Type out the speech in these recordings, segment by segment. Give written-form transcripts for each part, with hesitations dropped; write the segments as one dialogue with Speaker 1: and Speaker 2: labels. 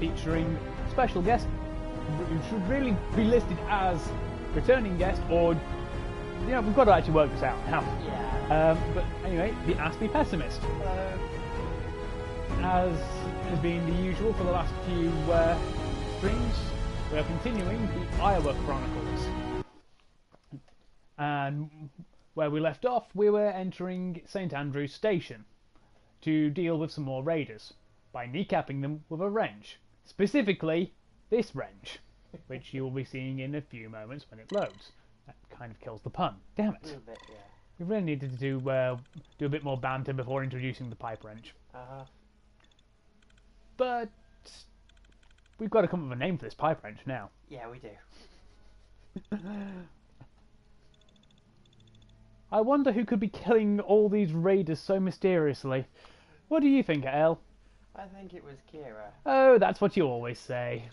Speaker 1: featuring special guests who should really be listed as returning guests, or we've got to actually work this out now.
Speaker 2: Yeah.
Speaker 1: But anyway, the Aspie Pessimist.
Speaker 2: Hello.
Speaker 1: As has been the usual for the last few streams, we are continuing the Iowa Chronicles. And where we left off, we were entering St. Andrew's Station to deal with some more raiders by kneecapping them with a wrench. Specifically, this wrench, which you will be seeing in a few moments when it loads. That kind of kills the pun. Damn it.
Speaker 2: A little bit, yeah.
Speaker 1: We really needed to do a bit more banter before introducing the pipe wrench.
Speaker 2: Uh-huh.
Speaker 1: But we've got to come up with a name for this pipe wrench now.
Speaker 2: Yeah, we do.
Speaker 1: I wonder who could be killing all these raiders so mysteriously. What do you think, Elle?
Speaker 2: I think it was Kira.
Speaker 1: Oh, that's what you always say.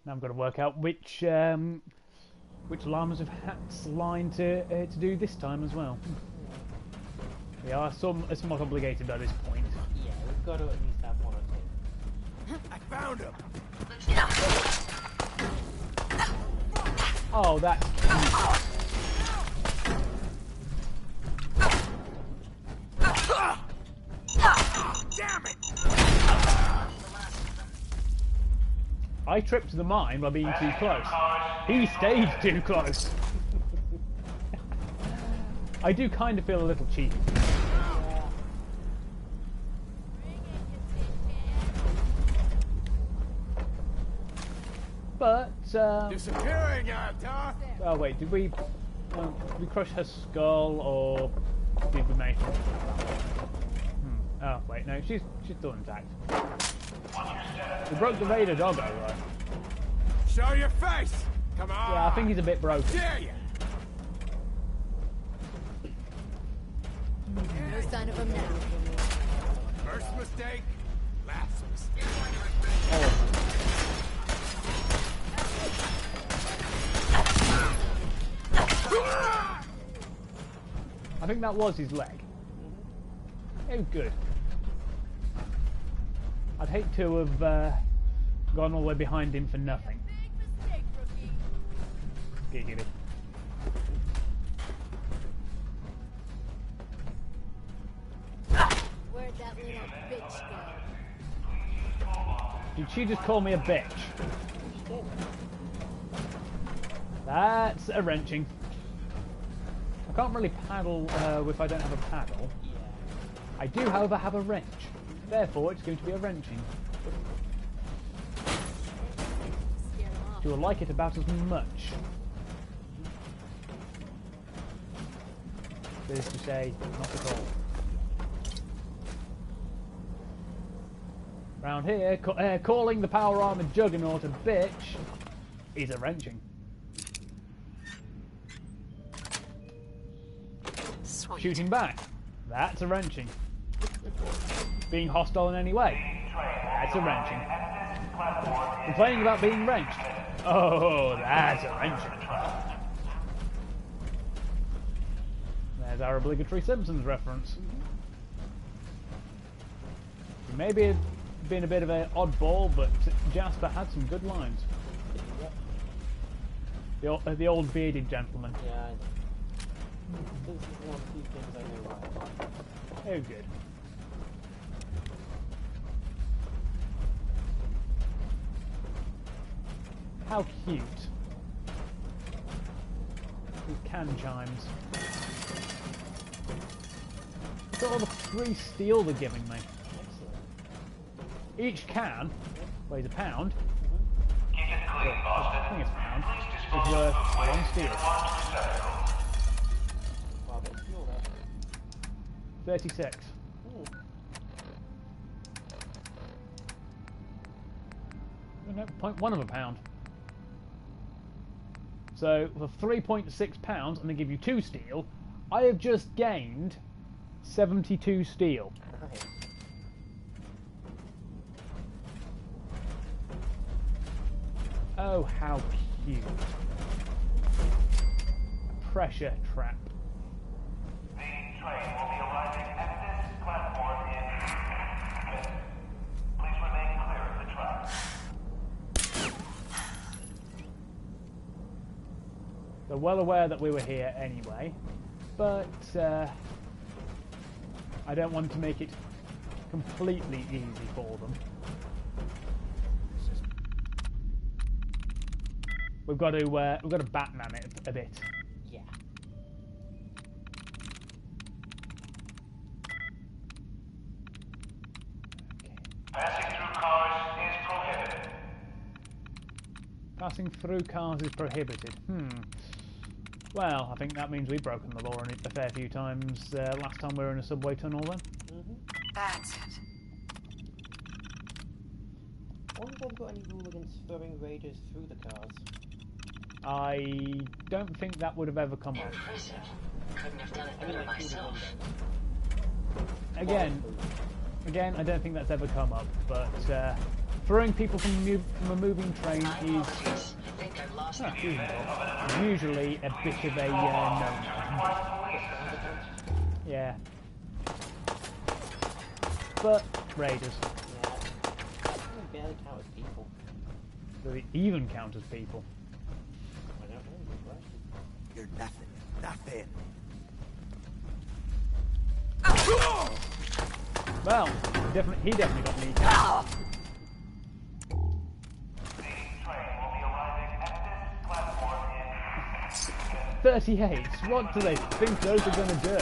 Speaker 1: Now I've got to work out which llamas of hats line to do this time as well. We are somewhat obligated at this point.
Speaker 2: Yeah, we've got to at least have one or two.
Speaker 3: I found him.
Speaker 1: Oh, that's cute.
Speaker 3: Damn it!
Speaker 1: I tripped the mine by being too close. He stayed too close. I do kind of feel a little cheated. But
Speaker 3: Disappearing, Avatar.
Speaker 1: oh wait, did we crush her skull, or did we make it? Oh wait, no, she's still intact. We broke the raider doggo, right?
Speaker 3: Show your face. Come on.
Speaker 1: Yeah, I think he's a bit broken.
Speaker 3: Dare you?
Speaker 4: No sign of him now.
Speaker 3: First mistake, last mistake.
Speaker 1: Oh. I think that was his leg. Oh, good. I'd hate to have gone all the way behind him for nothing. Giggity.
Speaker 4: Where'd that little bitch go?
Speaker 1: Did she just call me a bitch? That's a wrenching. I can't really paddle if I don't have a paddle.
Speaker 2: Yeah.
Speaker 1: I do, however, have a wrench. Therefore, it's going to be a wrenching.
Speaker 4: Scare him off.
Speaker 1: You will like it about as much. That is to say, not at all. Round here, calling the power armored juggernaut a bitch is a wrenching.
Speaker 4: Sweet.
Speaker 1: Shooting back, that's a wrenching. Being hostile in any way, that's a wrenching. Complaining about being wrenched, oh, that's a wrenching. There's our obligatory Simpsons reference. Maybe been a bit of an oddball, but Jasper had some good lines. The old bearded gentleman.
Speaker 2: Yeah, this is one of the few things I know right.
Speaker 1: Oh, good. How cute. These can chimes. Look at all the free steel they're giving me.
Speaker 2: Excellent.
Speaker 1: Each can weighs a pound. I think it's a pound. Is worth 1 steel.
Speaker 2: Wow, they fuel that.
Speaker 1: 36.
Speaker 2: Ooh.
Speaker 1: No, 0.1 of a pound. So for 3.6 pounds, and they give you 2 steel, I have just gained 72 steel.
Speaker 2: Nice.
Speaker 1: Oh, how cute. A pressure trap.
Speaker 5: The train will be arriving at this platform in minutes. Please remain clear of the tracks.
Speaker 1: They're well aware that we were here anyway, but I don't want to make it completely easy for them. We've got to Batman it a bit.
Speaker 2: Yeah.
Speaker 5: Passing through cars is prohibited.
Speaker 1: Passing through cars is prohibited. Well, I think that means we've broken the law a fair few times last time we were in a subway tunnel then.
Speaker 4: That's it.
Speaker 2: I wonder if they've got any rule against throwing raiders through the cars.
Speaker 1: I don't think that would have ever come up.
Speaker 6: Impressive. Couldn't have done it
Speaker 2: I mean,
Speaker 6: better
Speaker 2: like through the
Speaker 6: myself.
Speaker 2: window.
Speaker 1: Again, I don't think that's ever come up, but throwing people from a moving train
Speaker 6: My
Speaker 1: is
Speaker 6: apologies. I think I've lost
Speaker 1: usually a bit of a no. Yeah. But raiders,
Speaker 2: Yeah. They barely count as people.
Speaker 1: do they even count as people?
Speaker 2: I don't know. Good question.
Speaker 3: You're nothing. Nothing.
Speaker 1: Well, he definitely got kneecaps.
Speaker 5: The train will be arriving at this platform in
Speaker 1: 38. What do they think those are going to do?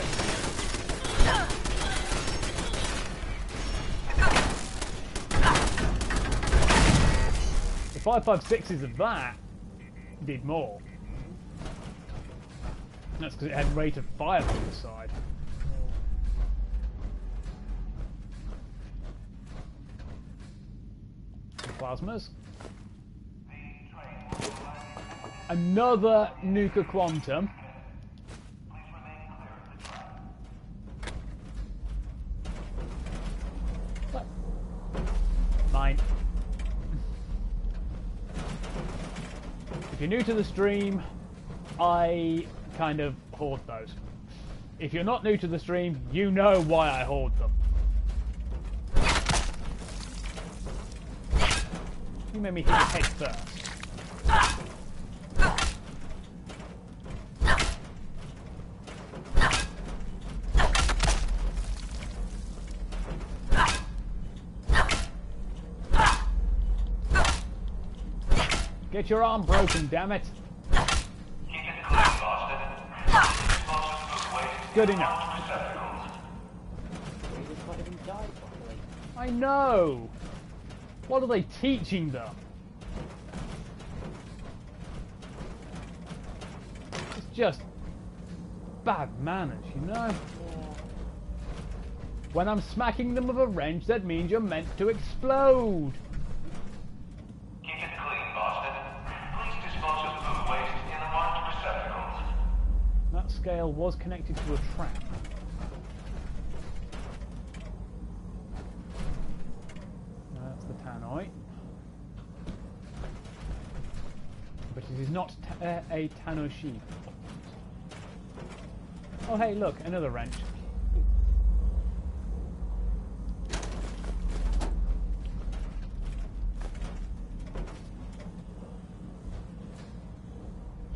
Speaker 1: The 5.56s of that did more. That's because it had rate of fire on the side. Plasmas. Another Nuka Quantum. What? Mine. If you're new to the stream, I kind of hoard those. If you're not new to the stream, you know why I hoard them. You made me hit your head first. Get your arm broken, damn it.
Speaker 5: Keep it clean, Boston.
Speaker 1: Good enough.
Speaker 2: Raiders might even die properly.
Speaker 1: I know. What are they teaching them? It's just bad manners, you know?
Speaker 2: Yeah.
Speaker 1: When I'm smacking them with a wrench, that means you're meant to explode.
Speaker 5: Keep it clean, Boston. Please dispose of food waste in the marked receptacles.
Speaker 1: That scale was connected to a trap. That's the tannoy. But it is not a tannoy sheep. Oh hey, look, another wrench.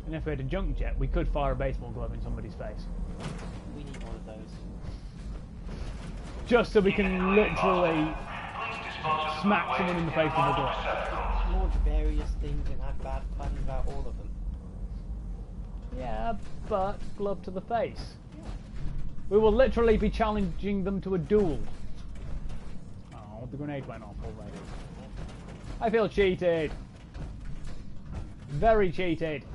Speaker 1: And if we had a junk jet, we could fire a baseball glove in somebody's face.
Speaker 2: We need one of those.
Speaker 1: Just so we can literally smack someone in the face with a glove.
Speaker 2: Launch various things and have bad fun about all of them.
Speaker 1: Yeah, but glove to the face. We will literally be challenging them to a duel. Oh, the grenade went off already. I feel cheated. Very cheated.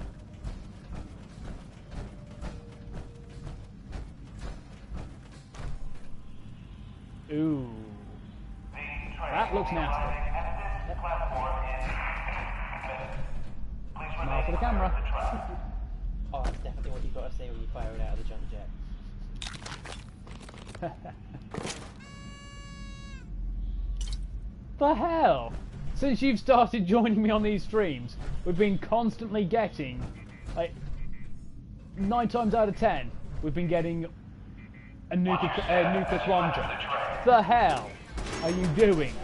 Speaker 1: Ooh. That looks nasty. Smile for the camera.
Speaker 2: Oh, that's definitely what you've got to say when you fire it out of the jump jet.
Speaker 1: The hell? since you've started joining me on these streams, we've been constantly getting, like, 9 times out of 10, we've been getting a nuclear quantum. The hell are you doing?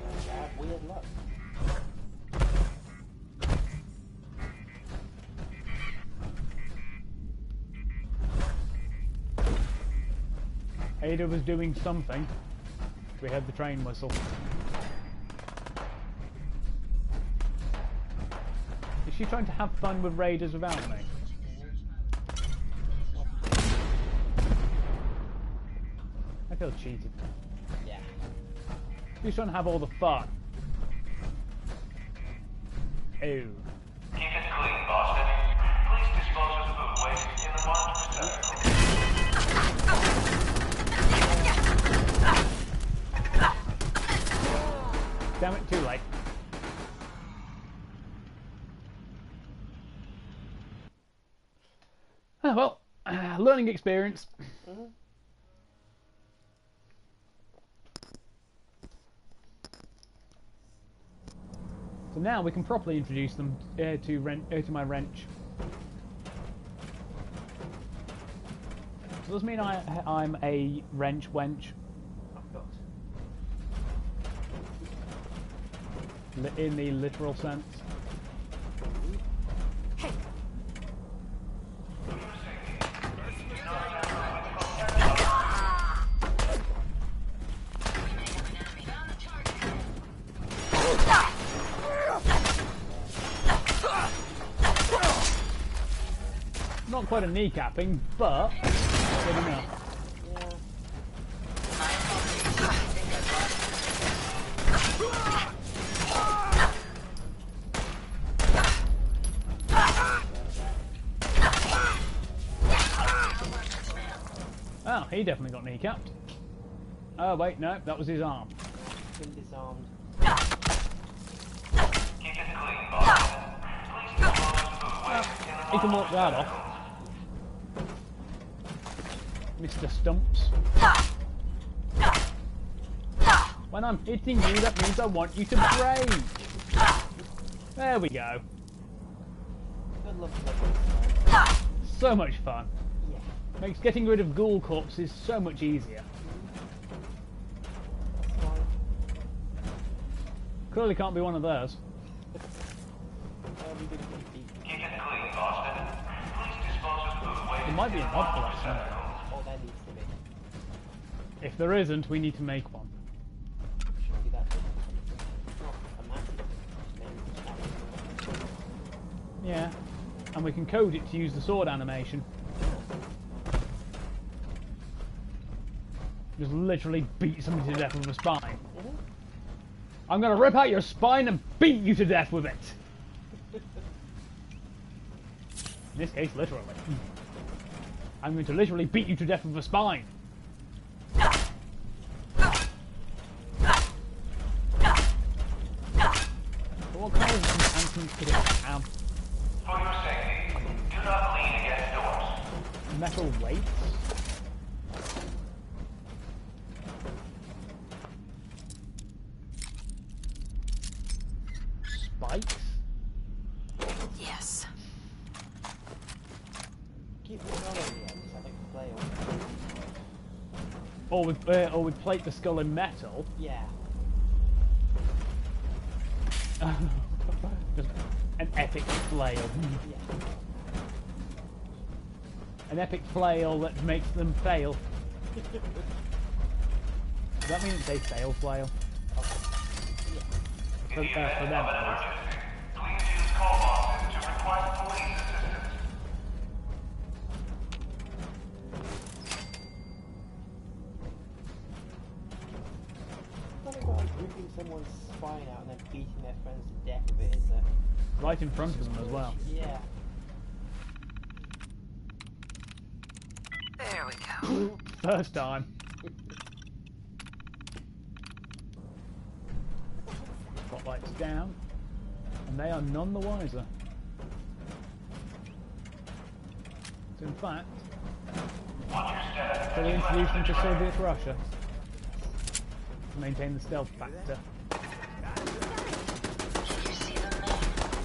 Speaker 2: I have weird luck.
Speaker 1: Ada was doing something. We heard the train whistle. Is she trying to have fun with raiders without me? I feel cheated.
Speaker 2: Yeah.
Speaker 1: She's trying to have all the fun. Oh.
Speaker 5: Keep it clean, Boston. Please dispose of food waste in the marked receptacle.
Speaker 1: Damn it, too late. Oh, well, learning experience. So now we can properly introduce them to my wrench. So does this mean I'm a wrench wench? In the literal sense. Not quite a kneecapping, but good enough. Oh, he definitely got kneecapped. Oh wait, no, that was his arm.
Speaker 2: Been disarmed.
Speaker 5: Keep it clean, Boston. Please dispose of food waste in the
Speaker 1: He can walk that off. Mr. Stumps. When I'm hitting you, that means I want you to break. There we go.
Speaker 2: Good luck with that.
Speaker 1: So much fun.
Speaker 2: Yeah.
Speaker 1: Makes getting rid of ghoul corpses so much easier.
Speaker 2: Fine.
Speaker 1: Clearly can't be one of those.
Speaker 2: We didn't compete.
Speaker 5: Keep it clean, Boston. Please dispose of food waste
Speaker 1: There might be
Speaker 5: in
Speaker 1: an
Speaker 5: the
Speaker 1: odd
Speaker 5: marked
Speaker 1: one somewhere.
Speaker 2: Oh, there needs to be.
Speaker 1: If there isn't, we need to make one.
Speaker 2: Should be that difficult. It's not a massive name.
Speaker 1: Yeah. And we can code it to use the sword animation. Just literally beat somebody to death with a spine. I'm gonna rip out your spine and beat you to death with it! In this case, literally. I'm going to literally beat you to death with a spine. But what kind of enhancements could it have?
Speaker 5: For your safety, do not lean against doors.
Speaker 1: Metal weights? Spikes?
Speaker 4: Yes.
Speaker 2: Keep the skull on the end, so I think flail.
Speaker 1: Or we'd plate the skull in metal.
Speaker 2: Yeah.
Speaker 1: Just an epic flail.
Speaker 2: Yeah.
Speaker 1: An epic flail that makes them fail. Does that mean it's a fail flail? For them, at least.
Speaker 5: Please use call boxes to request police assistance.
Speaker 2: Something about ripping someone's spine out and then beating their friends to death with it, is there?
Speaker 1: Right in front of them as well.
Speaker 2: Yeah.
Speaker 4: There we go.
Speaker 1: First time. Spotlights down. And they are none the wiser. So in fact,
Speaker 5: Watch your step.
Speaker 1: fully introduced them to Soviet Russia. to maintain the stealth factor.
Speaker 6: Can you see them now?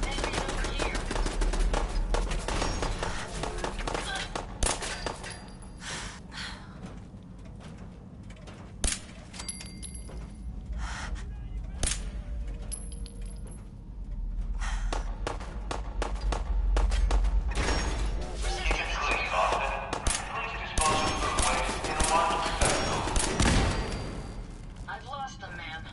Speaker 6: Enemies over here. I've lost them, ma'am.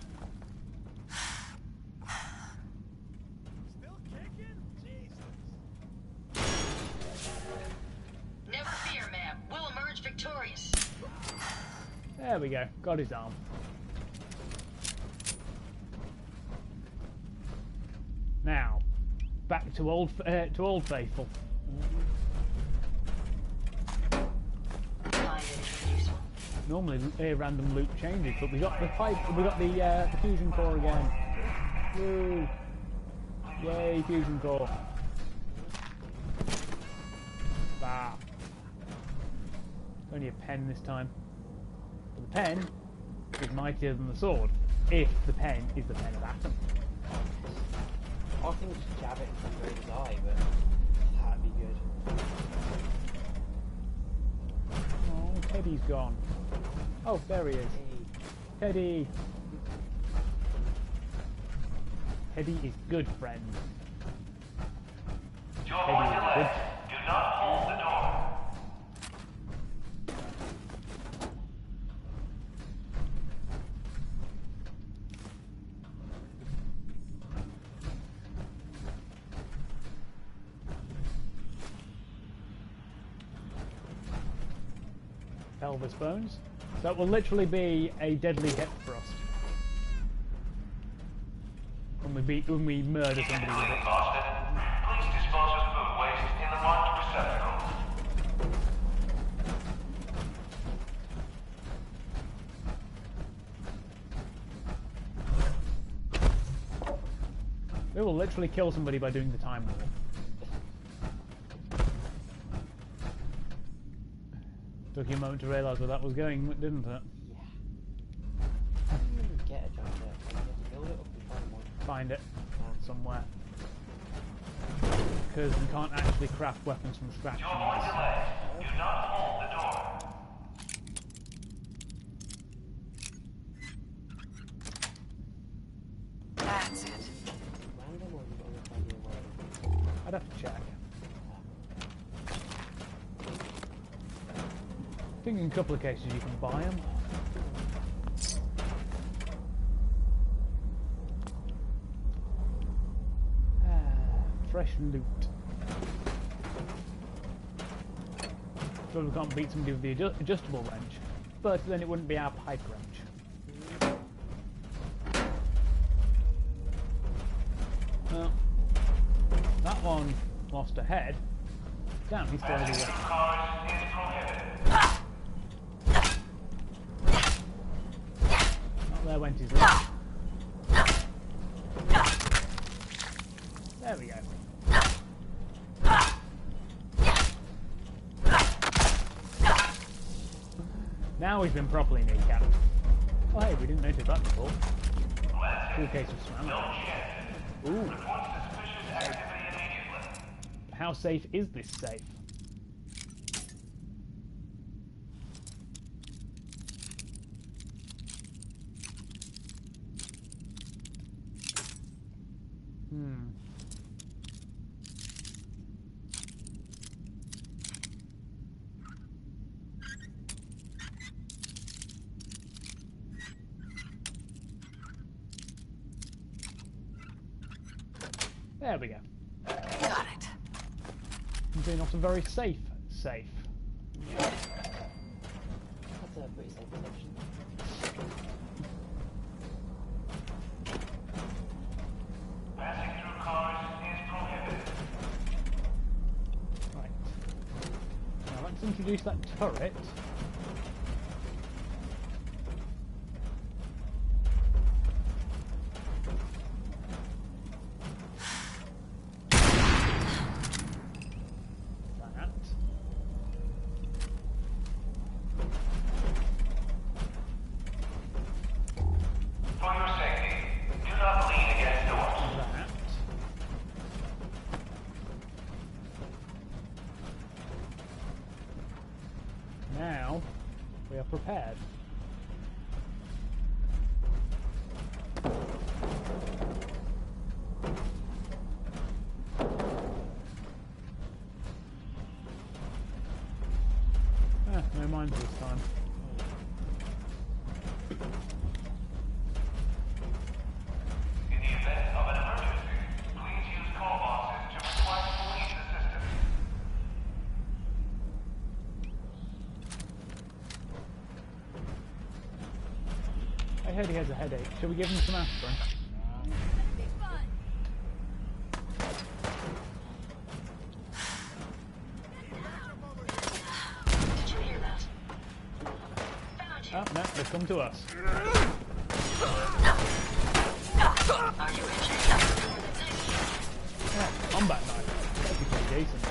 Speaker 6: Never fear, ma'am. We'll emerge victorious.
Speaker 1: There we go. Got his arm. Now, back to Old Faithful.
Speaker 6: Find anything useful?
Speaker 1: Normally random loot changes, but we got the the fusion core again. Woo! Yay, fusion core! Bah! Only a pen this time. But the pen is mightier than the sword, if the pen is the pen of Atom.
Speaker 2: I think just jab it in some Raider's eye, but that'd be good.
Speaker 1: Oh, Teddy's gone. Oh, there he is.
Speaker 2: Hey,
Speaker 1: Teddy! Teddy is good friend.
Speaker 5: To avoid delay, do not hold the door.
Speaker 1: Pelvis bones. That will literally be a deadly hip thrust. When we murder somebody with
Speaker 5: Cleaning
Speaker 1: it.
Speaker 5: Boston. Please dispose of food waste in the marked receptacles.
Speaker 1: We will literally kill somebody by doing the time warp. Took you a moment to realise where that was going, didn't it?
Speaker 2: how do you even get a jump there? Can you just build it or can you find one?
Speaker 1: Find it somewhere. Because we can't actually craft weapons from scratch.
Speaker 5: To avoid delay, do not hold the door.
Speaker 4: That's it.
Speaker 2: Random or you got a rough idea where it is?
Speaker 1: I'd have to check. I think in a couple of cases you can buy them. Fresh loot. So we can't beat somebody with the adjustable wrench, but then it wouldn't be our pipe wrench. Well, that one lost a head. Damn, he's still
Speaker 5: Passing
Speaker 1: everywhere.
Speaker 5: through cars is prohibited.
Speaker 1: Not there went his leg. There we go. Now he's been properly kneecapped. Oh hey, we didn't notice that before. Cool case of ceramic. Ooh.
Speaker 5: Report suspicious activity immediately.
Speaker 1: How safe is this safe? There we go.
Speaker 4: Got it.
Speaker 1: So not a very safe safe.
Speaker 2: That's a pretty safe perception.
Speaker 5: Passing through cars is prohibited.
Speaker 1: Right. Now let's introduce that turret. That. not prepared. No mines this time.
Speaker 5: In the event of an emergency, please use call boxes to request police assistance.
Speaker 1: I heard he has a headache. Shall we give him some aspirin?
Speaker 6: Did you hear that? Found you.
Speaker 1: Oh, no, they've come to us.
Speaker 6: Are you injured?
Speaker 1: Yeah, combat knife. That'd be pretty decent.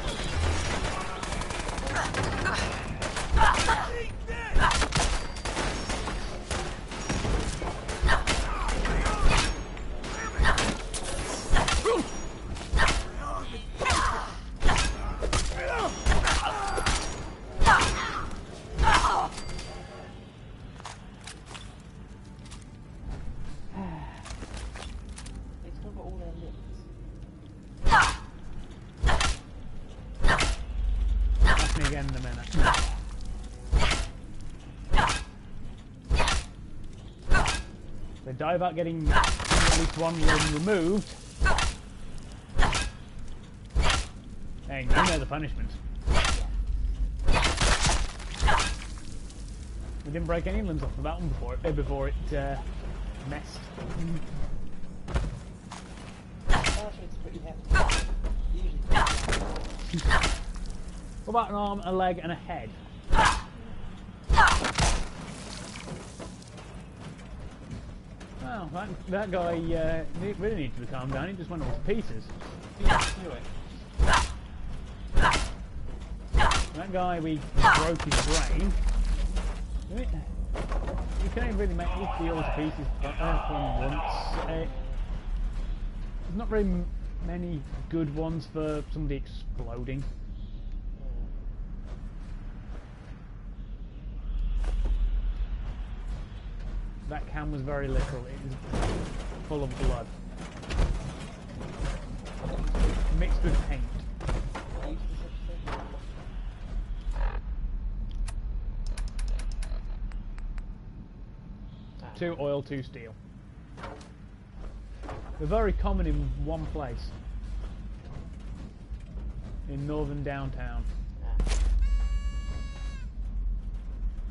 Speaker 2: They still got all their lips.
Speaker 1: Ask me again in a minute. They die about getting at least one limb removed. Hey, you know the punishment. We didn't break any limbs off of that one before it messed.
Speaker 2: Actually, it's pretty hefty. Usually.
Speaker 1: What about an arm, a leg, and a head? Well, that guy really needs to calm down. He just went all to pieces.
Speaker 2: Yeah, knew it.
Speaker 1: That guy, we broke his brain. You can't really make the all to pieces from once. There's not very many good ones for somebody exploding. That can was very literal. It was full of blood. Mixed with paint. Two oil, two steel. They're very common in one place. In northern downtown.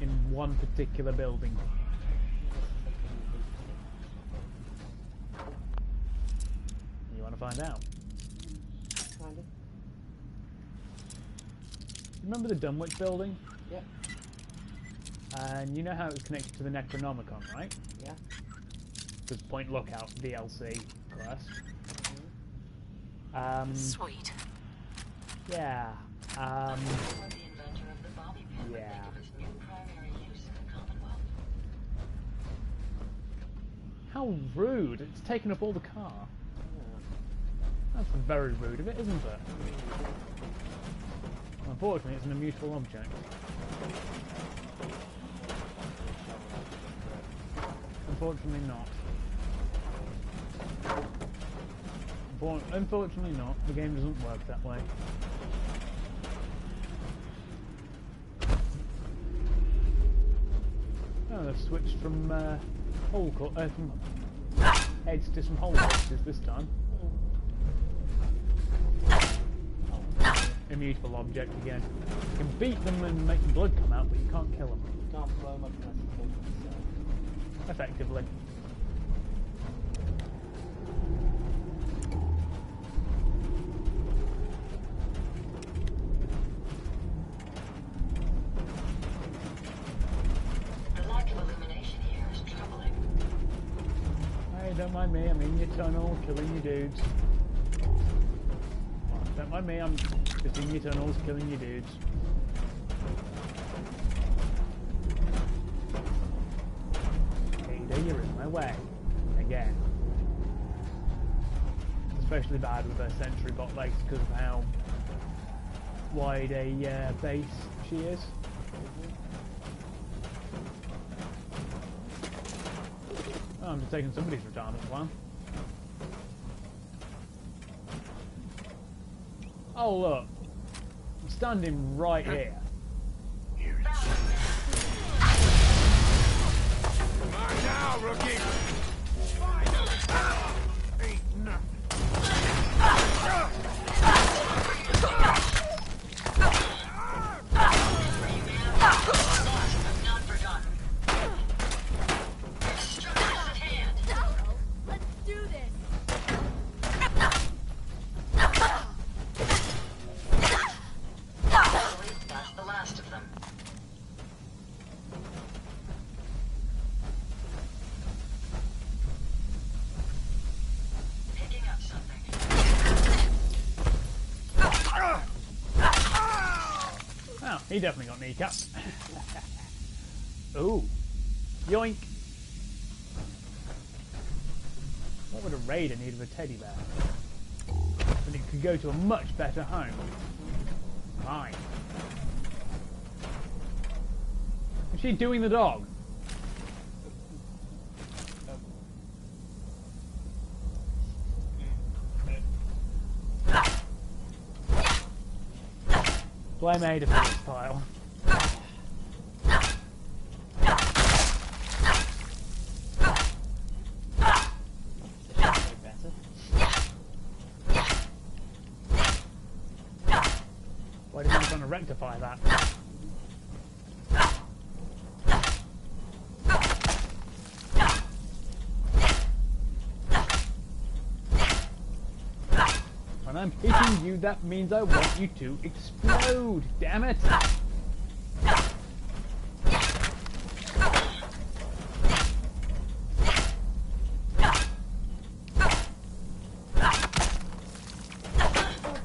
Speaker 1: In one particular building. You want to find out?
Speaker 2: Kind of.
Speaker 1: Remember the Dunwich building?
Speaker 2: Yep.
Speaker 1: And you know how it was connected to the Necronomicon, right?
Speaker 2: Yeah.
Speaker 1: Because Point Lookout DLC quest.
Speaker 4: Sweet.
Speaker 1: Yeah.
Speaker 6: The inventor of the bobby pin would
Speaker 1: Yeah.
Speaker 6: think of its new primary use in the Commonwealth.
Speaker 1: How rude! It's taken up all the car. That's very rude of it, isn't it? Unfortunately, it's an immutable object. Unfortunately not. Unfortunately not. The game doesn't work that way. Oh, they've switched from from heads to some hole boxes this time. Immutable object again. You can beat them and make the blood come out, but you can't kill them.
Speaker 2: You can't blow them up unless you kill them.
Speaker 1: Effectively.
Speaker 6: The lack of illumination here is troubling.
Speaker 1: Hey, don't mind me, I'm in your tunnel, killing you dudes. Don't mind me, I'm just in your tunnels, killing you dudes. Ada, you're in my way. Again. Especially bad with her sentry bot legs because of how wide a base she is. Oh, I'm just taking somebody's retirement plan. Oh look, I'm standing right here.
Speaker 3: Come on now, rookie! Finally! Ain't nothing.
Speaker 6: Not forgotten. Destruction is at hand.
Speaker 7: Let's do this.
Speaker 6: That's the last of them. Picking up something.
Speaker 1: Oh, he definitely got kneecaps. Ooh. Yoink. What would a raider need of a teddy bear? When it could go to a much better home. Fine. Is she doing the dog? Blame Ada for this pile.
Speaker 2: Better.
Speaker 1: Why did he trying to rectify that? When I'm hitting you, that means I want you to explode. Damn it!
Speaker 2: Not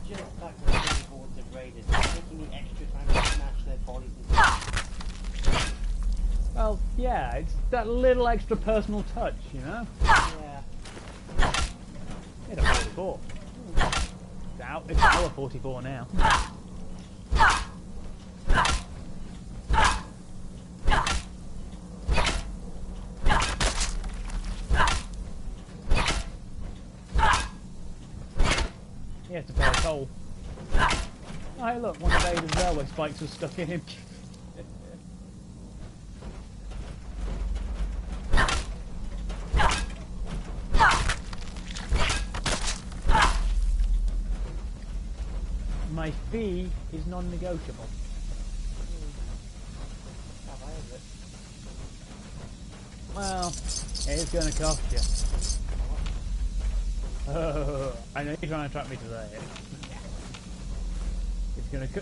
Speaker 2: just like the silly hordes of raiders, it's taking the extra time to smash their bodies into.
Speaker 1: Well, yeah, it's that little extra personal touch, you know?
Speaker 2: Yeah.
Speaker 1: Hit a 44. It's our 44 now. He has to pay a toll. Oh, hey look, one of Ada's railway spikes was stuck in him. My fee is non-negotiable.
Speaker 2: Have I ever?
Speaker 1: Well, it's going to cost you. Oh, I know you're trying to trap me to say it.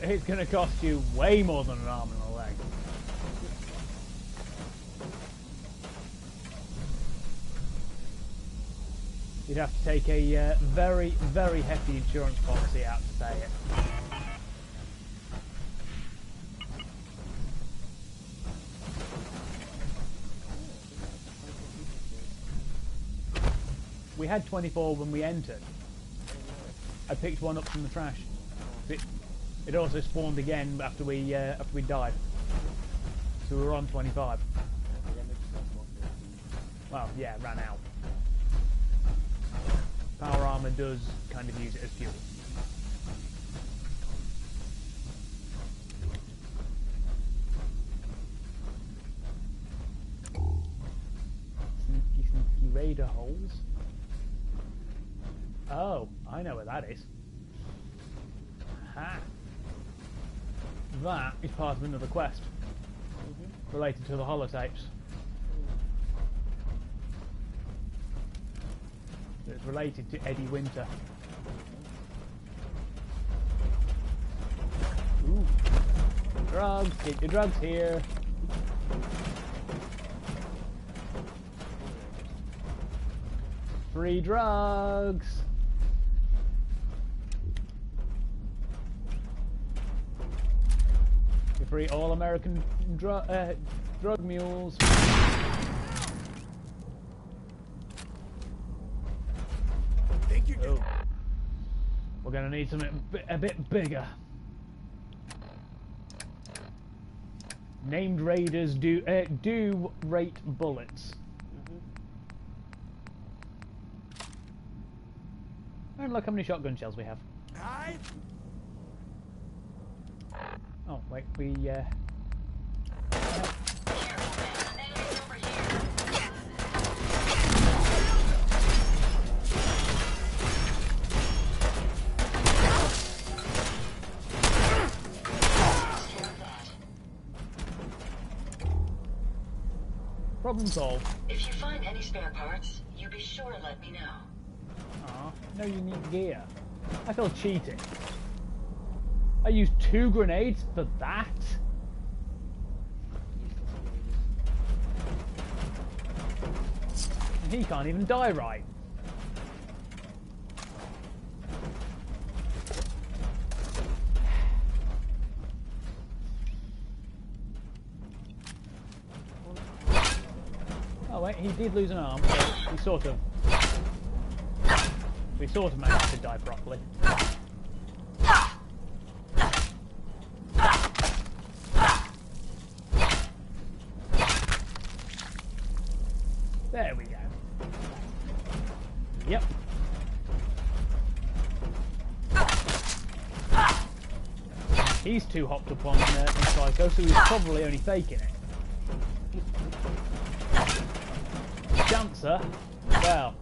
Speaker 1: It's going to cost you way more than an arm and a leg. You'd have to take a very, very hefty insurance policy out to pay it. We had 24 when we entered. I picked one up from the trash. It also spawned again after we died. So we were on 25. Well, yeah, it ran out. Power armor does kind of use it as fuel. Sneaky, sneaky raider holes. Oh, I know where that is. Ha! That is part of another quest related to the holotapes. It's related to Eddie Winter. Ooh. Drugs, get your drugs here. Free drugs. You're free all American drug mules. Oh. We're gonna need something a bit bigger. Named raiders do rate bullets. And look how many shotgun shells we have.
Speaker 3: Aye?
Speaker 1: Oh, wait, we,
Speaker 6: Enemies over here.
Speaker 1: problem solved.
Speaker 6: If you find any spare parts, you be sure to let me know.
Speaker 1: Aw, no unique gear. I feel cheated. I used 2 grenades for that? And he can't even die right. Oh wait, he did lose an arm, so he sort of managed to die properly. There we go. Yep. He's too hopped up on Psycho, so he's probably only faking it. Chancer? Well,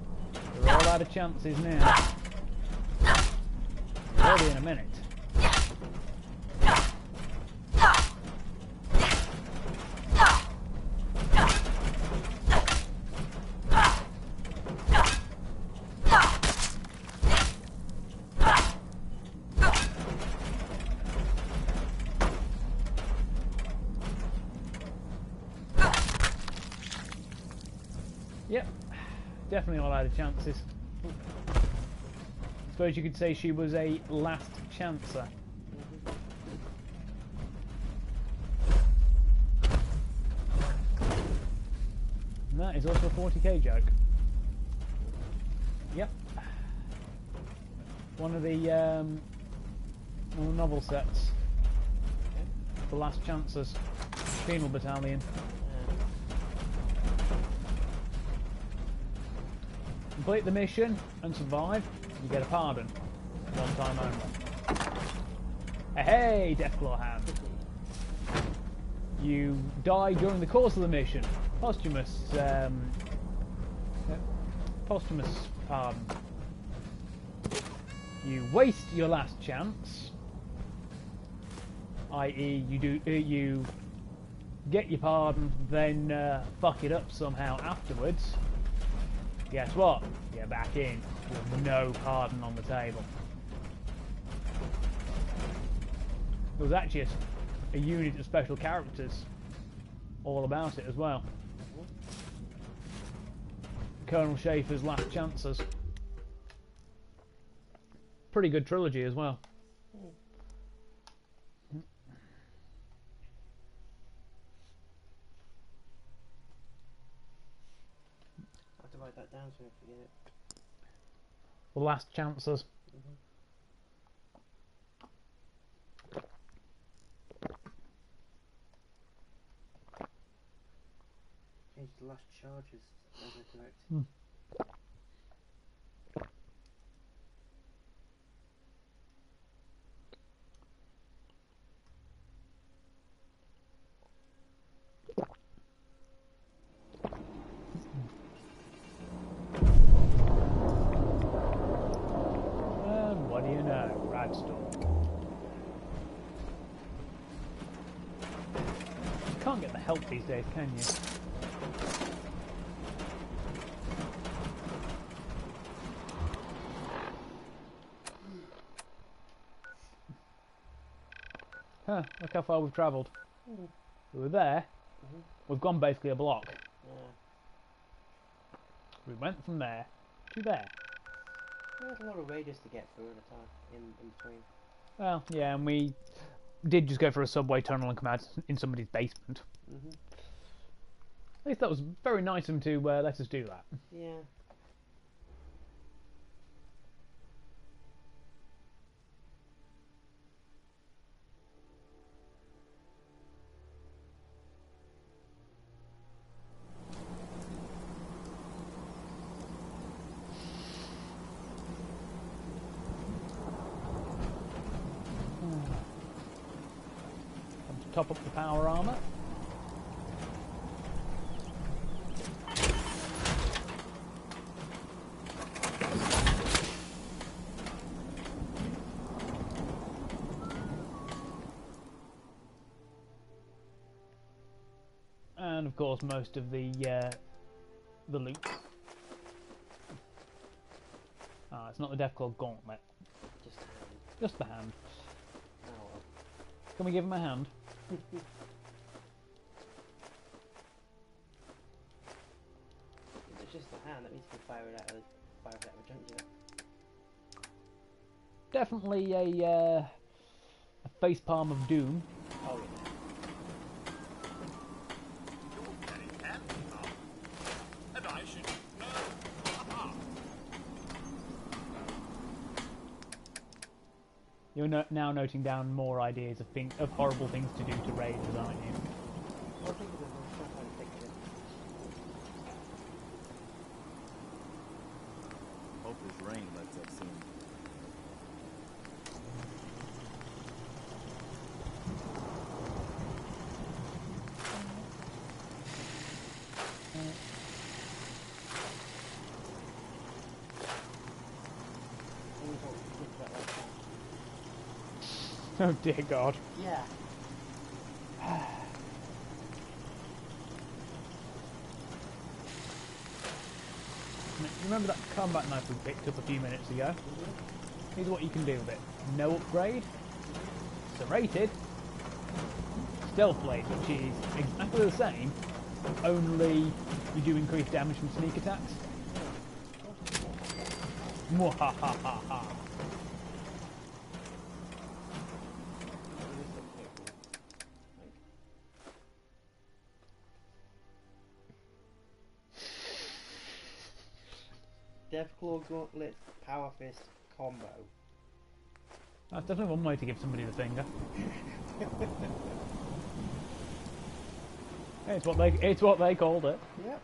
Speaker 1: we're all out of chances now. We'll be in a minute. Yep, definitely all out of chances. Suppose you could say she was a last chancer. And that is also a 40k joke. Yep. One of the novel sets. The Last Chancers. Penal Battalion. Complete the mission and survive, you get a pardon. One time only. Hey, Deathclaw Hand. You die during the course of the mission. Posthumous pardon. You waste your last chance, i.e. you get your pardon, then fuck it up somehow afterwards. Guess what? You're back in with no pardon on the table. There was actually a unit of special characters all about it as well. Colonel Schaefer's Last Chancers. Pretty good trilogy as well.
Speaker 2: Write that down so I don't forget it.
Speaker 1: The Last Chancers.
Speaker 2: Change the last charges as a correct.
Speaker 1: What do you know? Radstorm. You can't get the help these days, can you? Huh, look how far we've travelled. We were there. We've gone basically a block.
Speaker 2: Yeah.
Speaker 1: We went from there to there.
Speaker 2: There's a lot of radius to get through at a time in between.
Speaker 1: Well, yeah, and we did just go for a subway tunnel and come out in somebody's basement. At least that was very nice of him to let us do that.
Speaker 2: Yeah.
Speaker 1: top up the power armor. And of course, most of the loot. Ah, it's not the Deathclaw Gauntlet.
Speaker 2: Just a hand.
Speaker 1: Just the hand.
Speaker 2: Oh well.
Speaker 1: Can we give him a hand?
Speaker 2: If it's just a hand, that means you can fire it out of a junction.
Speaker 1: Definitely a facepalm of doom.
Speaker 2: Oh yeah.
Speaker 3: You're very handy, Mum. And I should know. Aha.
Speaker 1: You're now noting down more ideas of horrible things to do to raiders, aren't you?
Speaker 2: Well, I think of them, I'm trying to think of it.
Speaker 8: Hope this rain lets up soon.
Speaker 2: Always what we talked about last time.
Speaker 1: Oh dear God.
Speaker 2: Yeah.
Speaker 1: You remember that combat knife we picked up a few minutes ago? Here's what you can do with it. No upgrade. Serrated. Stealth blade, which is exactly the same, only you do increase damage from sneak attacks. Mwahahaha.
Speaker 2: Deathclaw Gauntlet Power Fist combo.
Speaker 1: That's definitely one way to give somebody the finger. It's what they called it.
Speaker 2: Yep.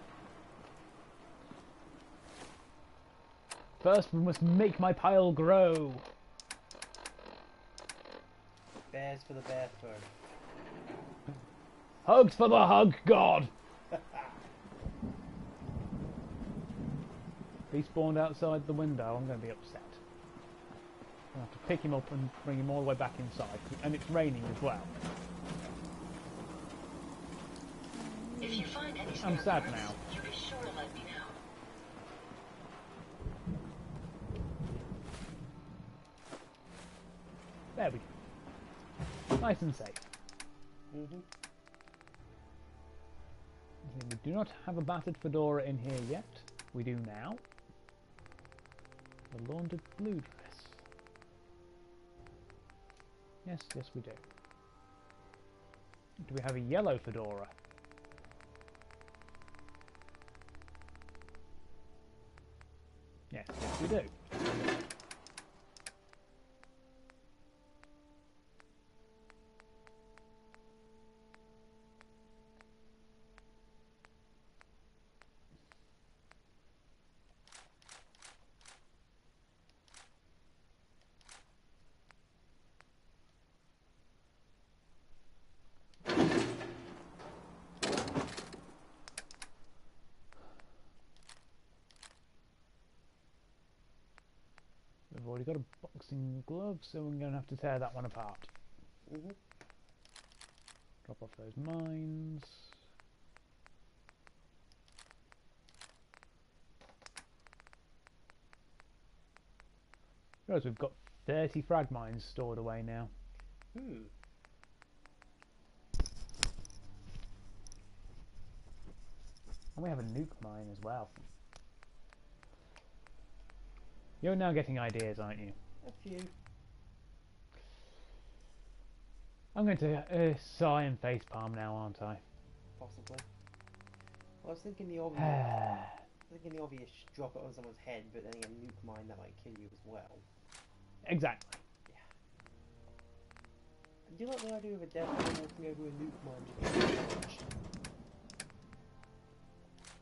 Speaker 1: First, we must make my pile grow.
Speaker 2: Bears for the bear fur.
Speaker 1: Hugs for the hug god. If he spawned outside the window, I'm going to be upset. I'll have to pick him up and bring him all the way back inside, and it's raining as well.
Speaker 6: If you find any
Speaker 1: I'm
Speaker 6: spare
Speaker 1: sad
Speaker 6: parts,
Speaker 1: now.
Speaker 6: you be sure to let me know.
Speaker 1: There we go. Nice and safe.
Speaker 2: Mm-hmm.
Speaker 1: We do not have a battered fedora in here yet. We do now. A laundered blue dress. Yes, yes we do. Do we have a yellow fedora? Yes, yes we do. We've already got a boxing glove, so we're going to have to tear that one apart.
Speaker 2: Mm-hmm.
Speaker 1: Drop off those mines. Realize we've got 30 frag mines stored away now.
Speaker 2: Hmm.
Speaker 1: And we have a nuke mine as well. You're now getting ideas, aren't you?
Speaker 2: A few.
Speaker 1: I'm going to sigh and facepalm now, aren't I?
Speaker 2: Possibly. Well, I was thinking the obvious drop it on someone's head, but then again, nuke mine that might kill you as well.
Speaker 1: Exactly.
Speaker 2: I do like the idea of a death walking over a nuke mine just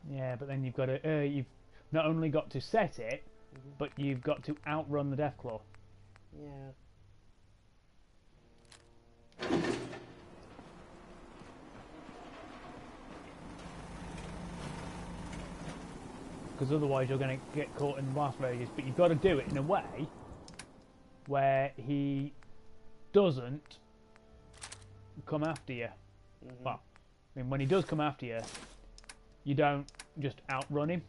Speaker 2: being
Speaker 1: Yeah, but then you've got to you've not only got to set it, but you've got to outrun the Deathclaw.
Speaker 2: Yeah.
Speaker 1: because otherwise you're going to get caught in blast radius. But you've got to do it in a way where he doesn't come after you. Well, I mean, when he does come after you, you don't just outrun him.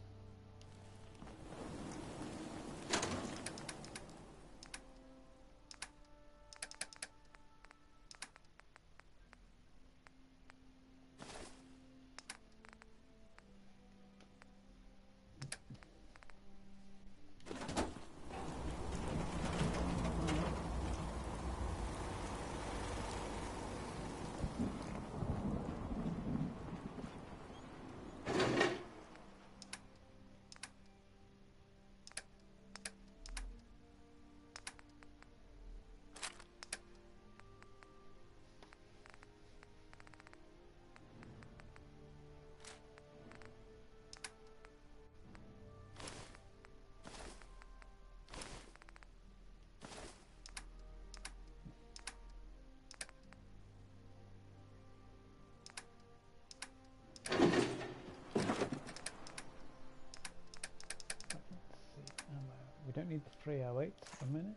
Speaker 1: We don't need the 308 a minute.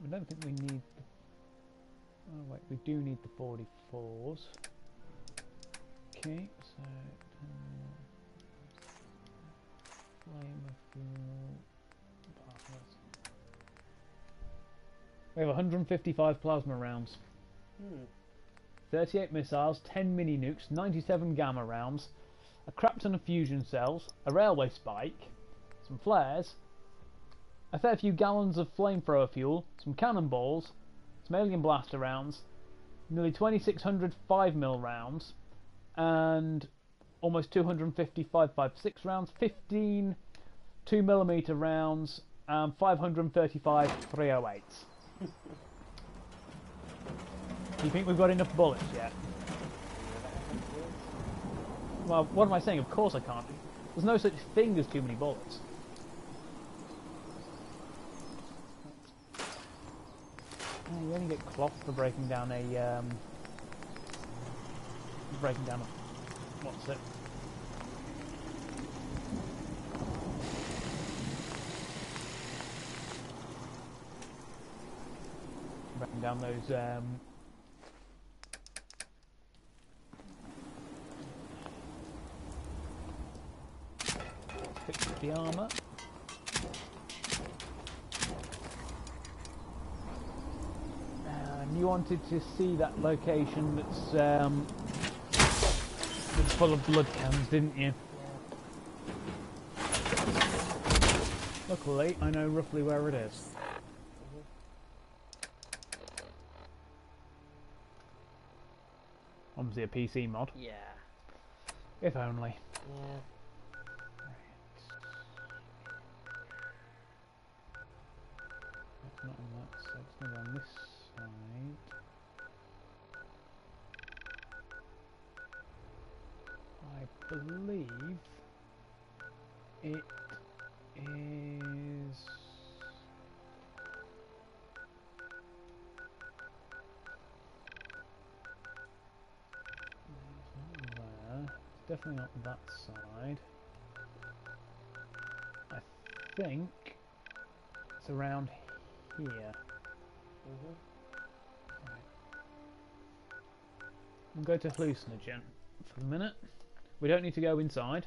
Speaker 1: I don't think we need the... Oh wait, we do need the 44s. Okay, so... flame of fuel... We have 155 plasma rounds. 38 missiles, 10 mini nukes, 97 gamma rounds, a crap ton of fusion cells, a railway spike, some flares, a fair few gallons of flamethrower fuel, some cannonballs, some alien blaster rounds, nearly 2,600 5mm rounds, and almost 250 5.56 rounds, 15 2mm rounds, and 535 308s. Do you think we've got enough bullets yet? Well, what am I saying? Of course I can't. There's no such thing as too many bullets. You only get cloth for breaking down a what's it? Breaking down those fix the armour. And you wanted to see that location that's full of blood cans, didn't you? Luckily, I know roughly where it is. Obviously a PC mod.
Speaker 2: Yeah.
Speaker 1: If only.
Speaker 2: Yeah.
Speaker 1: It's not on that side, it's going to be on this side. I believe it is... It's not there. It's definitely not that side. I think it's around here. Right. We'll go to hallucinogen for the minute. We don't need to go inside.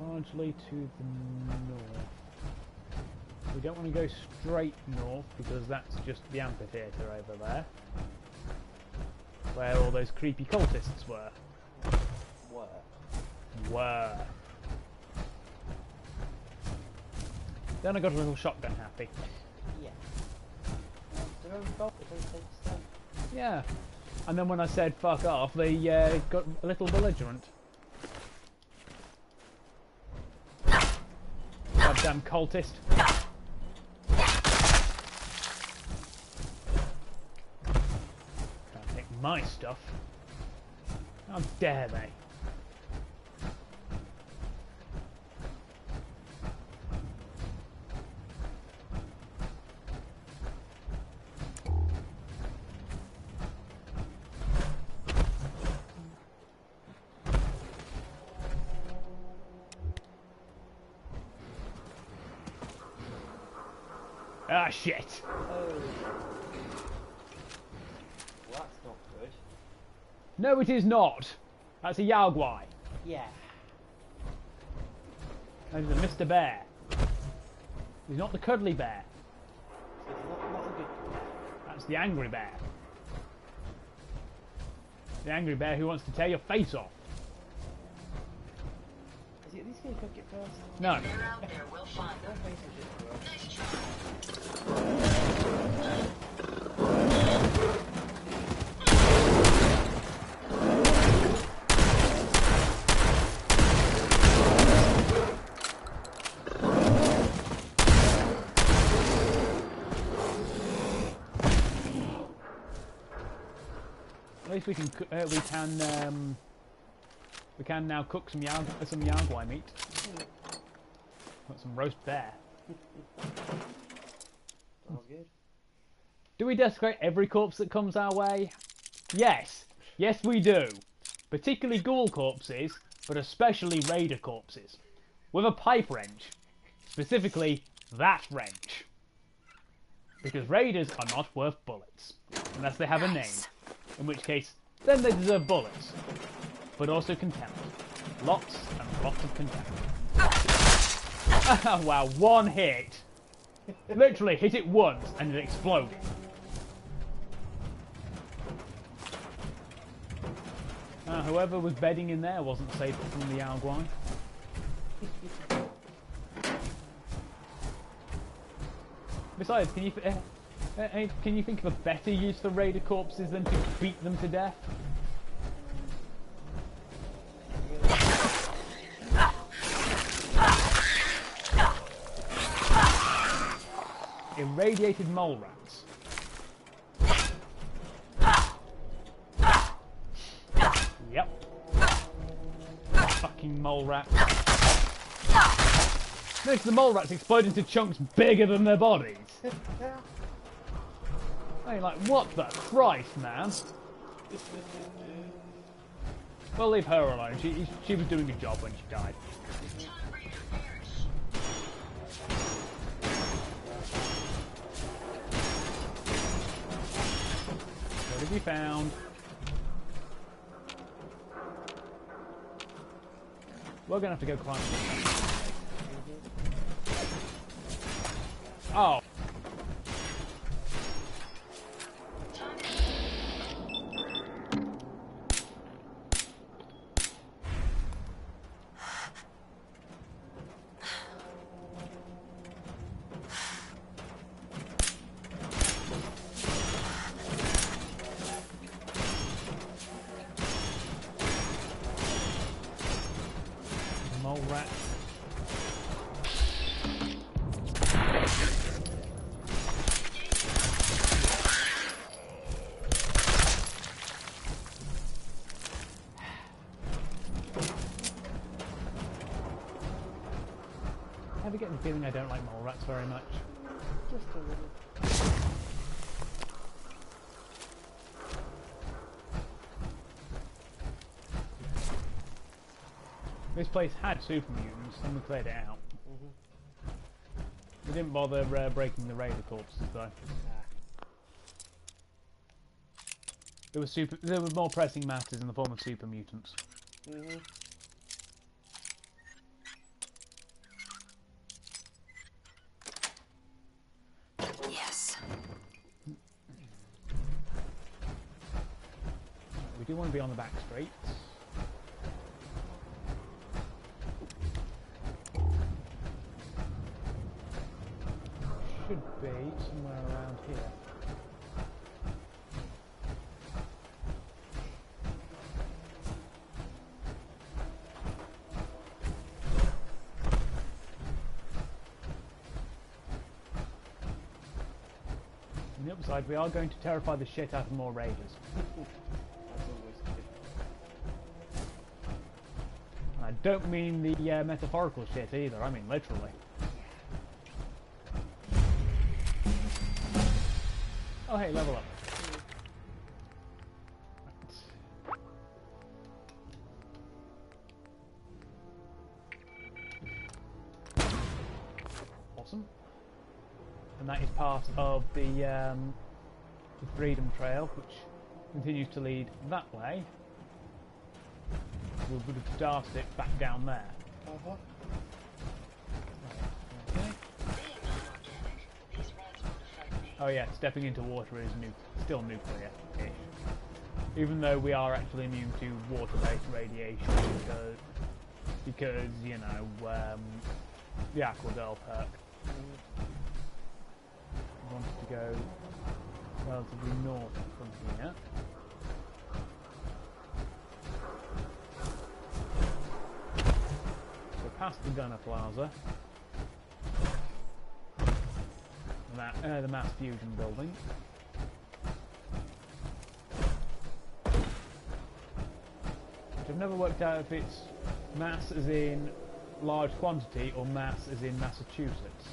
Speaker 1: Largely to the north. We don't want to go straight north because that's just the amphitheatre over there. where all those creepy cultists were. Were. Then I got a little shotgun happy.
Speaker 2: Yeah. Their own fault, they don't take stuff.
Speaker 1: Yeah. And then when I said fuck off, they got a little belligerent. Goddamn cultist. Can't take my stuff. How dare they? Ah, shit.
Speaker 2: Oh. Well, that's not good.
Speaker 1: No, it is not. That's a Yaogwai.
Speaker 2: Yeah.
Speaker 1: That is a Mr. Bear. He's not the cuddly bear.
Speaker 2: So it's not a good one.
Speaker 1: That's the angry bear. The angry bear who wants to tear your face off.
Speaker 2: Is he at least going to cook it first?
Speaker 1: No.
Speaker 6: They're out there, we'll find
Speaker 2: Their
Speaker 6: them.
Speaker 2: face is just gross.
Speaker 6: Nice try.
Speaker 1: At least we can now cook some Yaogwai meat. Got some roast bear.
Speaker 2: Sounds good.
Speaker 1: Do we desecrate every corpse that comes our way? Yes. Yes, we do. Particularly ghoul corpses, but especially raider corpses. With a pipe wrench. Specifically, that wrench. Because raiders are not worth bullets. Unless they have a name. In which case, then they deserve bullets. But also contempt. Lots and lots of contempt. Wow, one hit. Literally hit it once and it exploded. Whoever was bedding in there wasn't safe from the Yaogwai. Besides, can you think of a better use for raider corpses than to beat them to death? Irradiated mole rats. Yep. Fucking mole rats. Makes the mole rats explode into chunks bigger than their bodies. I mean, like, what the Christ, man? We'll leave her alone. She was doing a job when she died. What have you found? We're gonna have to go climb. Oh. Mole rat. I ever get the feeling I don't like mole rats very much.
Speaker 2: Just a little.
Speaker 1: This place had super mutants, and we cleared it out. We didn't bother breaking the raider corpses though. There were more pressing matters in the form of super mutants.
Speaker 4: Yes.
Speaker 1: do want to be on the back streets. Should be somewhere around here. On the upside, we are going to terrify the shit out of more raiders.
Speaker 2: That's always good.
Speaker 1: And I don't mean the metaphorical shit either, I mean literally. Oh hey, level up. Right. Awesome. And that is part of the Freedom Trail, which continues to lead that way. We would have started it back down there.
Speaker 2: Uh-huh.
Speaker 1: Okay. Oh yeah, stepping into water is still nuclear-ish. Even though we are actually immune to water-based radiation because you know, the Aquadel perk. We wanted to go relatively north from here. So past the Gunner Plaza. The mass fusion building. Which I've never worked out if it's mass as in large quantity or mass as in Massachusetts.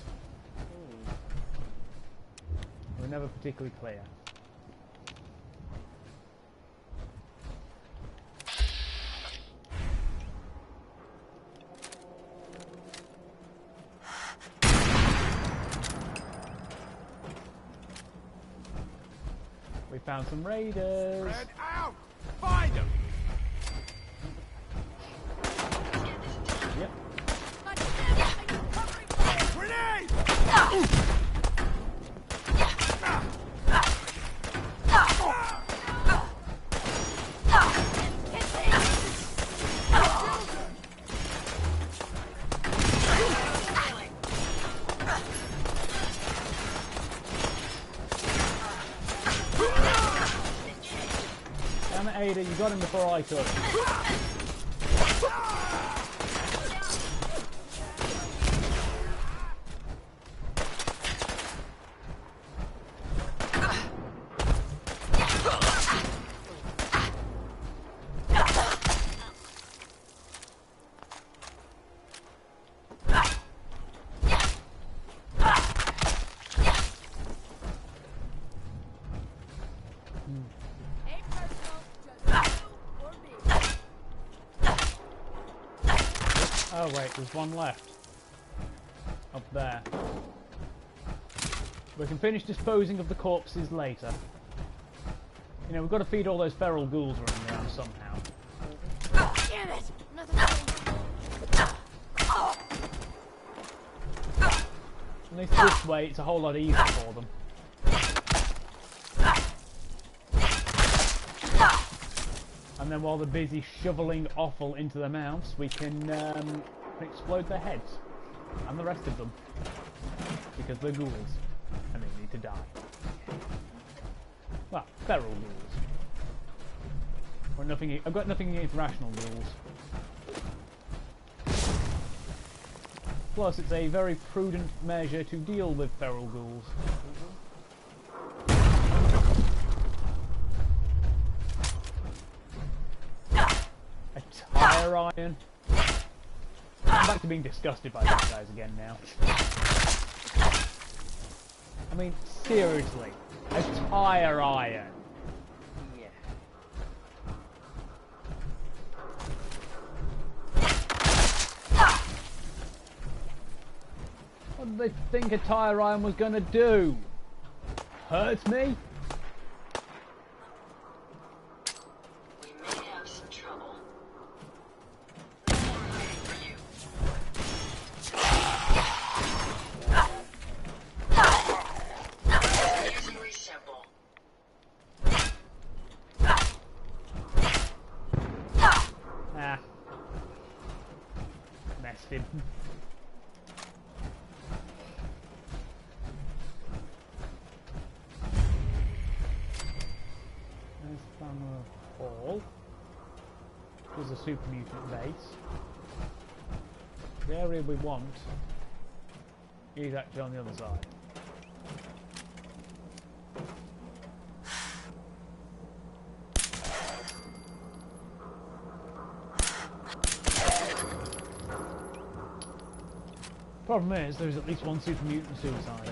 Speaker 1: We're never particularly clear. We found some raiders.
Speaker 3: Spread out! Find them!
Speaker 1: Yep.
Speaker 3: Grenade!
Speaker 1: Damn it, Ada, you got him before I could.
Speaker 7: Ain't personal, just you or me.
Speaker 1: Oh wait, there's one left. Up there. We can finish disposing of the corpses later. You know, we've got to feed all those feral ghouls running around somehow.
Speaker 7: Damn it! Nothing.
Speaker 1: At least this way, it's a whole lot easier for them. And then while they're busy shoveling offal into their mouths, we can explode their heads. And the rest of them. Because they're ghouls. And they need to die. Well, feral ghouls. I've got nothing against rational ghouls. Plus, it's a very prudent measure to deal with feral ghouls. A tire iron. I'm back to being disgusted by these guys again now. I mean, seriously, a tire iron.
Speaker 2: Yeah.
Speaker 1: What did they think a tire iron was gonna do? Hurt me?
Speaker 6: We may have some trouble. We're waiting for you. Using resample.
Speaker 1: expected. There's Family Hall. There's a super mutant base. The area we want is actually on the other side. Problem is, there's at least one super mutant suicide.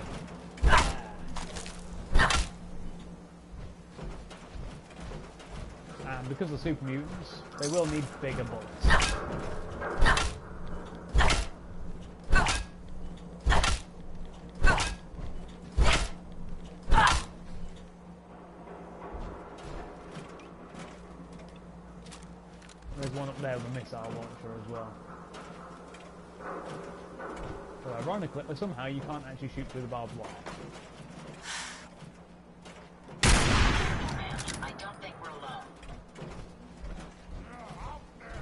Speaker 1: And because of super mutants, they will need bigger bullets. There's one up there with a missile launcher as well. So ironically, somehow you can't actually shoot through the barbed wire.
Speaker 4: I don't think we're alone.
Speaker 3: They're out there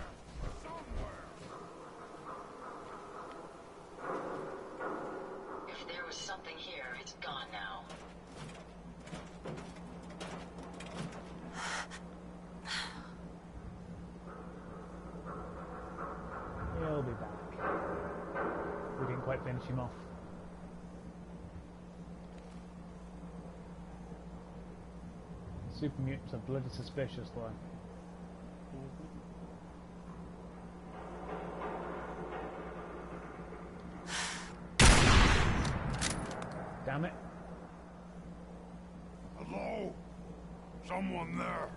Speaker 3: somewhere.
Speaker 4: If there was something here, it's gone now.
Speaker 1: He'll be back. We didn't quite finish him off. Super mutants are bloody suspicious though. Damn it.
Speaker 3: Hello? Someone there?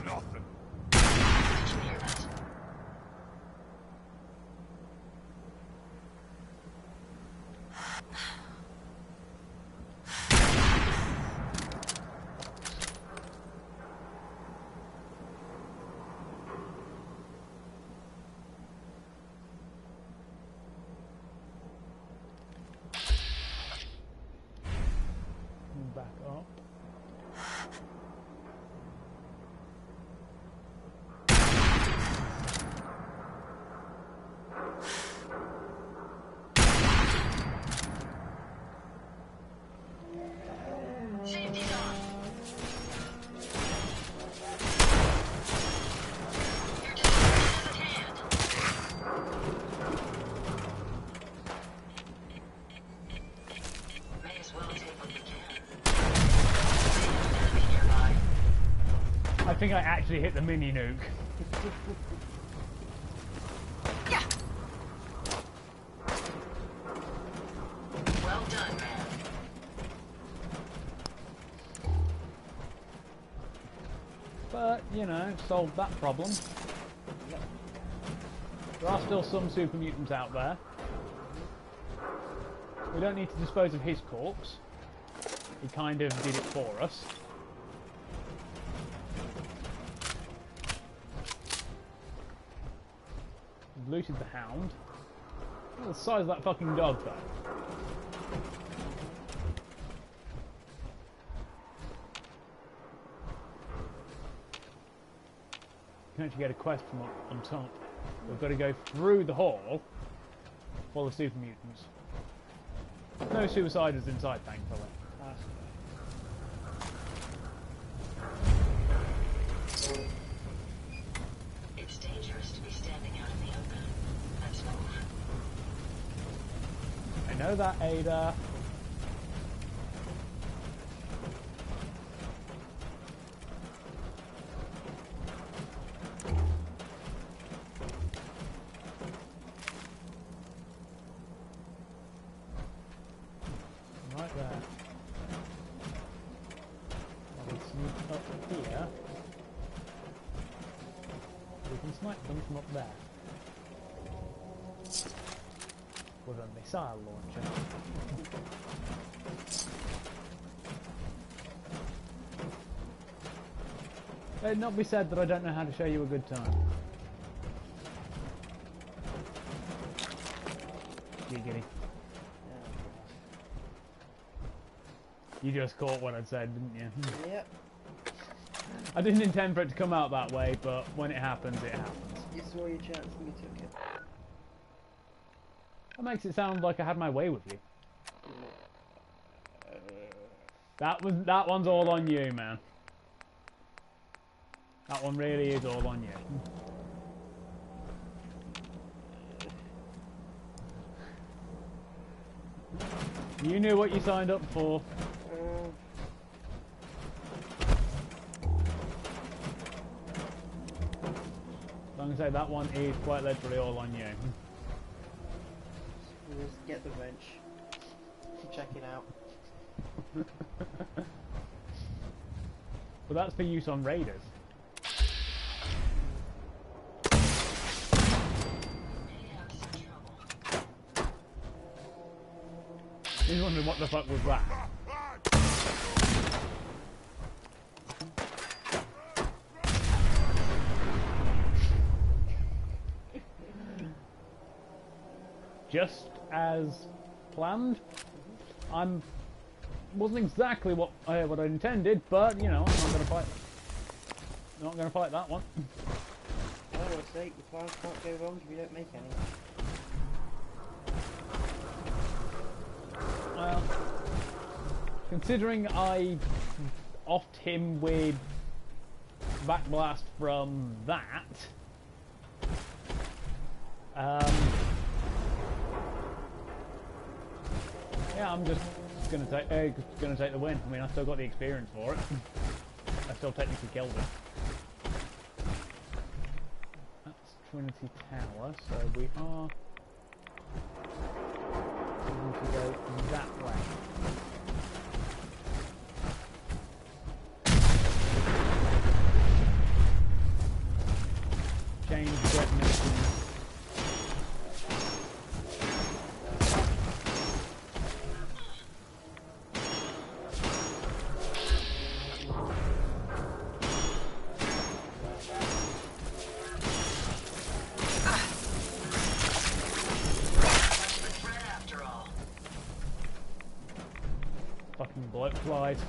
Speaker 3: Nothing.
Speaker 4: Did you hear that?
Speaker 1: Back up.
Speaker 4: Safety's on. Your distribution is at hand. May as well take what you can. Enemy nearby.
Speaker 1: I think I actually hit the mini nuke.
Speaker 4: Yeah. Well done, man.
Speaker 1: But, you know, solved that problem. There are still some super mutants out there. We don't need to dispose of his corpse. He kind of did it for us. We've looted the hound. Look at the size of that fucking dog, though. You can actually get a quest from up on top. We've got to go through the hall full of super mutants. No suiciders inside, thankfully.
Speaker 4: It's dangerous to be standing out in the open. Let's move.
Speaker 1: I know that, Ada. Right there. I'll sneak up here. We can snipe them from up there. With a missile launcher. Let it not be said that I don't know how to show you a good time. Giggity. You just caught what I'd said, didn't you?
Speaker 2: Yep.
Speaker 1: I didn't intend for it to come out that way, but when it happens, it happens.
Speaker 2: You saw your chance and you took it.
Speaker 1: That makes it sound like I had my way with you. That one's all on you, man. That one really is all on you. You knew what you signed up for. I'm gonna say that one is quite literally all on you.
Speaker 2: Just get the wrench. Check it out.
Speaker 1: But that's for use on raiders. He's wondering what the fuck was that. Just as planned. Wasn't exactly what I intended, but you know, I'm not gonna fight. Not gonna fight that one.
Speaker 2: For God's sake, your plans can't go wrong if you don't make any.
Speaker 1: Well, considering I offed him with backblast from that, yeah, I'm just gonna take the win. I mean, I still got the experience for it. I still technically killed him. That's Trinity Tower, so we are going to go that way. Change detonation. Fucking bloke flies.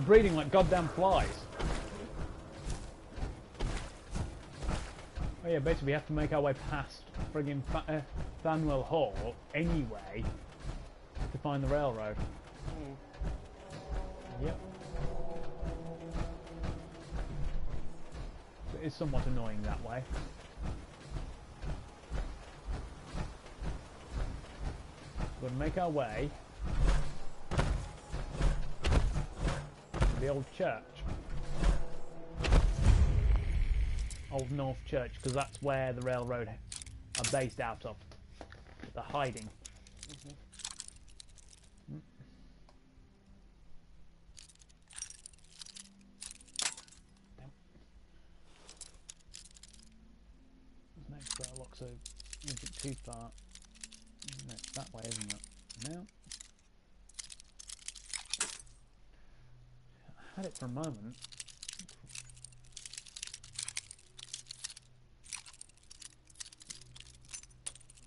Speaker 1: Breeding like goddamn flies. Oh yeah, basically we have to make our way past friggin' Fanwell Hall anyway to find the railroad. Yep. So it is somewhat annoying that way. We're going to make our way to the old church. Old North Church, because that's where the railroad are based out of. They're hiding. This next airlock, so is it too far? No, it's that way, isn't it? No. I had it for a moment.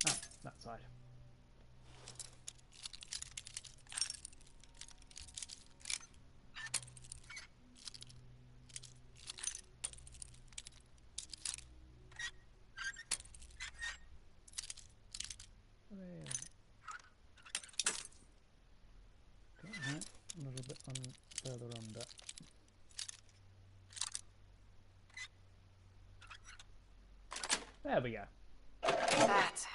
Speaker 1: Ah, that side. A little bit further under. There we go.
Speaker 6: That's it.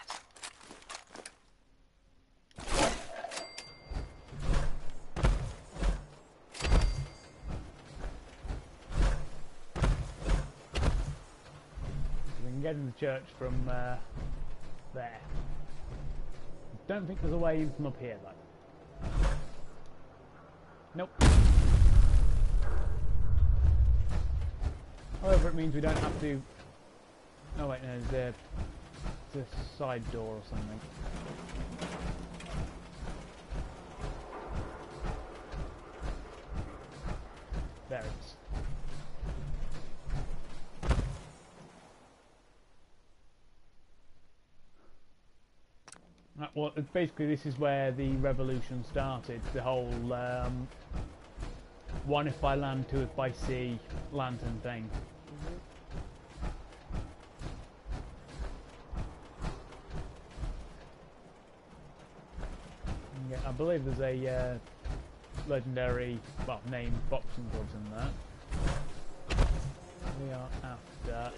Speaker 1: We can get in the church from there. Don't think there's a way in from up here though. Nope. However, it means we don't have to... Oh wait, no, there's a side door or something. There it is. Oh, well, basically this is where the revolution started. The whole one if by land, two if by sea lantern thing. Yeah, I believe there's a legendary, well, named boxing gloves in there. We are after.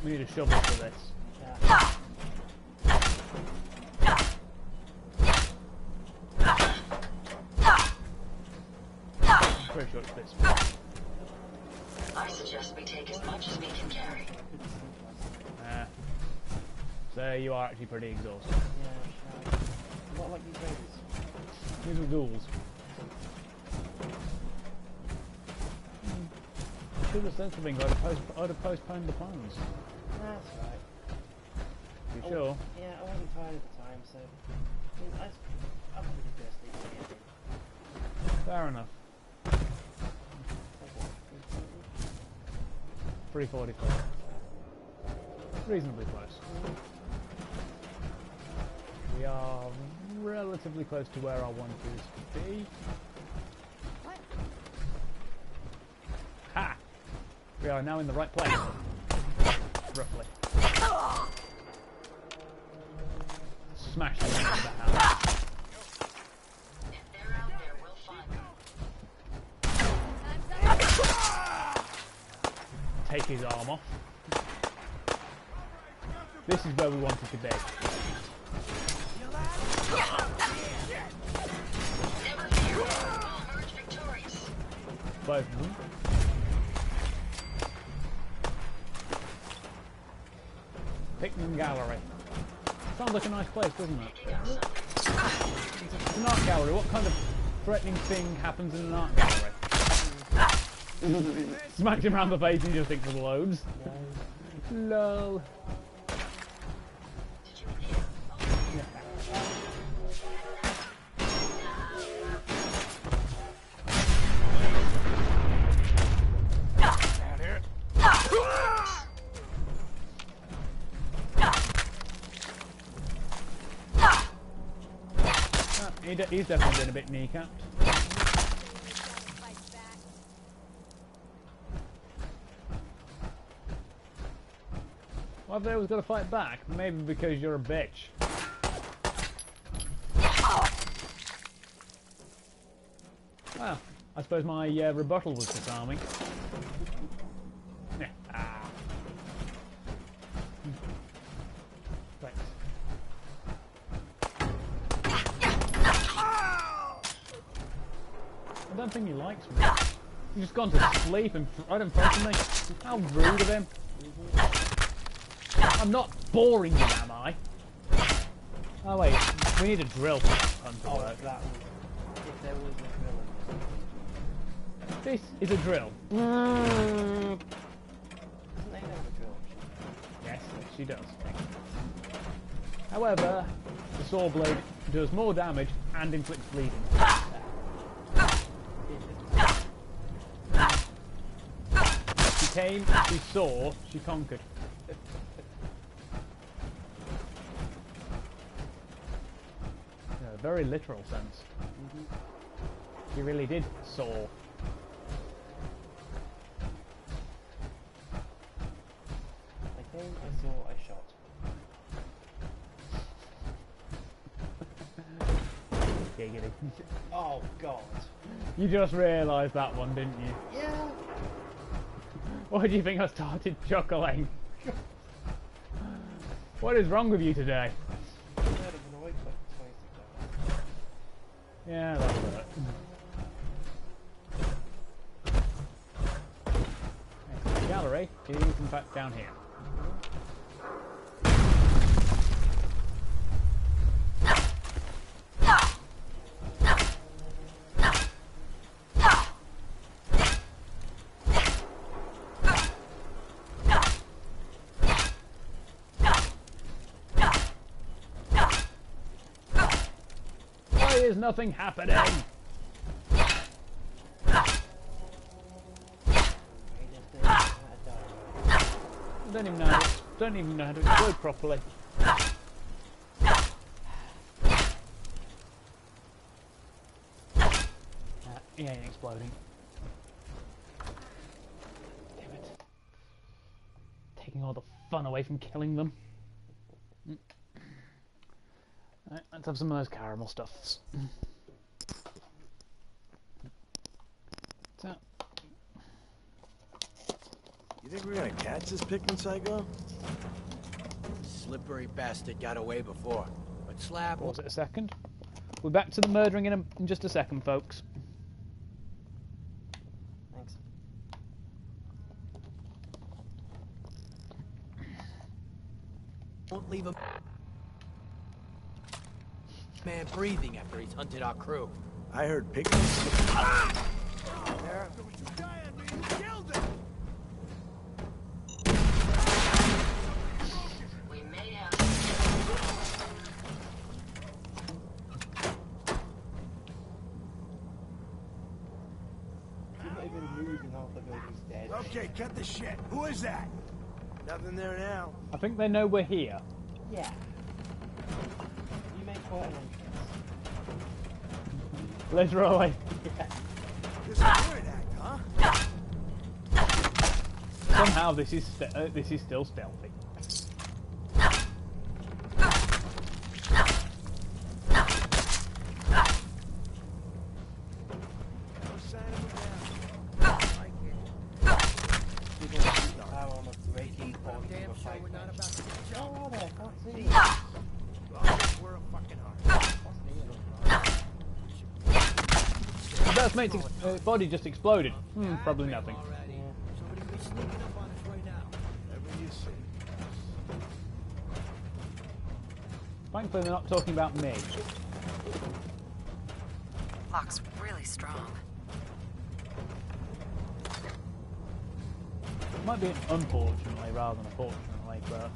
Speaker 1: We need a shovel for this.
Speaker 2: Yeah.
Speaker 1: I'm pretty sure it's this one.
Speaker 4: I suggest we take as much as we can carry.
Speaker 1: So you are actually pretty exhausted.
Speaker 2: Yeah, sure. What about these raiders?
Speaker 1: These are ghouls. To the sense of things, I'd have postponed the plans.
Speaker 2: That's right.
Speaker 1: You sure?
Speaker 2: Yeah, I wasn't tired at the time, so I mean, I'm probably just gonna sleep again.
Speaker 1: Fair enough. 3:45. Reasonably close. We are relatively close to where I want this to be. Ha! We are now in the right place. Roughly. Smash them into the house.
Speaker 4: If they're out there, we'll find them.
Speaker 1: Take his arm off. This is where we wanted to be.
Speaker 4: Never fear, we'll emerge victorious.
Speaker 1: Both of them. Picnic gallery. Sounds like a nice place, doesn't it? It's an art gallery. What kind of threatening thing happens in an art gallery? Smacked him around the face and you just think there's loads. Lol. He's definitely been a bit kneecapped. Why have they always got to fight back? Maybe because you're a bitch. Well, I suppose my rebuttal was disarming. Yeah. Thanks. I don't think he likes me. He's just gone to sleep and right in front of me. How rude of him. I'm not boring you, am I? Oh wait, we need a drill for that pun to work.
Speaker 2: That was, if there was a drill.
Speaker 1: This is a drill.
Speaker 2: Doesn't they have a drill?
Speaker 1: Yes, she does. However, the saw blade does more damage and inflicts bleeding. She came, she saw, she conquered. In a very literal sense. She really did saw.
Speaker 2: I came, I saw, I shot.
Speaker 1: Giggity.
Speaker 2: Oh god.
Speaker 1: You just realised that one, didn't you?
Speaker 2: Yeah.
Speaker 1: Why do you think I started chuckling? What is wrong with you today?
Speaker 2: I'd have been awake for like 26 hours.
Speaker 1: Yeah, that's it. sorry, it is in fact down here. Why is nothing happening? Don't even know how to explode properly. He ain't exploding. Damn it. Taking all the fun away from killing them. Right, let's have some of those caramel stuffs. So,
Speaker 9: You think we're gonna catch this Pikmin psycho?
Speaker 10: Slippery bastard got away before. But slap.
Speaker 1: pause it a second. We're back to the murdering in just a second, folks.
Speaker 2: Thanks.
Speaker 10: Won't leave a man breathing after he's hunted our crew.
Speaker 9: I heard Pikmin.
Speaker 10: There.
Speaker 4: We may have
Speaker 2: He's not even moving half the building's dead.
Speaker 9: Okay, cut the shit. Who is that? Nothing there now.
Speaker 1: I think they know we're here.
Speaker 2: Yeah. You make quite an entrance.
Speaker 1: Literally.
Speaker 9: This is a weird act, huh?
Speaker 1: Somehow this is still stealthy.
Speaker 9: No sign of a man.
Speaker 2: People use the power on a breaking point
Speaker 10: Damn
Speaker 2: of a
Speaker 10: sure
Speaker 2: fight.
Speaker 10: we're not about to get
Speaker 2: Oh,
Speaker 10: jumped.
Speaker 2: are there? I can't see.
Speaker 9: Well, we're a fucking hard.
Speaker 2: That's me.
Speaker 1: That's mate's body just exploded. Probably nothing.
Speaker 10: Already. Somebody be sneaking up on us right now.
Speaker 9: Whatever you say.
Speaker 1: Thankfully they're not talking about me.
Speaker 6: Lock's really strong.
Speaker 1: It might be unfortunately rather than fortunately, but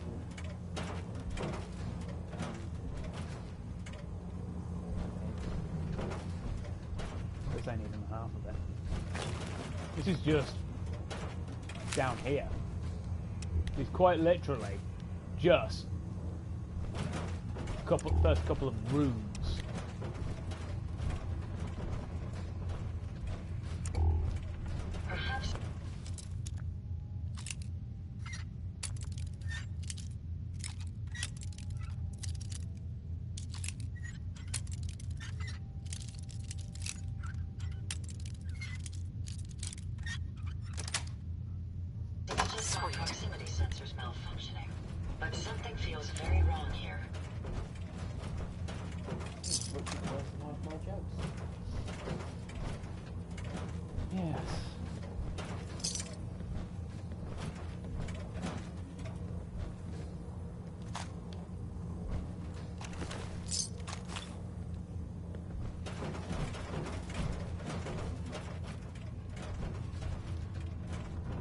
Speaker 1: this ain't even half of it. This is just down here. It's quite literally just first couple of rooms.
Speaker 4: perhaps it's just our proximity sensors malfunctioning. But something feels very wrong here.
Speaker 2: Which is worse than half my jokes.
Speaker 1: Yes.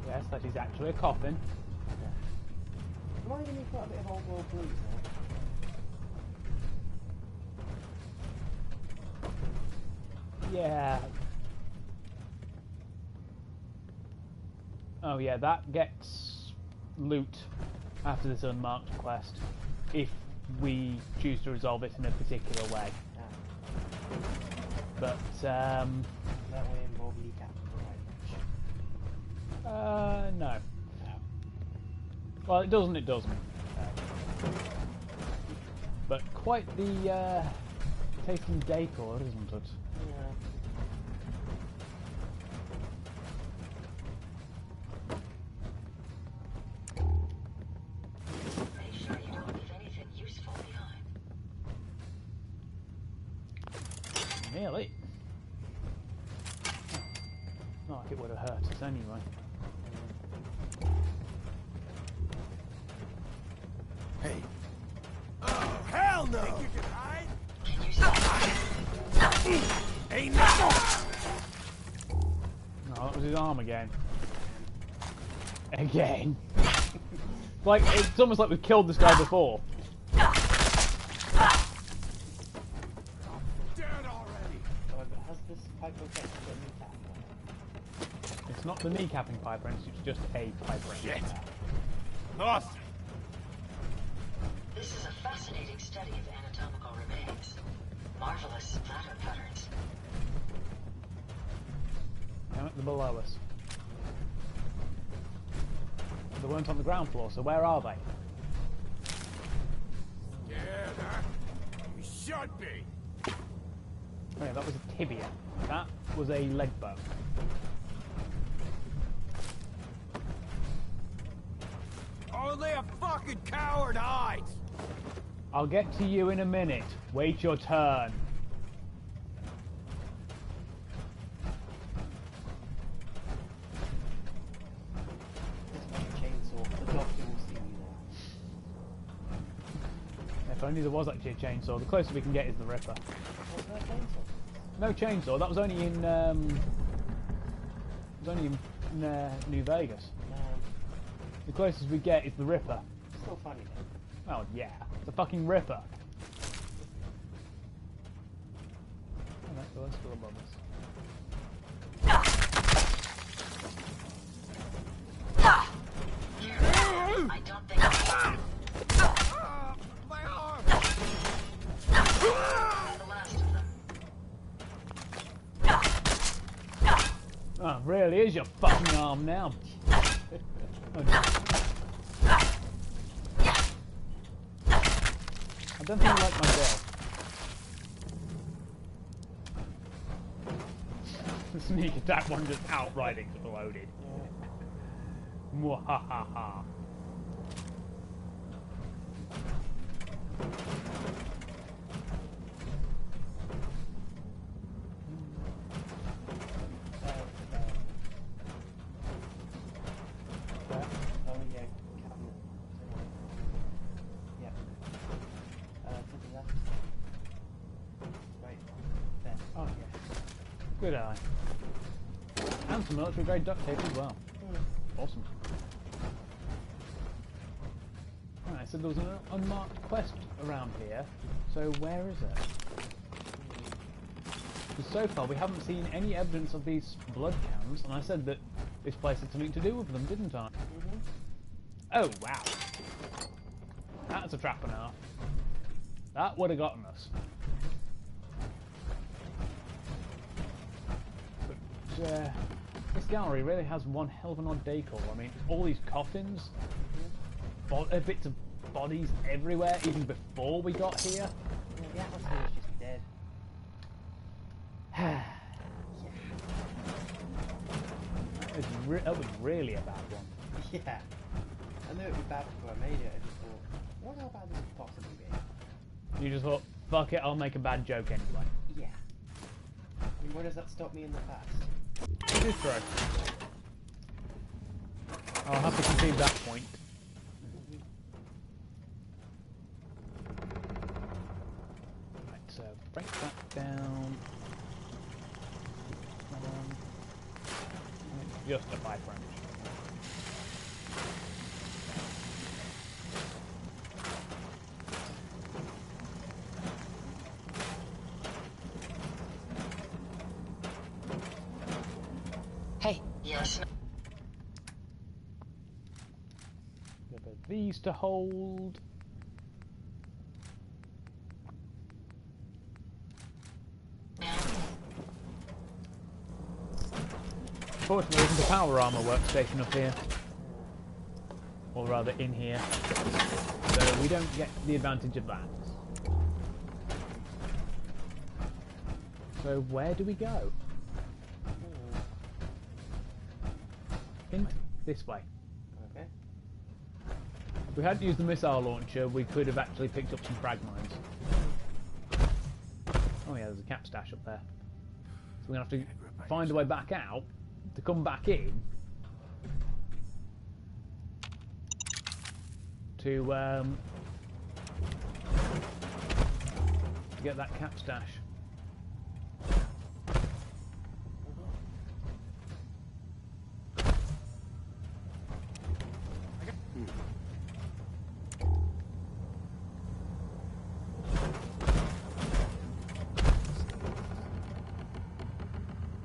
Speaker 1: Yes, that is actually a coffin.
Speaker 2: Reminding me quite a bit of old world blues now.
Speaker 1: Yeah. Oh yeah, that gets loot after this unmarked quest if we choose to resolve it in a particular way. But
Speaker 2: That way involve kneecaps, right?
Speaker 1: no. Well, it doesn't. But quite the taste and decor, isn't it?
Speaker 2: Yeah.
Speaker 4: Make sure you don't leave anything useful behind.
Speaker 1: Nearly. Not like it would have hurt us anyway.
Speaker 9: Hey. Oh, hell no! Think you can hide?
Speaker 4: Can you see?
Speaker 9: Ain't nothing!
Speaker 1: No, that was his arm again. Again. Like, it's almost like we've killed this guy before.
Speaker 9: Dead already!
Speaker 2: Oh, but has this pipe rotation got a kneecap on it?
Speaker 1: It's not the kneecapping pipe wrench, it's just a pipe wrench.
Speaker 9: Shit! Lost!
Speaker 4: This is a fascinating study of anatomical remains. Marvelous pattern patterns.
Speaker 1: Down at the below us. They weren't on the ground floor, so where are they?
Speaker 9: Scared, huh? You should be!
Speaker 1: Oh yeah, that was a tibia. That was a leg bone.
Speaker 9: Only a fucking coward hides!
Speaker 1: I'll get to you in a minute. Wait your turn.
Speaker 2: This like a chainsaw. The doctor will see you now.
Speaker 1: If only there was actually a chainsaw. The closest we can get is the Ripper.
Speaker 2: What's that chainsaw?
Speaker 1: No chainsaw. That was only in. It was only in New Vegas. The closest we get is the Ripper.
Speaker 2: Still funny though.
Speaker 1: Oh yeah, the fucking Ripper. Alright, so let's go above us.
Speaker 4: I don't think
Speaker 9: My arm!
Speaker 4: the last of them.
Speaker 1: Oh, really is your fucking arm now. I don't think I like my girl. The sneak attack one just outright exploded. Mwahaha.
Speaker 2: Oh yeah, cabinet. Yep. To the left. Right. There.
Speaker 1: Oh yeah. Good eye. And some military grade duct tape as well. Awesome. Alright, so there was an unmarked quest around here. So where is it? Because so far we haven't seen any evidence of these blood cans, and I said that this place had something to do with them, didn't I? Oh wow. That's a trap and a half. That would have gotten us. But this gallery really has one hell of an odd decor. I mean, all these coffins, bits of bodies everywhere, even before we got here.
Speaker 2: Yeah, the atmosphere is just dead.
Speaker 1: That was really a bad one.
Speaker 2: Yeah. I knew it would be bad before I made it. I just thought, what how bad this could possibly be?
Speaker 1: You just thought, fuck it, I'll make a bad joke anyway.
Speaker 2: Yeah. I mean, where does that stop me in the past?
Speaker 1: It is true. I'll have to concede that point. Right, so break that down. Just a 5 wrench.
Speaker 4: Hey. Yes.
Speaker 1: These to hold. Fortunately, there isn't a power armor workstation up here. Or rather, in here. So we don't get the advantage of that. So where do we go? Hint, this way.
Speaker 2: Okay.
Speaker 1: If we hadn't used the missile launcher, we could have actually picked up some frag mines. Oh yeah, there's a cap stash up there. So we're going to have to find a way back out to come back in to to get that cap stash.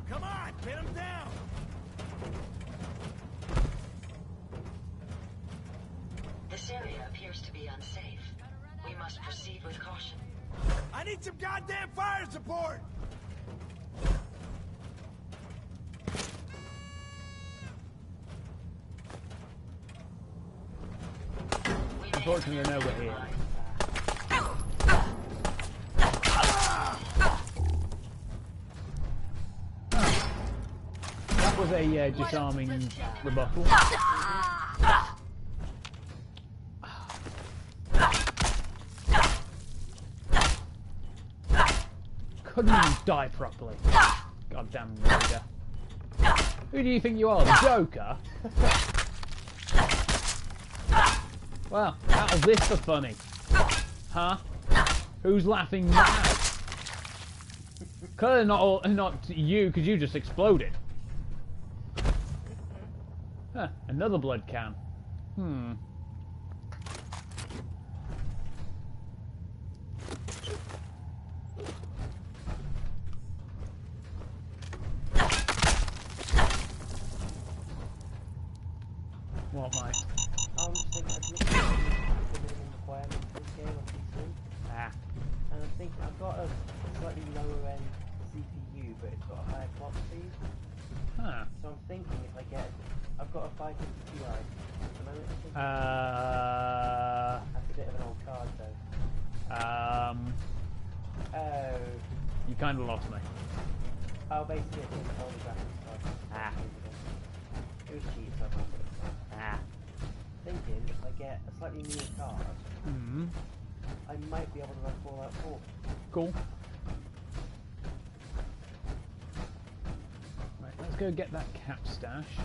Speaker 9: Come on, pin him down!
Speaker 4: This area appears to be unsafe. We must proceed with caution.
Speaker 9: I need some goddamn fire support!
Speaker 1: Unfortunately, no, we're here. That was a disarming rebuttal. Couldn't even die properly. Goddamn raider. Who do you think you are, the Joker? Well, how's this for funny? Huh? Who's laughing now? Clearly not you, because you just exploded. Huh, another blood can. What, mate?
Speaker 2: I'm just thinking, I've looked at the minimum requirements for this game on PC,
Speaker 1: Ah.
Speaker 2: and I'm thinking I've got a slightly lower end CPU, but it's got a higher clock speed.
Speaker 1: Huh.
Speaker 2: So I'm thinking if I get, I've got a 550 Ti. Am I thinking? That's a bit of an old card though. Oh.
Speaker 1: You kind of lost me.
Speaker 2: Oh, basically it's an older graphics card.
Speaker 1: Ah.
Speaker 2: It was cheap, so I can't put it on.
Speaker 1: Ah.
Speaker 2: Thinking if I get a slightly newer card, I might be able to run Fallout 4.
Speaker 1: Cool. Right, let's go get that cap stash.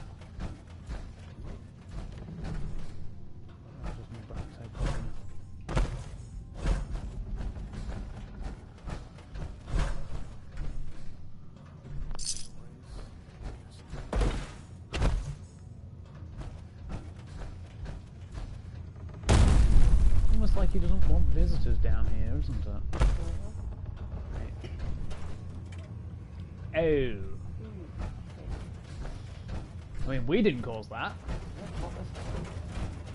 Speaker 1: That doesn't look so cool. Almost like he doesn't want visitors down here, isn't it? Right. Oh. I mean, we didn't cause that.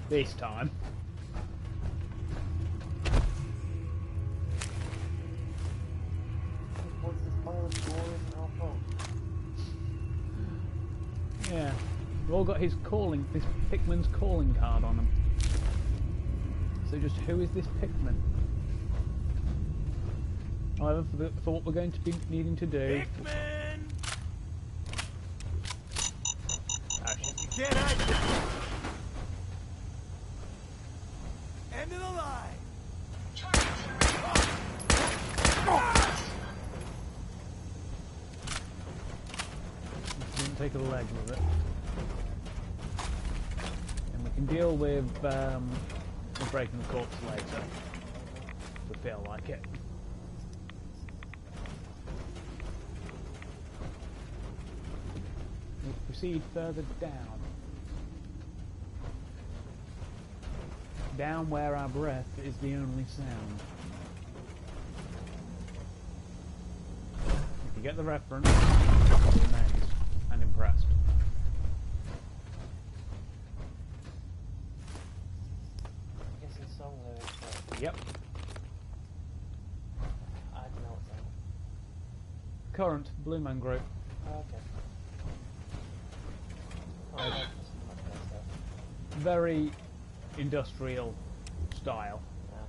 Speaker 1: This time.
Speaker 2: What's this pile of drawers and our phone?
Speaker 1: Yeah. We've all got his Pikmin's calling card on them. So just who is this Pikmin? However, for what we're going to be needing to do...
Speaker 9: Pikmin!
Speaker 1: Oh, shit.
Speaker 9: You can't hide this. End of the line!
Speaker 1: Didn't take a leg with it. And we can deal with breaking the corpse later. If we feel like it. We'll proceed further down. Down where our breath is the only sound. If you get the reference, I'll be amazed and impressed.
Speaker 2: I'm guessing song lyrics.
Speaker 1: Yep.
Speaker 2: I don't know what's on.
Speaker 1: Current Blue Man Group.
Speaker 2: Oh, okay. Oh, that's much better stuff.
Speaker 1: Very industrial style.
Speaker 2: Yeah.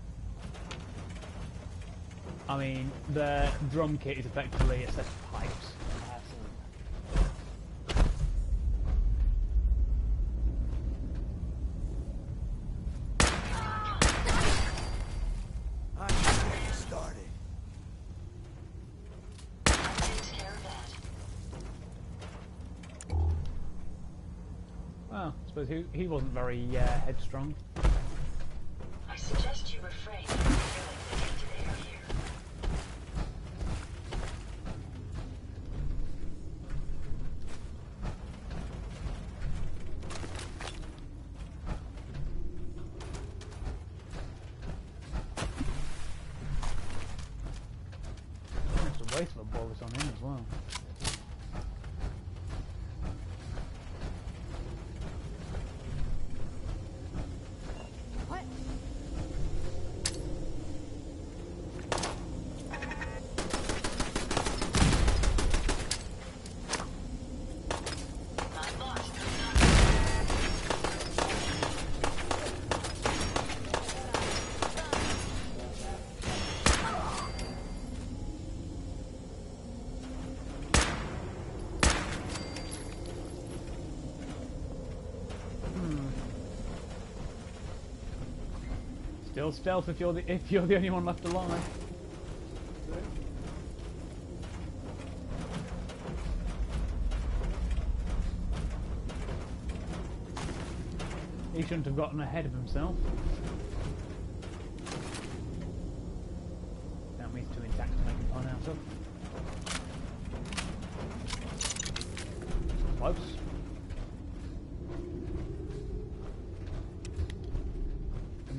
Speaker 1: I mean, the drum kit is effectively a set of pipes.
Speaker 2: I have seen
Speaker 9: I'm getting started.
Speaker 4: Takes care of that.
Speaker 1: Well, I suppose he wasn't very headstrong.
Speaker 4: I suggest you refrain from filling the tainted air here.
Speaker 1: well.
Speaker 7: What?
Speaker 4: My boss could not.
Speaker 1: Still stealth if you're the only one left alive. He shouldn't have gotten ahead of himself. That means too intact to make a pun out of. Close.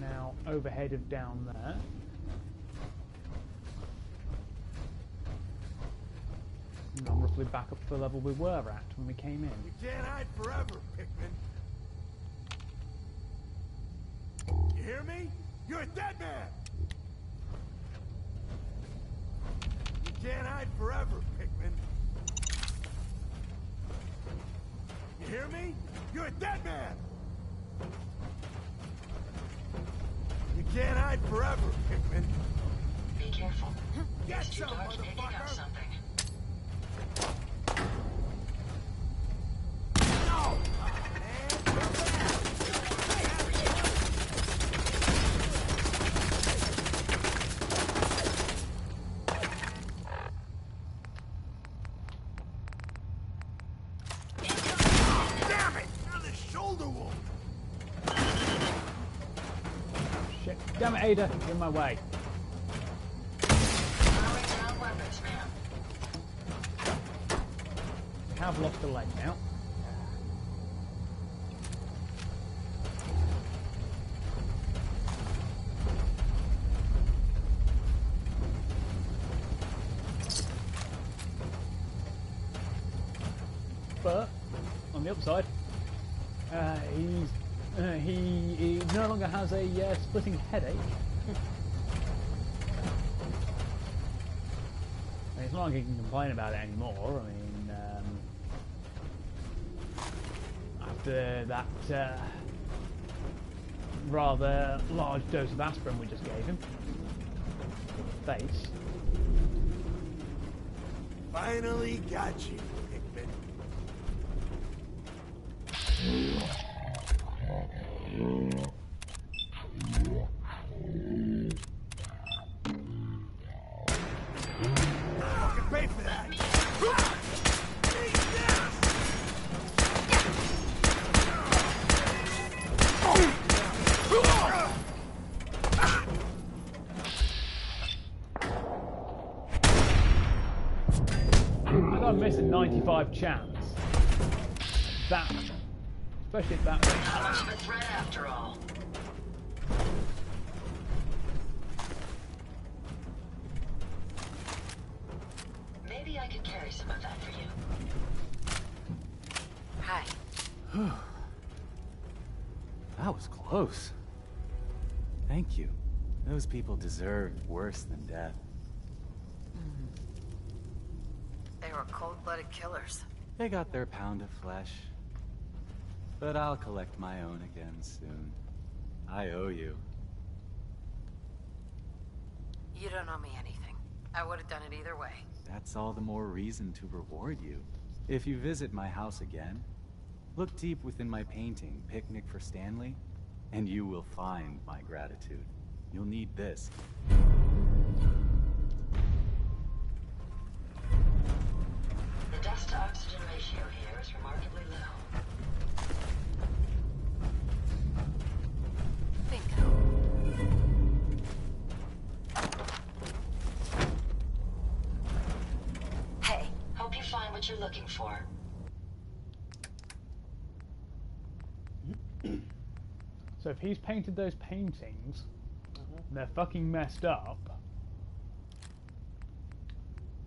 Speaker 1: Now overhead of down there. And I'm roughly back up to the level we were at when we came in.
Speaker 9: You can't hide forever, Pikmin. You hear me? You're a dead man! You can't hide forever, Pikmin. You hear me? You're a dead man! You can't hide forever, Pikmin.
Speaker 4: Be careful.
Speaker 9: Get
Speaker 4: These two
Speaker 9: some,
Speaker 4: dogs picking up
Speaker 9: motherfucker!
Speaker 4: something.
Speaker 9: No! Damn it! You're the shoulder wound!
Speaker 1: Shit. Damn it, Ada, you're in my way.
Speaker 4: Throwing down weapons, ma'am.
Speaker 1: We have lost a leg now. But on the upside, he no longer has a splitting headache. I mean, it's not like he can complain about it anymore. I mean, after that rather large dose of aspirin we just gave him, face.
Speaker 9: Finally got you, Pikmin. Fucking pay for that!
Speaker 1: I got missed a 95 chance. That, especially at that rate.
Speaker 4: Not much of a threat after all. Maybe I could carry some of that for you. Hi.
Speaker 8: That was close. Thank you. Those people deserved worse than death.
Speaker 6: They were cold-blooded killers.
Speaker 8: They got their pound of flesh. But I'll collect my own again soon. I owe you.
Speaker 6: You don't owe me anything. I would have done it either way.
Speaker 8: That's all the more reason to reward you. If you visit my house again, look deep within my painting, Picnic for Stanley, and you will find my gratitude. You'll need this.
Speaker 4: The dust-to-oxygen ratio here is remarkably low.
Speaker 6: Bingo. Hey,
Speaker 4: Hope you find what you're looking for.
Speaker 1: So if he's painted those paintings, and they're fucking messed up,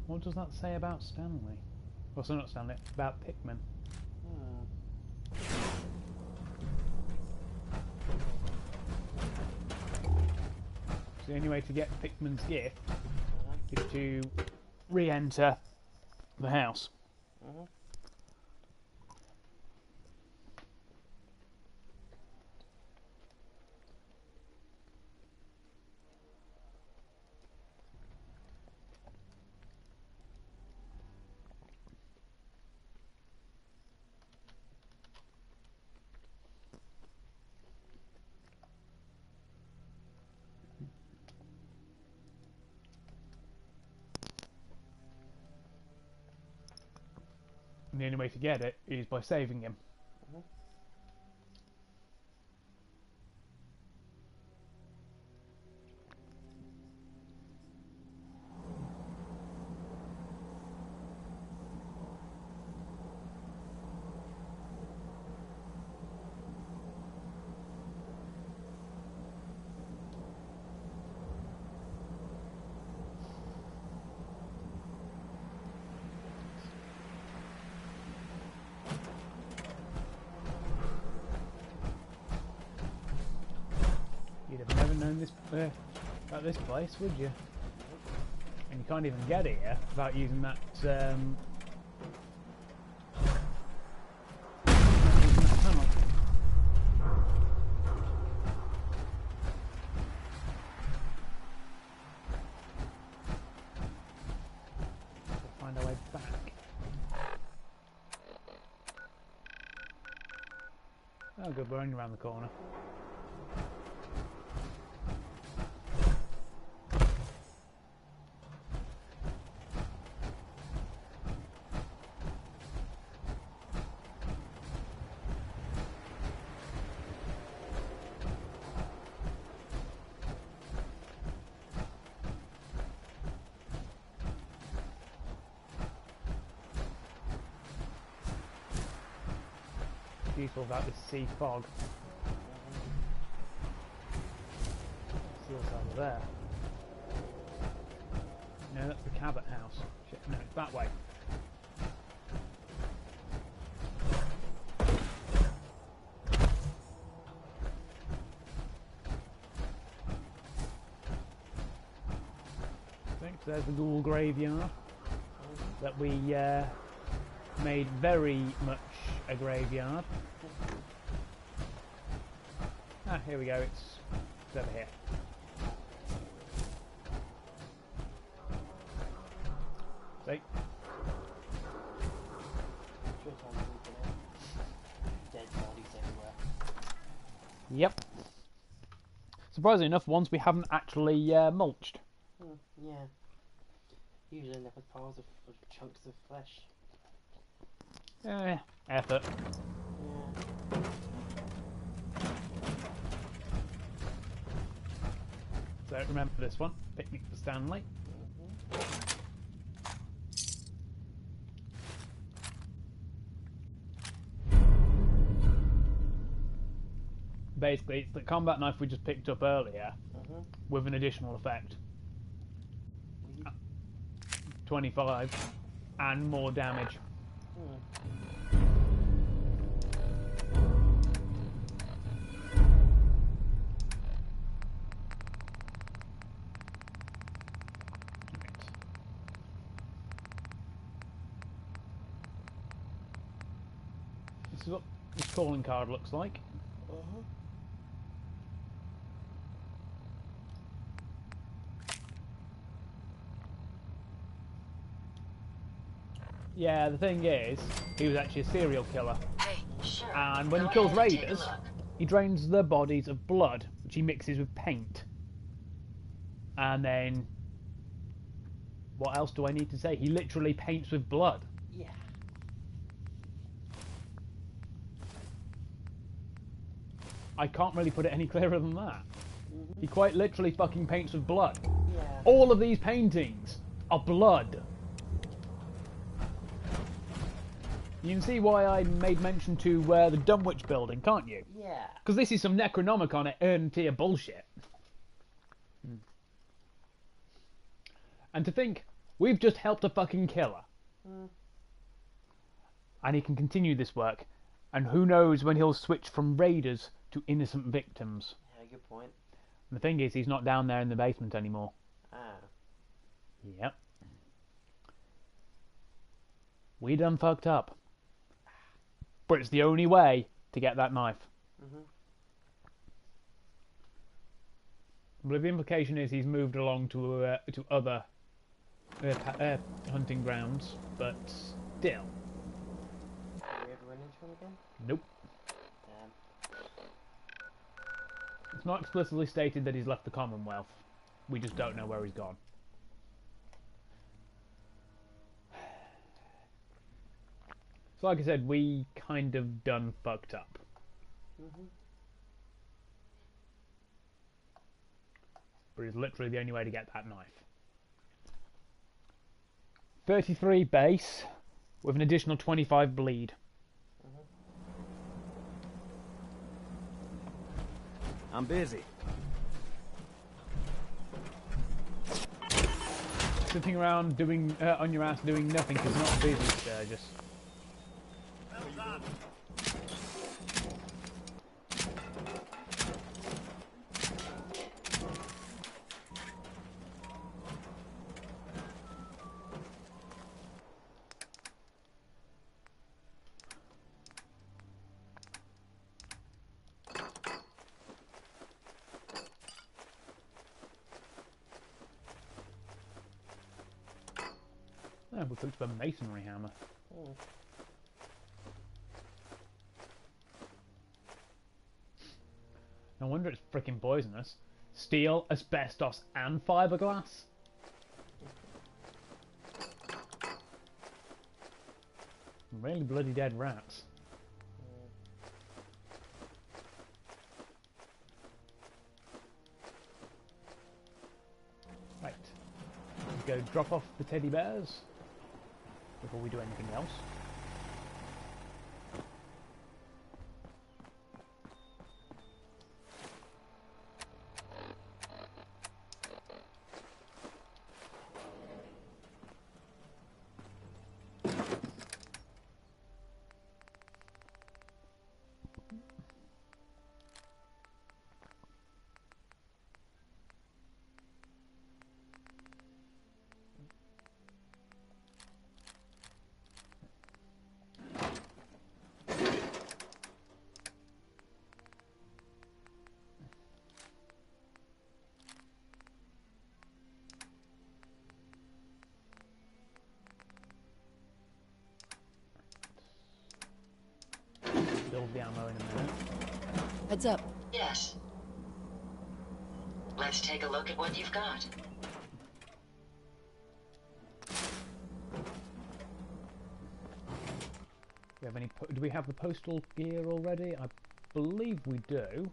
Speaker 1: What does that say about Stanley? Well, so not Stanley, about Pikmin. So the only way to get Pikmin's gift is to re-enter the house. And the only way to get it is by saving him. You'd have never known this about this place, would you? And you can't even get here without using that tunnel. We'll find our way back. Oh good, we're only around the corner. Useful about this sea fog. See what's over there. No, that's the Cabot house. Shit, no, it's that way. I think there's the Ghoul graveyard that we made very much a graveyard. Ah, here we go, it's over here. See?
Speaker 2: Dead bodies everywhere.
Speaker 1: Yep. Surprisingly enough, ones we haven't actually mulched.
Speaker 2: Yeah. Usually end up with piles of chunks of flesh.
Speaker 1: Effort.
Speaker 2: Yeah.
Speaker 1: So remember this one, Picnic for Stanley. Basically, it's the combat knife we just picked up earlier with an additional effect. 25 and more damage. This is what this calling card looks like. Yeah, the thing is, he was actually a serial killer.
Speaker 4: Hey, sure.
Speaker 1: And when
Speaker 4: Go
Speaker 1: he kills
Speaker 4: ahead and take a
Speaker 1: raiders,
Speaker 4: look.
Speaker 1: he drains their bodies of blood, which he mixes with paint. And then, what else do I need to say? He literally paints with blood.
Speaker 2: Yeah.
Speaker 1: I can't really put it any clearer than that. He quite literally fucking paints with blood.
Speaker 2: Yeah.
Speaker 1: All of these paintings are blood. You can see why I made mention to the Dunwich building, can't you?
Speaker 2: Yeah.
Speaker 1: Because this is some Necronomicon tier bullshit. And to think We've just helped a fucking killer.
Speaker 2: Mm.
Speaker 1: And he can continue this work. And who knows when he'll switch from raiders to innocent victims.
Speaker 2: Yeah, good point.
Speaker 1: And the thing is, he's not down there in the basement anymore.
Speaker 2: Ah.
Speaker 1: Yep. We done fucked up. But it's the only way to get that knife.
Speaker 2: Mhm.
Speaker 1: But the implication is he's moved along to other hunting grounds, but still.
Speaker 2: Did we ever run into him again?
Speaker 1: Nope.
Speaker 2: Damn.
Speaker 1: It's not explicitly stated that he's left the Commonwealth. We just don't know where he's gone. So like I said, we kind of done fucked up.
Speaker 2: Mhm.
Speaker 1: But it's literally the only way to get that knife. 33 base, with an additional 25 bleed.
Speaker 9: I'm busy.
Speaker 1: Sitting around doing on your ass doing nothing is not busy, Sturgis.
Speaker 3: Well done.
Speaker 1: Oh, we took the masonry hammer.
Speaker 2: Mm.
Speaker 1: No wonder it's freaking poisonous. Steel, asbestos, and fiberglass. Really bloody dead rats. Right. Let's go drop off the teddy bears before we do anything else. Build the ammo in a minute.
Speaker 7: Heads up.
Speaker 4: Yes. Let's take a look at what you've got.
Speaker 1: Do we have any? Do we have the postal gear already? I believe we do.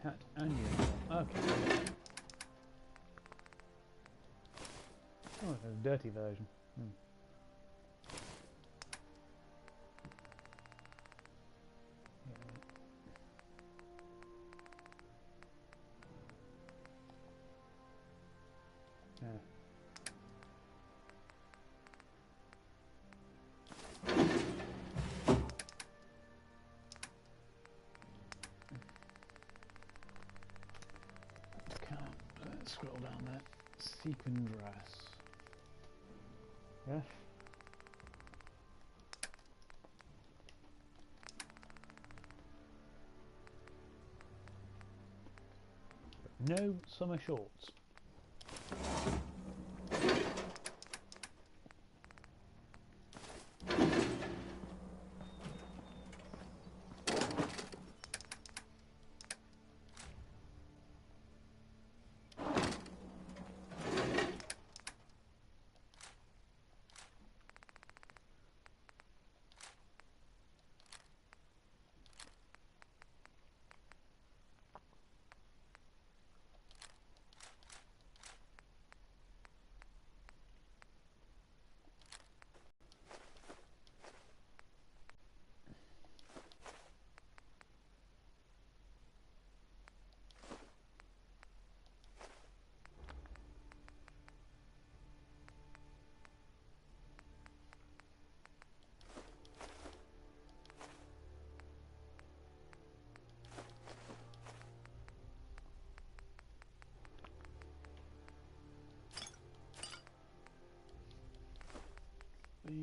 Speaker 1: Hat and uniform. Okay. Oh, there's a dirty version. Yeah. Let's scroll down that sequin dress. Yeah. No summer shorts.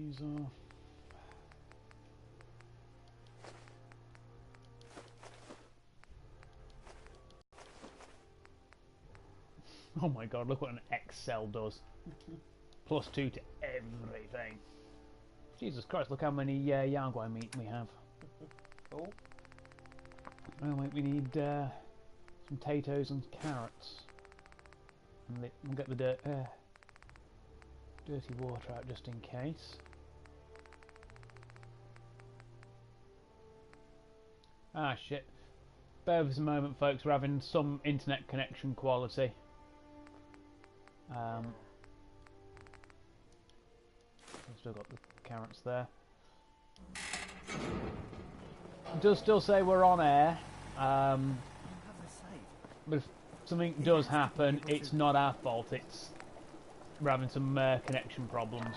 Speaker 1: these off. Oh my god, look what an Excel does. +2 to everything. Jesus Christ, look how many Yagwai meat we have.
Speaker 2: Oh.
Speaker 1: Oh wait, we need some potatoes and carrots. And we'll get the dirty water out just in case. Ah shit. Bear with us a moment folks, we're having some internet connection quality. I've still got the carrots there. It does still say we're on air, but if something does happen, it's not our fault. It's we're having some connection problems.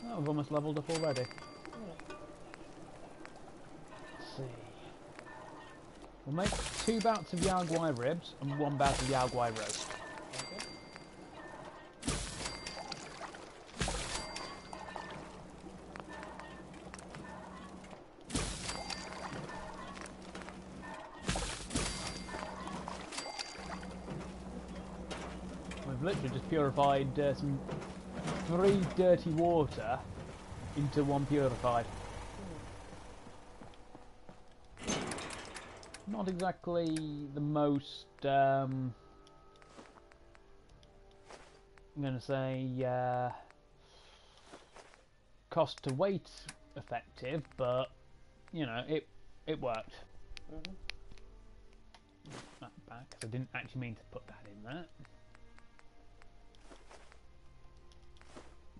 Speaker 1: Oh, we've almost leveled up already. Let's see. We'll make 2 bouts of Yagwai ribs and 1 bout of Yagwai roast. We've literally just purified some 3 dirty water into 1 purified. Not exactly the most, I'm going to say, cost to weight effective, but, you know, it worked. That back, 'cause I didn't actually mean to put that in there.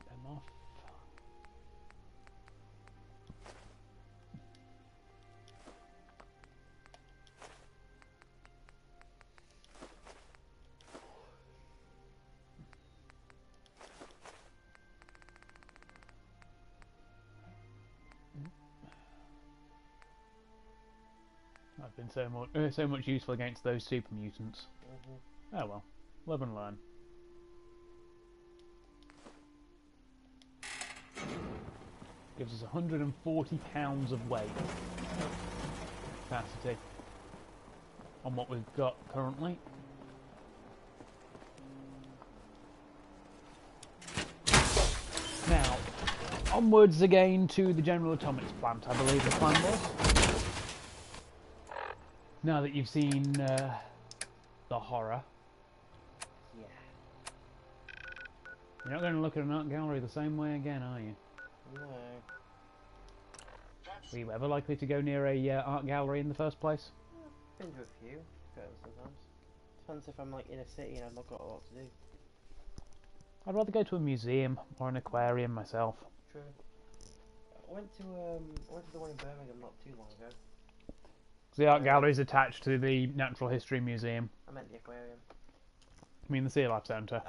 Speaker 1: Them off. I've been so much useful against those super mutants. Oh well, live and learn. Gives us 140 pounds of weight capacity on what we've got currently. Now, onwards again to the General Atomics plant, I believe the plan was. Now that you've seen the horror.
Speaker 2: Yeah.
Speaker 1: You're not going to look at an art gallery the same way again, are you?
Speaker 2: No.
Speaker 1: Were you ever likely to go near a art gallery in the first place?
Speaker 2: Been to a few. Go sometimes. Depends if I'm like in a city and I've not got a lot to do.
Speaker 1: I'd rather go to a museum or an aquarium myself.
Speaker 2: True. I went to the one in Birmingham not too long ago.
Speaker 1: The art gallery is attached to the Natural History Museum.
Speaker 2: I meant the aquarium.
Speaker 1: I mean the Sea Life Centre.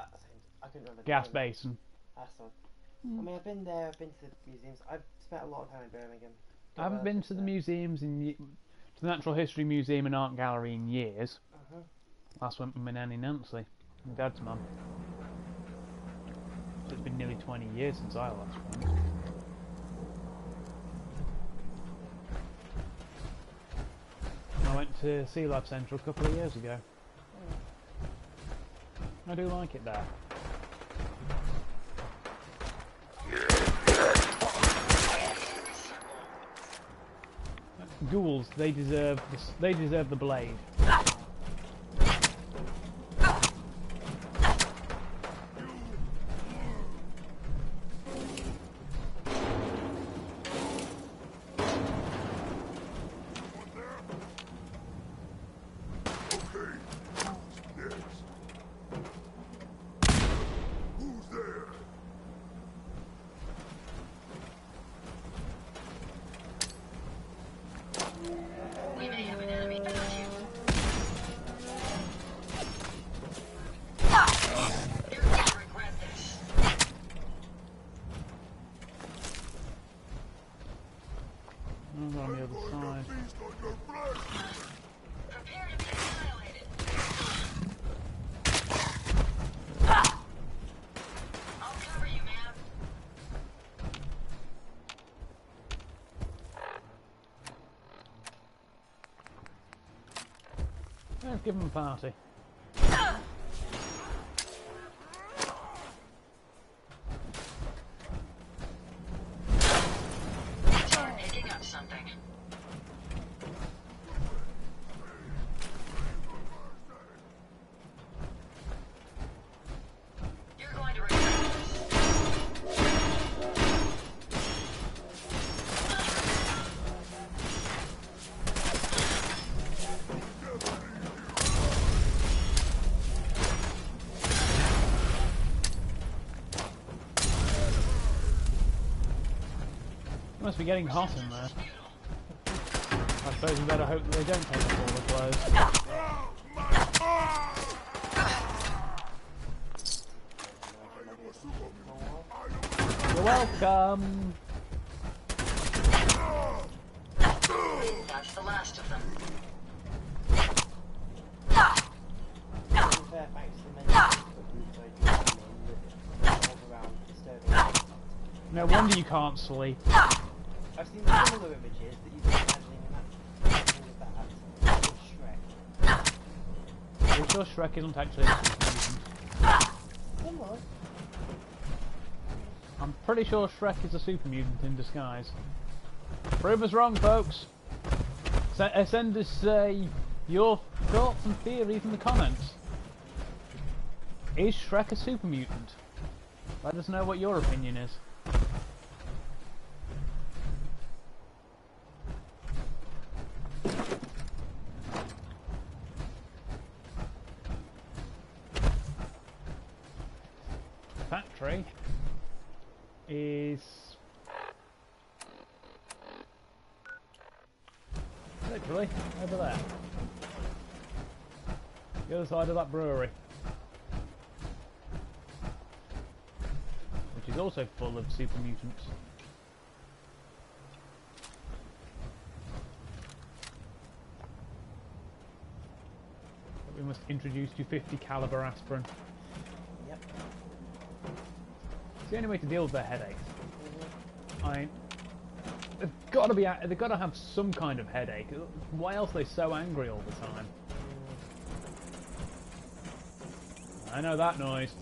Speaker 2: I couldn't remember.
Speaker 1: Gas Basin.
Speaker 2: That's the one. I mean, I've been there. I've been to the museums. I've spent a lot of time in Birmingham.
Speaker 1: I haven't been to the museums to the Natural History Museum and Art Gallery in years. Last went with my nanny Nancy, my dad's mum. So it's been nearly 20 years since I last went. I went to Sea Life Centre a couple of years ago. I do like it there. Ghouls, they deserve the blade.
Speaker 4: We may have an enemy down here.
Speaker 1: fine.
Speaker 6: Prepare to be annihilated. I'll cover you, ma'am.
Speaker 1: Let's give them a party.
Speaker 6: Start picking up something. You're going to regret this.
Speaker 1: Must be getting hot in there. I suppose we better hope that they don't take off all the clothes. You're welcome!
Speaker 6: That's the last of them.
Speaker 2: To be fair, thanks to the menus, so I do come in with it around disturbing.
Speaker 1: No wonder you can't sleep.
Speaker 2: I've seen similar images that you can imagining with that. With Shrek.
Speaker 1: Are you sure Shrek isn't actually a super mutant?
Speaker 2: Come on.
Speaker 1: I'm pretty sure Shrek is a super mutant in disguise. Prove us wrong, folks. Send us your thoughts and theories in the comments. Is Shrek a super mutant? Let us know what your opinion is. Factory is literally over there. The other side of that brewery. Which is also full of super mutants. But we must introduce you 50 caliber aspirin.
Speaker 2: Yep.
Speaker 1: It's the only way to deal with their headaches. They've got to have some kind of headache. Why else are they so angry all the time? I know that noise.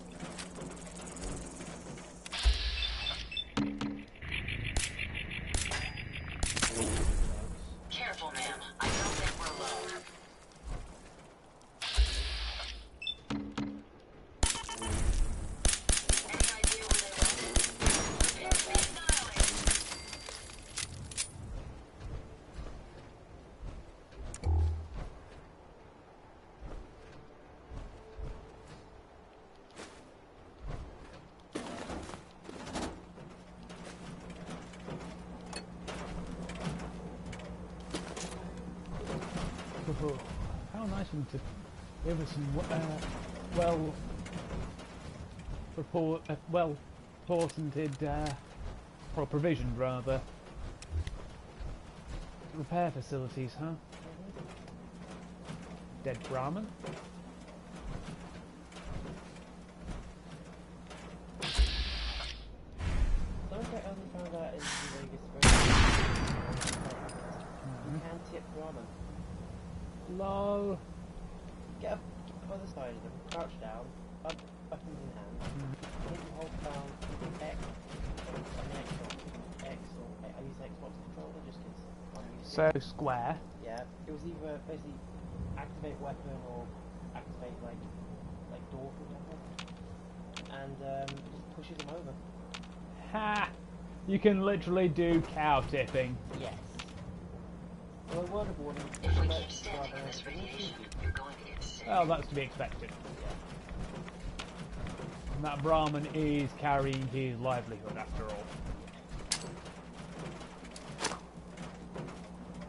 Speaker 6: Careful, ma'am. I don't think we're alone. Any idea where they went? Prepare to be annihilated.
Speaker 1: How nice of them to give us some well portented or provisioned rather repair facilities, huh? Dead Brahmin.
Speaker 2: Something I only found out in Vegas first. You can tip ramen.
Speaker 1: Lol.
Speaker 2: Get up the other side of them, crouch down, buttons in hand, hit and hold down X, and X or I use Xbox controller just because I'm used to it.
Speaker 1: So square.
Speaker 2: Yeah, it was either basically activate weapon or activate like door for example, and just pushes them over.
Speaker 1: Ha! You can literally do cow tipping.
Speaker 2: Yes. Well, word of warning.
Speaker 6: If we keep standing in this radiation, you're going to get sick.
Speaker 1: Well, that's to be expected.
Speaker 2: Yeah.
Speaker 1: And that Brahmin is carrying his livelihood after all.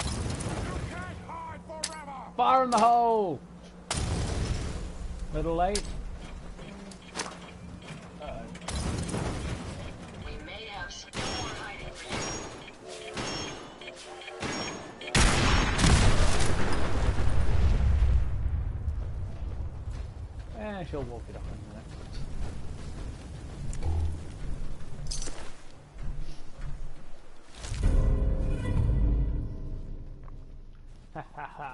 Speaker 3: You can't hide forever!
Speaker 1: Fire in the hole! Little late.
Speaker 6: We may have some more hiding for you.
Speaker 1: she'll walk it off in a minute. Ha ha ha.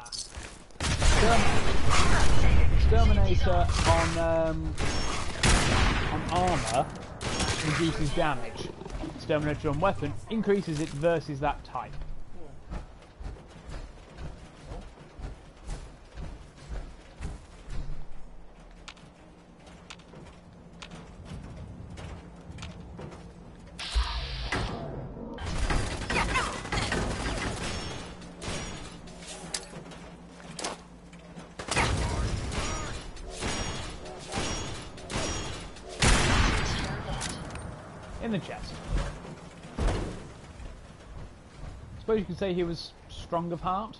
Speaker 1: Exterminator on armor reduces damage. Exterminator on weapon increases it versus that type. In the chest. Suppose you could say he was strong of heart.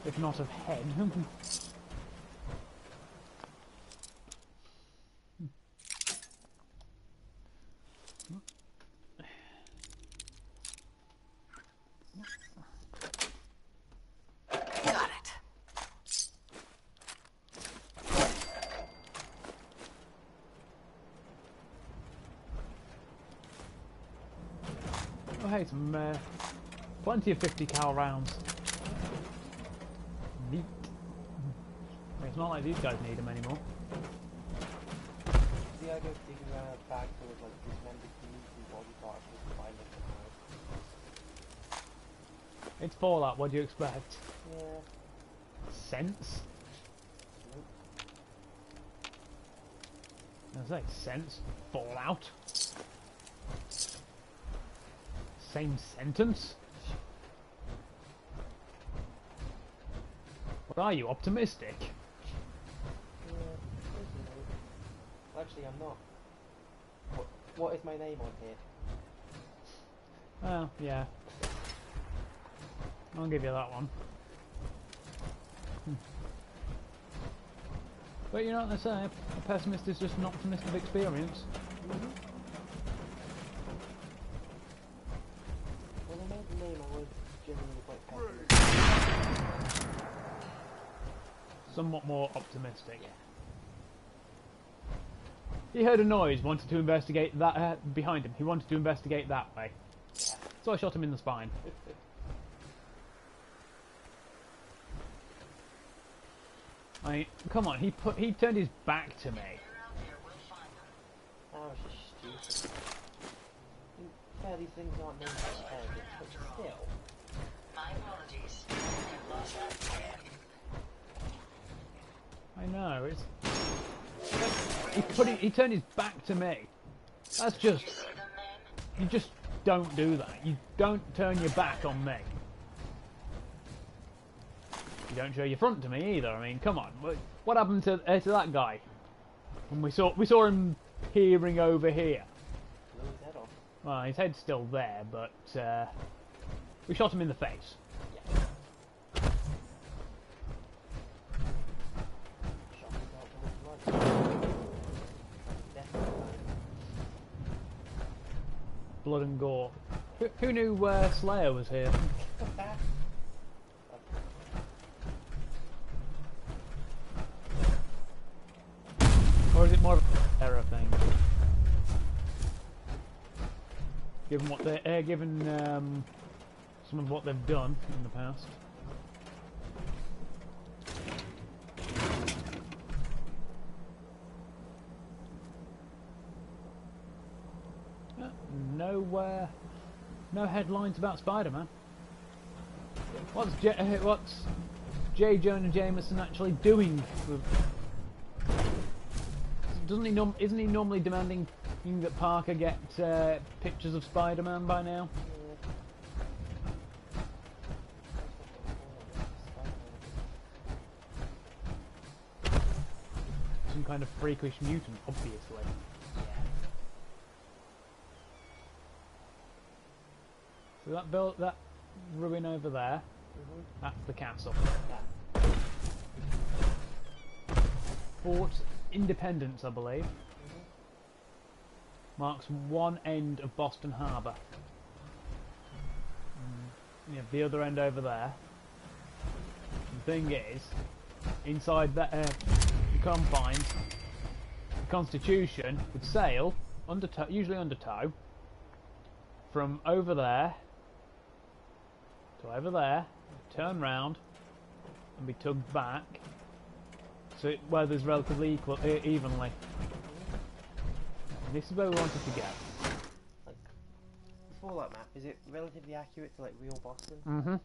Speaker 1: If not of head. Oh hey, some plenty of 50 cal rounds. Neat. It's not like these guys need them anymore.
Speaker 2: The idea of digging around a bag full of like dismembered meat and body parts was fine with the
Speaker 1: It's Fallout, what do you expect?
Speaker 2: Yeah.
Speaker 1: Sense? I say sense? Fallout? Same sentence? What are you, optimistic?
Speaker 2: Yeah, actually, I'm not. What is my name on here?
Speaker 1: Well, yeah. I'll give you that one. But you know what they say, a pessimist is just an optimist of experience.
Speaker 2: When I made the name, I was genuinely quite pessimist.
Speaker 1: Somewhat more optimistic. He heard a noise, wanted to investigate that behind him. He wanted to investigate that way. So I shot him in the spine. I mean, come on, he turned his back to me.
Speaker 2: That was just stupid. Yeah, these things aren't meant to be heard, but still.
Speaker 4: My apologies. I lost that.
Speaker 1: I know, it's... He turned his back to me. That's just... You just don't do that. You don't turn your back on me. You don't show your front to me either. I mean, come on. What happened to that guy? When we saw him peering over here.
Speaker 2: Blew his head off.
Speaker 1: Well, his head's still there, but we shot him in the face.
Speaker 2: Shot him out with blood. Definitely.
Speaker 1: Blood and gore. Who knew Slayer was here? Or is it more of a error thing? Given what they, given some of what they've done in the past. No headlines about Spider-Man. What's J. Jonah Jameson actually doing with? Isn't he normally demanding that Parker get pictures of Spider-Man by now? Some kind of freakish mutant, obviously. So that ruin over there, that's the castle. Fort Independence, I believe. marks one end of Boston Harbour. You have the other end over there. The thing is, inside that the confines, the Constitution would sail under usually under tow from over there to over there, turn round, and be tugged back, so it weathers relatively evenly. And this is where we wanted to get.
Speaker 2: Like, Fallout map, is it relatively accurate to like real Boston?
Speaker 1: Mm-hmm.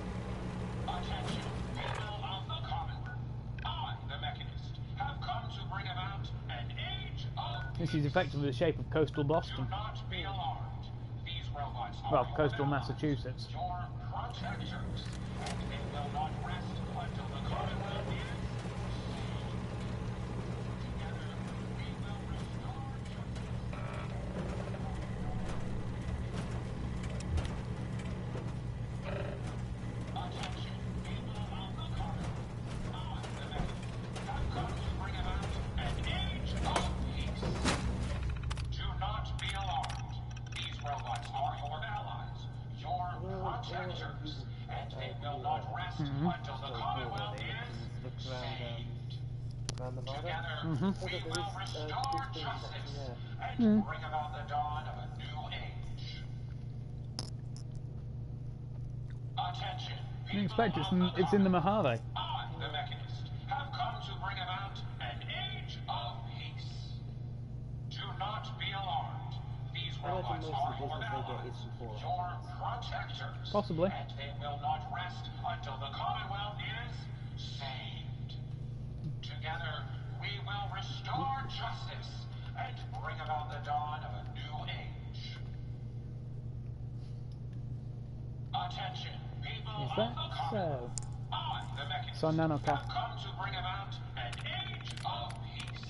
Speaker 3: Attention, people of the common. I, the Mechanist, have come to bring about an age of
Speaker 1: This is effectively the shape of coastal
Speaker 3: Do
Speaker 1: Boston.
Speaker 3: not be alarmed. These robots are
Speaker 1: Well,
Speaker 3: your
Speaker 1: coastal
Speaker 3: allies,
Speaker 1: Massachusetts.
Speaker 3: your protectors, and they will not rest until the Commonwealth is together. We will restore justice. Attention, people of the Commonwealth. I, the Mechanist, have come to bring about an age of peace. Do not be alarmed. These robots are your allies, your protectors, and they will not rest until the Commonwealth
Speaker 2: Look
Speaker 3: is
Speaker 2: around,
Speaker 3: saved.
Speaker 2: around the border.
Speaker 3: Together,
Speaker 2: Oh,
Speaker 3: we
Speaker 2: there
Speaker 3: will
Speaker 2: is,
Speaker 3: restore
Speaker 2: good things
Speaker 3: justice
Speaker 2: actually,
Speaker 3: and bring about the dawn of a new age. Attention,
Speaker 1: You
Speaker 3: people
Speaker 1: expect
Speaker 3: of the
Speaker 1: it's in the
Speaker 3: Commonwealth.
Speaker 1: Mojave.
Speaker 3: I, the Mechanist, have come to bring about an age of peace. Do not be alarmed. These
Speaker 2: I
Speaker 3: robots
Speaker 2: reckon most
Speaker 3: are
Speaker 2: of the
Speaker 3: your
Speaker 2: business they get
Speaker 3: allies,
Speaker 2: is from Fallout.
Speaker 3: your protectors.
Speaker 1: Possibly.
Speaker 3: And they will not rest until the Commonwealth is saved. Together, we will restore justice and bring about the dawn of a new age. Attention, people
Speaker 1: Is
Speaker 3: of
Speaker 1: that
Speaker 3: the Commonwealth.
Speaker 1: so?
Speaker 3: I, the Mechanist,
Speaker 1: So Nanoca.
Speaker 3: have come to bring about an age of peace.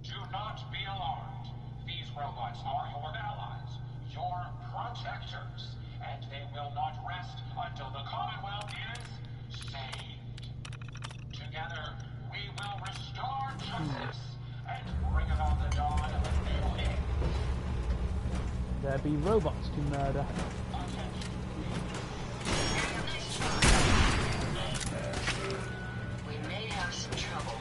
Speaker 3: Do not be alarmed. These robots are your allies, your protectors, and they will not rest until the Commonwealth is saved. Together, we will restore justice and bring about the dawn of a new age.
Speaker 1: There be robots to murder.
Speaker 4: We may have some trouble.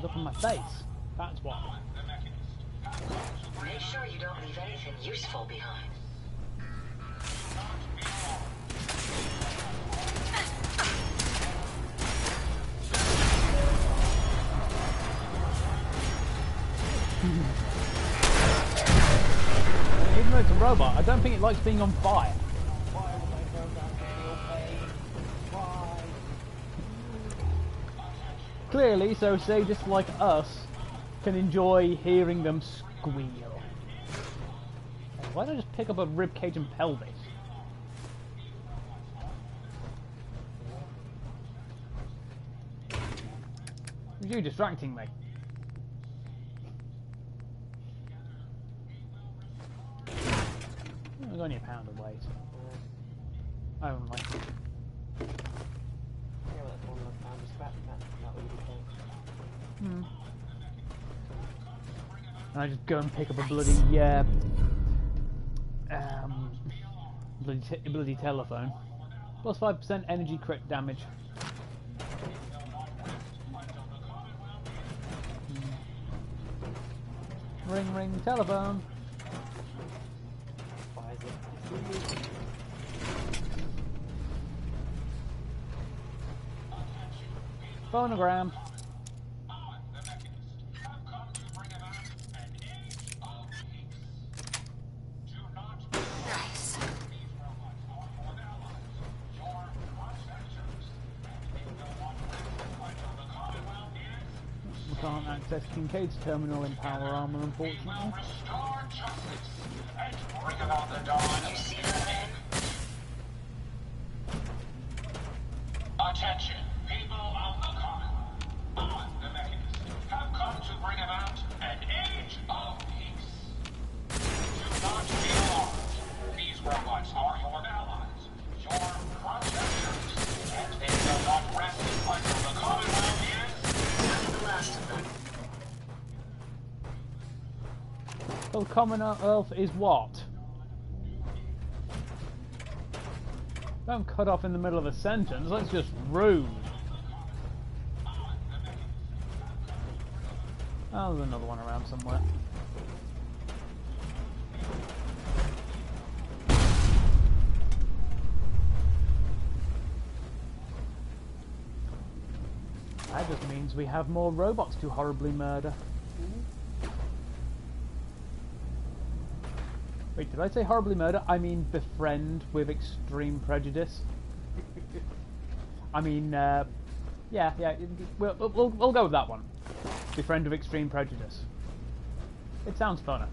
Speaker 1: Look on my face. That's what.
Speaker 4: Make sure you don't leave anything useful behind.
Speaker 1: Even though it's a robot, I don't think it likes being on fire.
Speaker 2: Why would I go down to your pain? Why?
Speaker 1: Clearly, so sadists like us can enjoy hearing them squeal. Why don't I just pick up a ribcage and pelvis? You distracting me. Oh, it's only a pound of weight. Only.
Speaker 2: Yeah, well, that's one less pound of scrap that would be fun.
Speaker 1: And I just go and pick up a bloody bloody telephone. Plus 5% energy crit damage. Ring ring telephone.
Speaker 2: Why is it?
Speaker 1: Phonogram.
Speaker 4: Nice.
Speaker 1: access Kincaid's terminal in power armor,
Speaker 3: We
Speaker 1: unfortunately.
Speaker 3: will restore justice and bring about the dawn of
Speaker 4: You see that man?
Speaker 3: Attention, people of the Commonwealth. I, the Mechanist, have come to bring about an age of peace. Do not be alarmed. These robots are your allies, your protectors, and they will not rest until the Commonwealth is...
Speaker 4: The last of them.
Speaker 1: Well, Commonwealth is what? Don't cut off in the middle of a sentence, that's just rude. Oh, there's another one around somewhere. That just means we have more robots to horribly murder. Wait, did I say horribly murder? I mean befriend with extreme prejudice. I mean, yeah, we'll go with that one. Befriend with extreme prejudice. It sounds funner.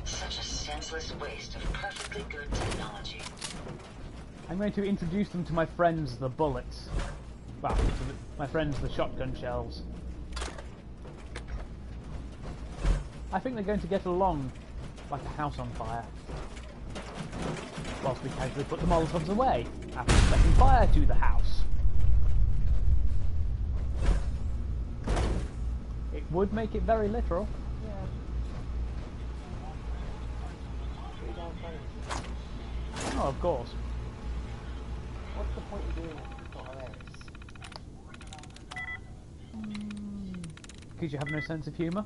Speaker 4: Such a senseless waste of perfectly good technology.
Speaker 1: I'm going to introduce them to my friends, the bullets. Well, to my friends, the shotgun shells. I think they're going to get along like a house on fire. Whilst we casually put the Molotovs away after setting fire to the house. It would make it very literal.
Speaker 2: Yeah. Pretty damn crazy.
Speaker 1: Oh, of course.
Speaker 2: What's the point of doing it? It's not hilarious.
Speaker 1: Because you have no sense of humour.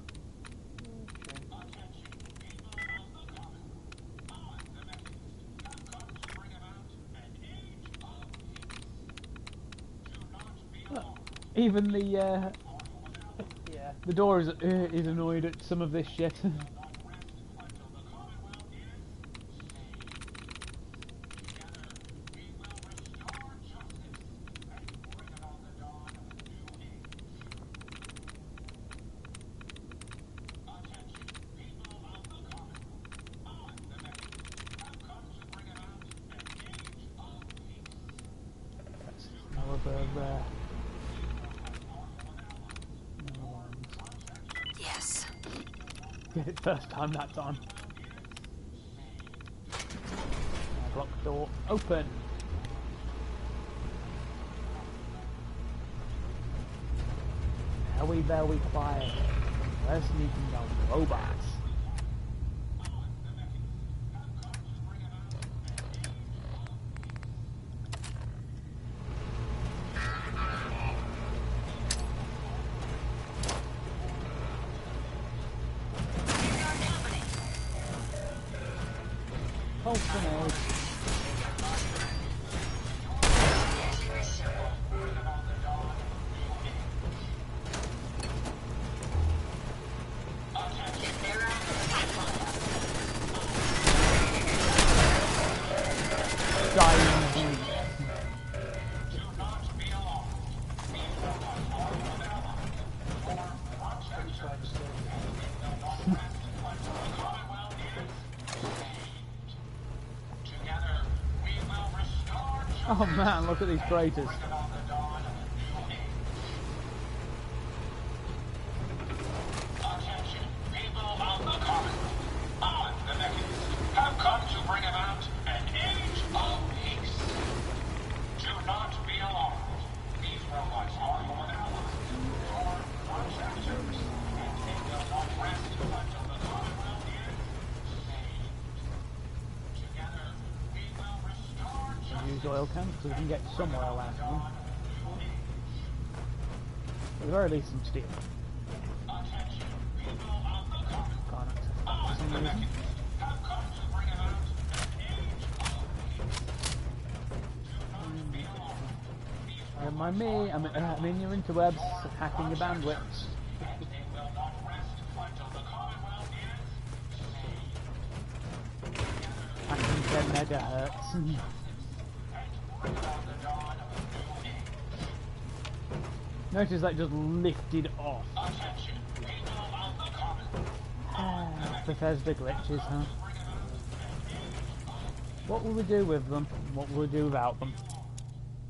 Speaker 1: Even the
Speaker 2: Yeah.
Speaker 1: the door is annoyed at some of this shit. That's another
Speaker 4: Yes.
Speaker 1: get it first time that time. Block door open. There we quiet. We're sneaking down robots. Pulse Oh man, look at these craters.
Speaker 3: Attention, people of the Commonwealth. I, the Mechanist, have come to bring about an age of peace. Do not be alarmed. These robots are your allies, your protectors, and they will not rest until the Commonwealth is saved. Together, we will restore justice.
Speaker 1: Use oil cans so we can get some oil out of them. At the very least some steel.
Speaker 3: Attention, people of the Commonwealth.
Speaker 1: Can't access that for some reason.
Speaker 3: Have come to bring about an age of peace. Do not be alarmed. These
Speaker 1: Don't mind me, I'm in your interwebs, hacking your bandwidths.
Speaker 3: and they will not rest until the Commonwealth is saved.
Speaker 1: Hacking 10 megahertz. Notice that just lifted off. Bethesda glitches, huh? What will we do with them? What will we do without them?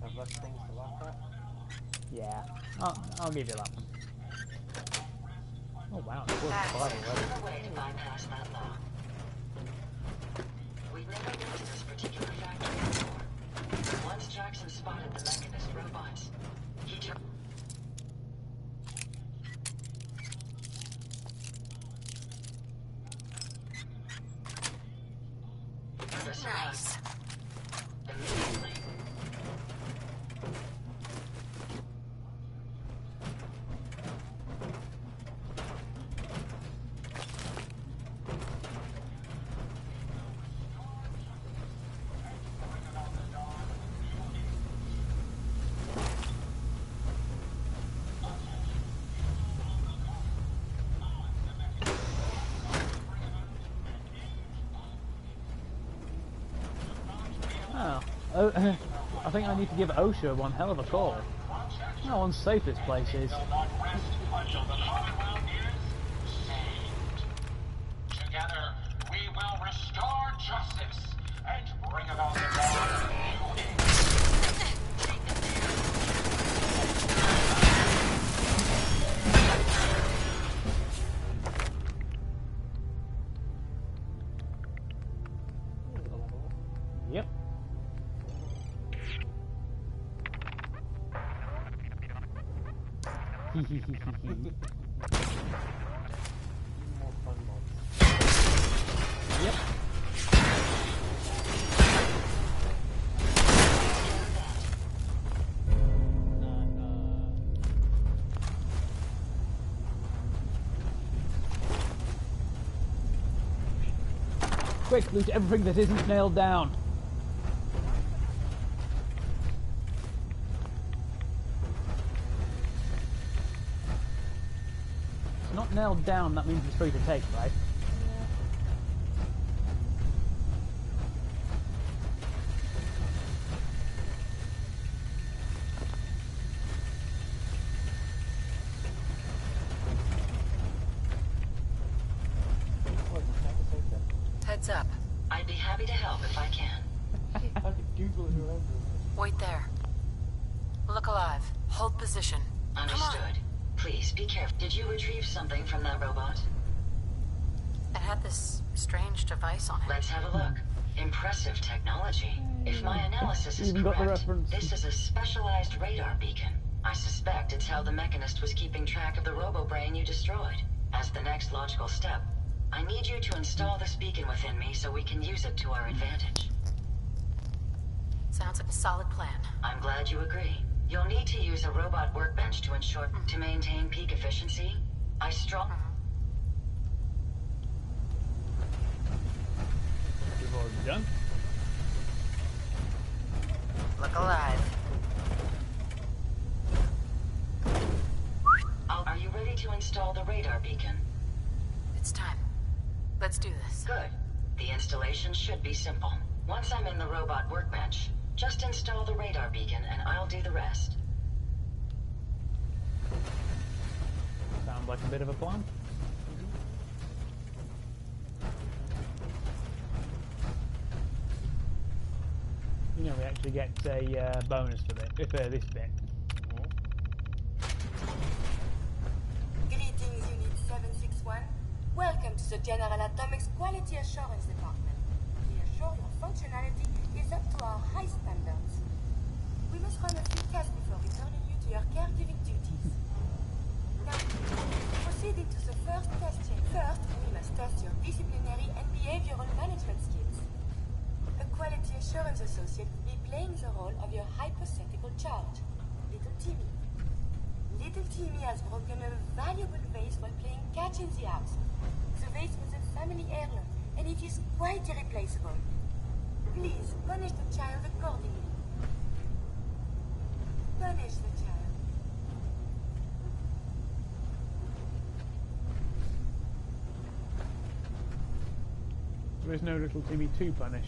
Speaker 2: Have less things to laugh at.
Speaker 1: Yeah, I'll give you that one. Oh wow, it was
Speaker 4: That's
Speaker 1: quite already.
Speaker 4: another way to bypass that law. We've never been to this particular factory before. Once Jackson spotted the Mechanist robots, he turned. Nice. Immediately.
Speaker 1: Oh, I think I need to give OSHA one hell of a call. How unsafe this place is.
Speaker 3: Together, we will restore justice and bring about the dawn of new age.
Speaker 1: Yep.
Speaker 2: More fun mods.
Speaker 1: Yep. Quick, loot everything that isn't nailed down. It's not nailed down, that means it's free to take, right?
Speaker 4: Heads up. I'd be happy to help if I can.
Speaker 2: I could Google it around.
Speaker 4: Wait there. Look alive. Hold position. Understood. Please be careful. Did you retrieve something from that robot? It had this strange device on it. Let's have a look. Impressive technology. If my analysis is
Speaker 1: Even got the
Speaker 4: correct,
Speaker 1: reference.
Speaker 4: this is a specialized radar beacon. I suspect it's how the Mechanist was keeping track of the robo-brain you destroyed. As the next logical step, I need you to install this beacon within me so we can use it to our advantage. Sounds like a solid plan. I'm glad you agree. You'll need to use a robot workbench to ensure to maintain peak efficiency. I strong.
Speaker 1: We've already done.
Speaker 4: Look alive. Are you ready to install the radar beacon? It's time. Let's do this. Good. The installation should be simple. Once I'm in the robot workbench, just install the radar beacon and I'll do the rest.
Speaker 1: Sounds like a bit of a plan. You know, we actually get a bonus for this, this bit.
Speaker 11: Greetings, Unit 761. Welcome to the General Atomics Quality Assurance Department. We assure your functionality is up to our high standards. We must run a few tests before returning you to your caregiving duties. Now, proceeding to the first test check. First, we must test your disciplinary and behavioral management skills. A quality assurance associate will be playing the role of your hypothetical charge, Little Timmy. Little Timmy has broken a valuable vase while playing catch in the house. The vase was a family heirloom, and it is quite irreplaceable. Please, punish the child accordingly. Punish the child.
Speaker 1: There is no little Timmy to punish.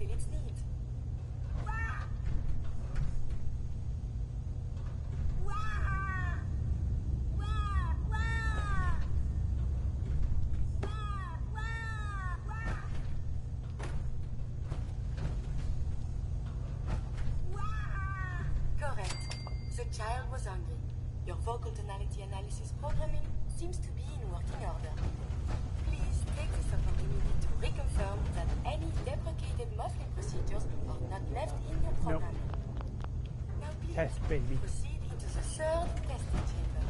Speaker 11: fulfill its needs. Wah! Wah! Wah! Wah! Wah! Wah! Wah! Wah! Correct. The child was hungry. Your vocal tonality analysis programming seems to be in working order. Please take this opportunity to reconfirm that any deprecated muffling procedures are not left in your programming. Now please
Speaker 1: Test, baby.
Speaker 11: proceed into the third testing chamber.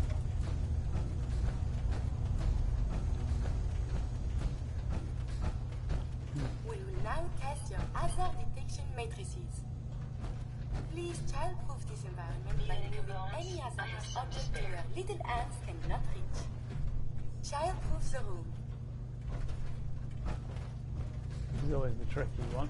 Speaker 11: We will now test your hazard detection matrices. Please childproof this environment by moving any hazardous object to where little hands cannot reach. Childproof the room.
Speaker 1: This is always the tricky one.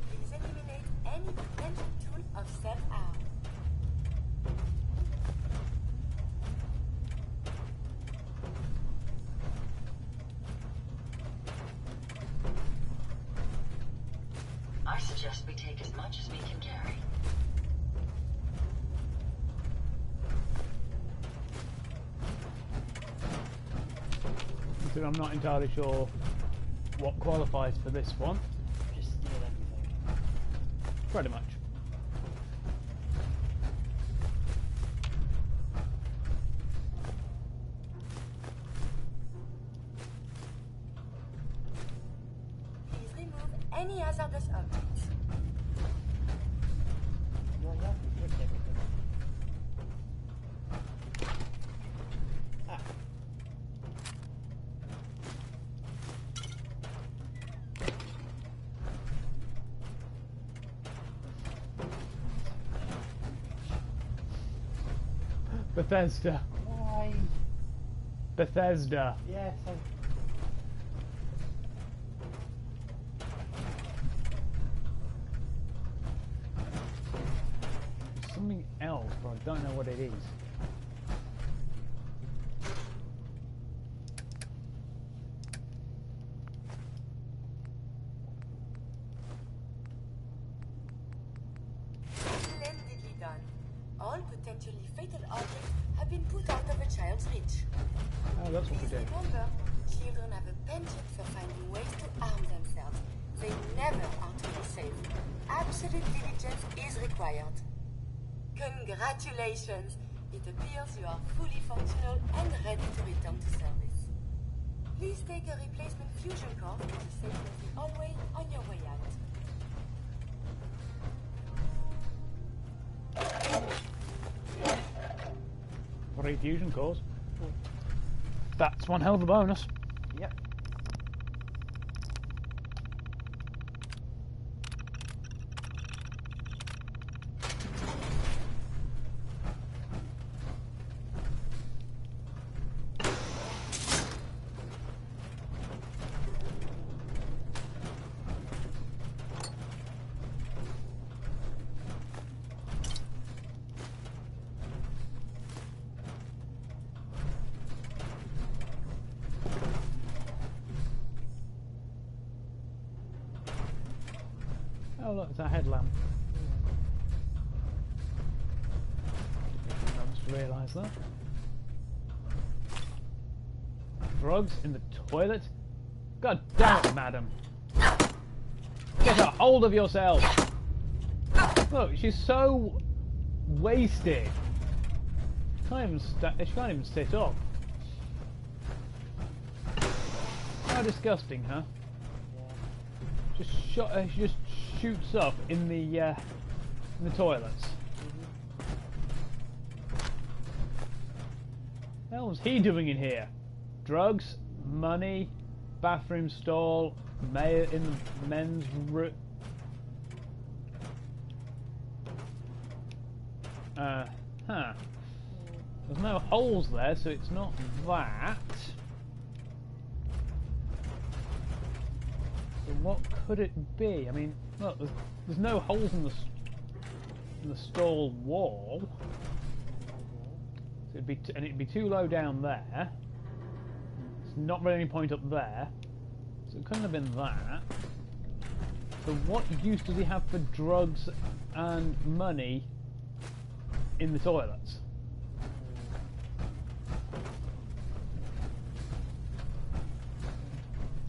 Speaker 11: Please eliminate any potential tool of self-harm.
Speaker 6: I suggest we take as much as we can carry.
Speaker 1: So I'm not entirely sure what qualifies for this one.
Speaker 2: Just steal everything.
Speaker 1: Pretty much.
Speaker 11: Please remove any hazardous objects.
Speaker 2: You have to pick everything. Ah.
Speaker 1: Bethesda.
Speaker 2: Why?
Speaker 1: Bethesda.
Speaker 2: Yes,
Speaker 1: There's something else, but I don't know what it is.
Speaker 11: Splendidly done. All potentially fatal objects have been put out of a child's reach.
Speaker 1: Oh, that's what we
Speaker 11: Please
Speaker 1: do.
Speaker 11: remember, children have a penchant for finding ways to harm themselves. They never are truly safe. Absolute diligence is required. Congratulations! It appears you are fully functional and ready to return to service. Please take a replacement fusion core to the safe of the hallway on your way out.
Speaker 1: Three fusion cores. That's one hell of a bonus.
Speaker 2: yep.
Speaker 1: Oh look, it's a headlamp. I just realised that. Drugs in the toilet? God damn it, madam. Get a hold of yourself! Look, she's so wasted. She can't even sit up. How disgusting, huh? She just shoots up in the toilets. What the hell was he doing in here? drugs, money, bathroom stall, mayor in the men's room. There's no holes there, so it's not that. So what could it be? I mean, look, there's no holes in the stall wall. So it'd be too low down there. There's not really any point up there. So it couldn't have been that. So what use does he have for drugs and money in the toilets?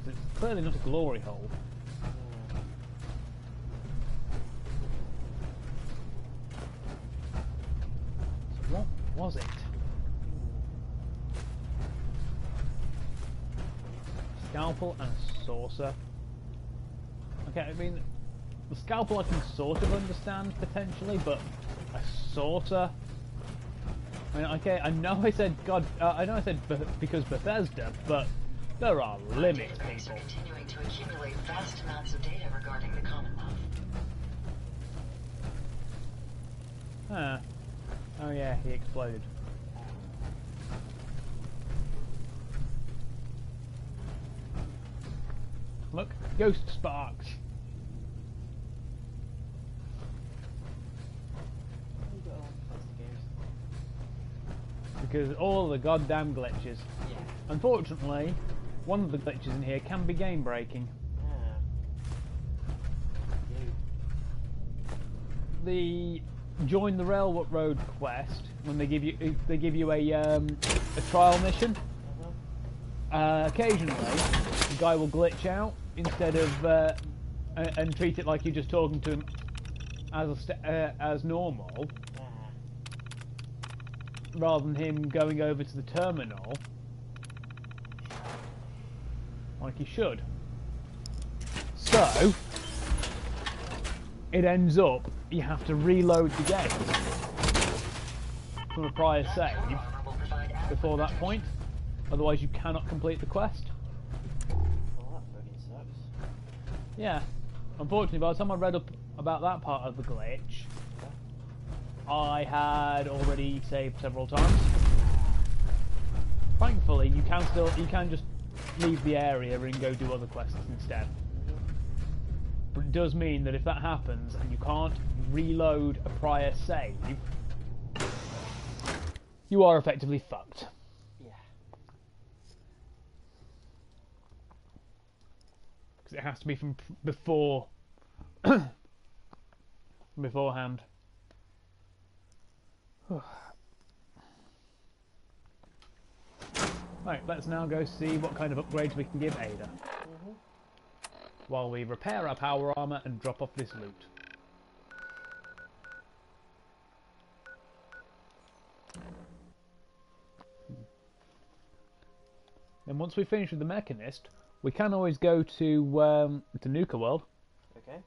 Speaker 1: It's clearly not a glory hole. So what was it? Scalpel and a saucer. Okay, I mean, the scalpel I can sort of understand potentially, but a saucer. I mean, okay, I know I said because Bethesda, but there are limits,
Speaker 6: Database
Speaker 1: people.
Speaker 6: are continuing to accumulate vast amounts of data regarding the Commonwealth.
Speaker 1: Ah. Oh yeah, he exploded. Look, ghost sparks. Because all the goddamn glitches.
Speaker 2: Yeah.
Speaker 1: Unfortunately, one of the glitches in here can be game breaking. The join the railroad quest, when they give you a trial mission. Occasionally, the guy will glitch out instead of and treat it like you're just talking to him as normal, rather than him going over to the terminal like he should. So it ends up you have to reload the game from a prior save before that point. Otherwise, you cannot complete the quest.
Speaker 2: Well, that fucking sucks.
Speaker 1: Yeah. Unfortunately, by the time I read up about that part of the glitch, I had already saved several times. Thankfully, you can just leave the area and go do other quests instead. But it does mean that if that happens and you can't reload a prior save, you are effectively fucked. Because it has to be from before beforehand. Right, let's now go see what kind of upgrades we can give Ada. While we repair our power armor and drop off this loot. And once we finish with the Mechanist, we can always go to Nuka World.
Speaker 2: Okay.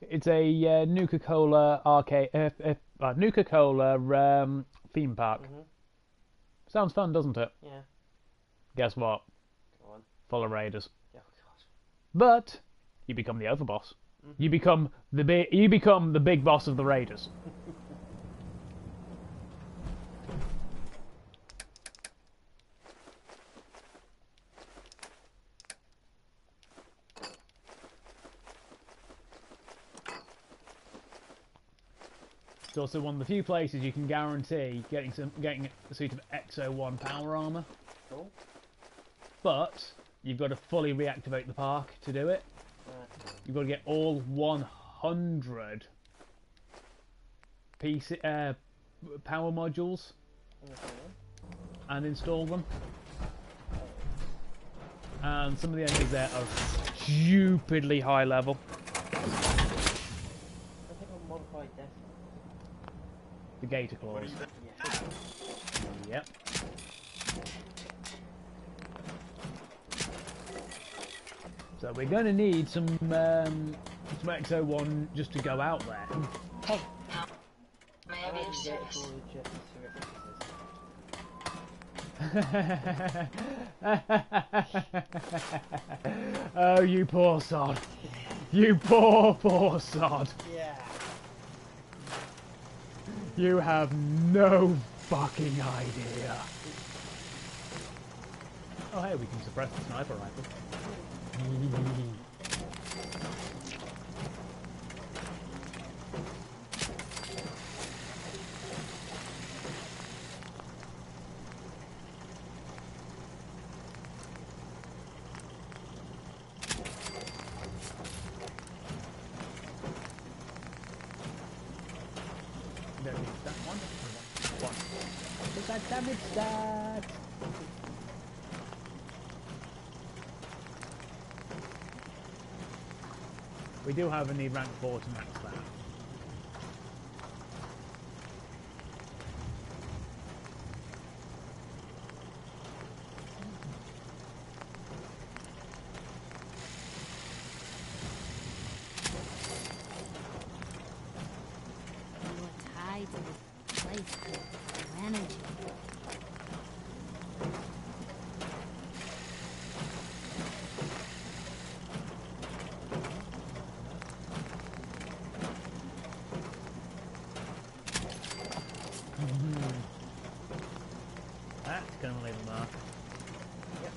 Speaker 1: It's a Nuka-Cola arcade, Nuka-Cola theme park. Sounds fun, doesn't it?
Speaker 2: Yeah.
Speaker 1: Guess what?
Speaker 2: Go on.
Speaker 1: Full of raiders.
Speaker 2: Oh god.
Speaker 1: But you become the overboss. You become the big boss of the raiders. It's also one of the few places you can guarantee getting a suit of XO1 power armor.
Speaker 2: Cool.
Speaker 1: But you've got to fully reactivate the park to do it.
Speaker 2: Right.
Speaker 1: You've got to get all 100 power modules and install them. And some of the enemies there are stupidly high level.
Speaker 2: I think I'll modify death.
Speaker 1: The Gator Claws.
Speaker 2: Yeah.
Speaker 1: Yep. So we're going to need some XO1 just to go out there.
Speaker 6: May I be of service?
Speaker 1: Oh, you poor sod. You poor, poor sod.
Speaker 2: Yeah.
Speaker 1: You have no fucking idea. Oh, hey, we can suppress the sniper rifle. Don't need that one. One. What's that damage stat? We do have a need rank 4 to max that.
Speaker 7: You are tied to this place with energy.
Speaker 1: That's going to leave a mark.
Speaker 2: Yep.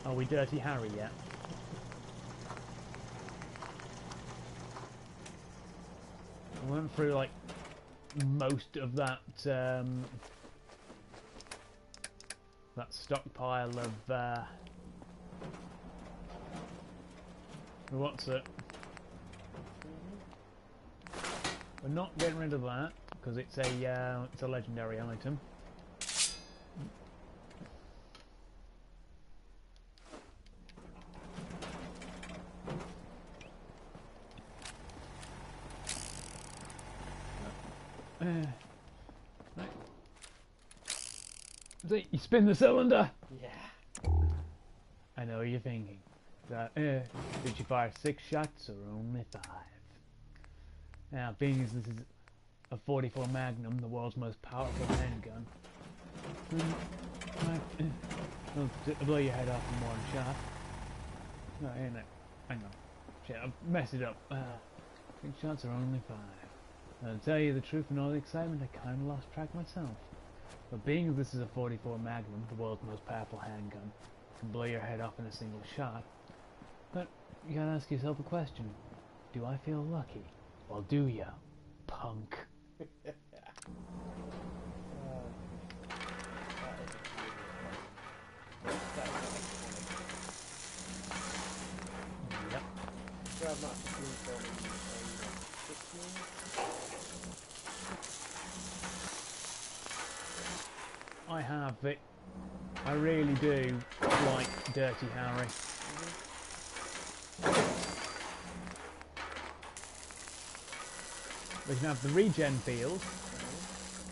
Speaker 1: Are we Dirty Harry yet? We went through like most of that that stockpile of what's it? We're not getting rid of that because it's a legendary item. Right. So you spin the cylinder.
Speaker 2: Yeah.
Speaker 1: I know what you're thinking. Did you fire 6 shots or only 5? Now, being as this is a 44 Magnum, the world's most powerful handgun, it'll blow your head off in one shot. No, ain't it? Hang on. Shit, I've messed it up. 6 shots are only 5. And to tell you the truth, in all the excitement, I kinda lost track myself. But being as this is a 44 Magnum, the world's most powerful handgun, can blow your head off in a single shot. But you gotta ask yourself a question. Do I feel lucky? Well, do ya, punk?
Speaker 2: Yep. So I'm not doing filming a 16.
Speaker 1: I have it. I really do like Dirty Harry. We can have the regen field,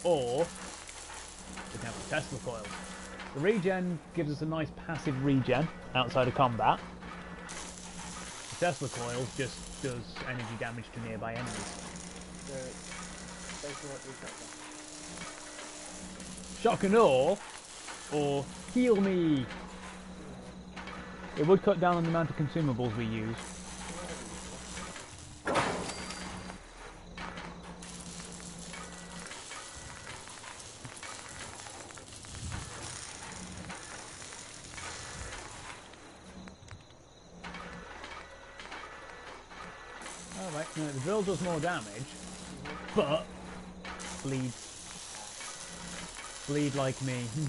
Speaker 1: or we can have the Tesla coil. The regen gives us a nice passive regen outside of combat. The Tesla coil just does energy damage to nearby enemies.
Speaker 2: So basically what we've got there.
Speaker 1: Shock and awe, or heal me. It would cut down on the amount of consumables we use. Alright, no, the drill does more damage, but bleed like me.
Speaker 2: This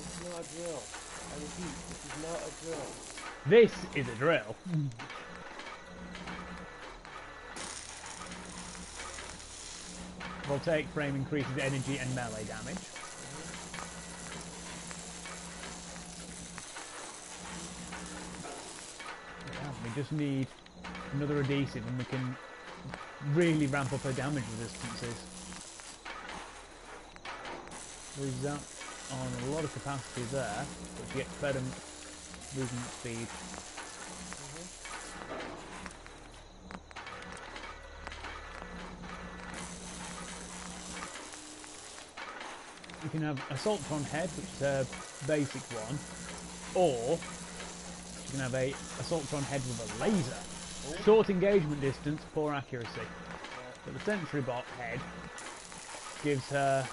Speaker 2: is not a drill. I repeat, this is not a drill.
Speaker 1: This is a drill. Voltaic frame increases energy and melee damage. Yeah, we just need another adhesive and we can really ramp up our damage resistances. Loses out on a lot of capacity there, but you get better movement speed. You can have Assaultron head, which is a basic one, or you can have a Assaultron head with a laser. Short engagement distance, poor accuracy. But the Sentry Bot head gives her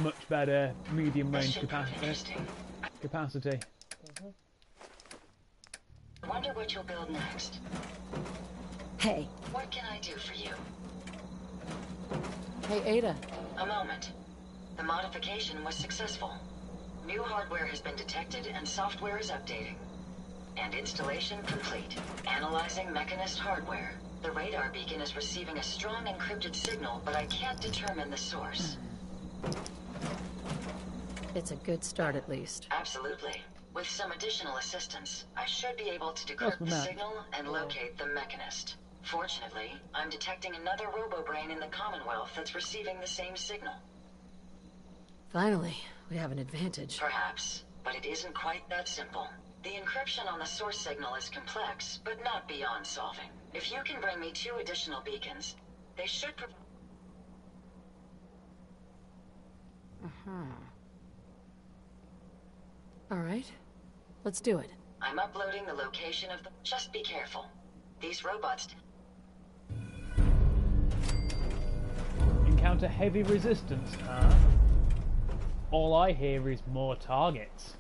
Speaker 1: much better medium range capacity.
Speaker 6: I wonder what you'll build next.
Speaker 4: Hey.
Speaker 6: What can I do for you?
Speaker 4: Hey, Ada.
Speaker 6: A moment. The modification was successful. New hardware has been detected and software is updating. And installation complete. Analyzing Mechanist hardware. The radar beacon is receiving a strong encrypted signal, but I can't determine the source.
Speaker 4: It's a good start, at least.
Speaker 6: Absolutely. With some additional assistance, I should be able to decrypt the signal and locate the Mechanist. Fortunately, I'm detecting another robo-brain in the Commonwealth that's receiving the same signal.
Speaker 4: Finally, we have an advantage.
Speaker 6: Perhaps, but it isn't quite that simple. The encryption on the source signal is complex, but not beyond solving. If you can bring me 2 additional beacons, they should
Speaker 4: All right, let's do it.
Speaker 6: I'm uploading the location of the... Just be careful. These robots...
Speaker 1: Encounter heavy resistance, huh? All I hear is more targets.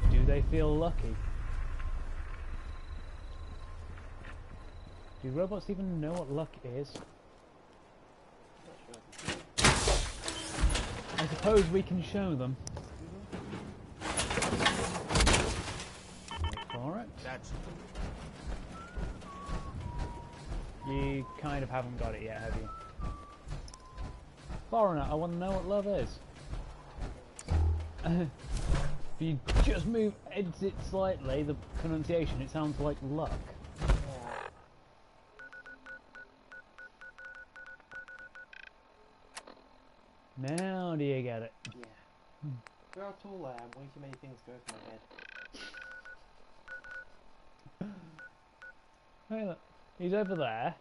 Speaker 1: Do they feel lucky? Do robots even know what luck is? I suppose we can show them. Wait for it. You kind of haven't got it yet, have you? Foreigner, I want to know what love is. If you just move it slightly, the pronunciation, it sounds like luck. Now do you get it?
Speaker 2: Yeah. Throughout all way too many things go through my head.
Speaker 1: Hey look, he's over there.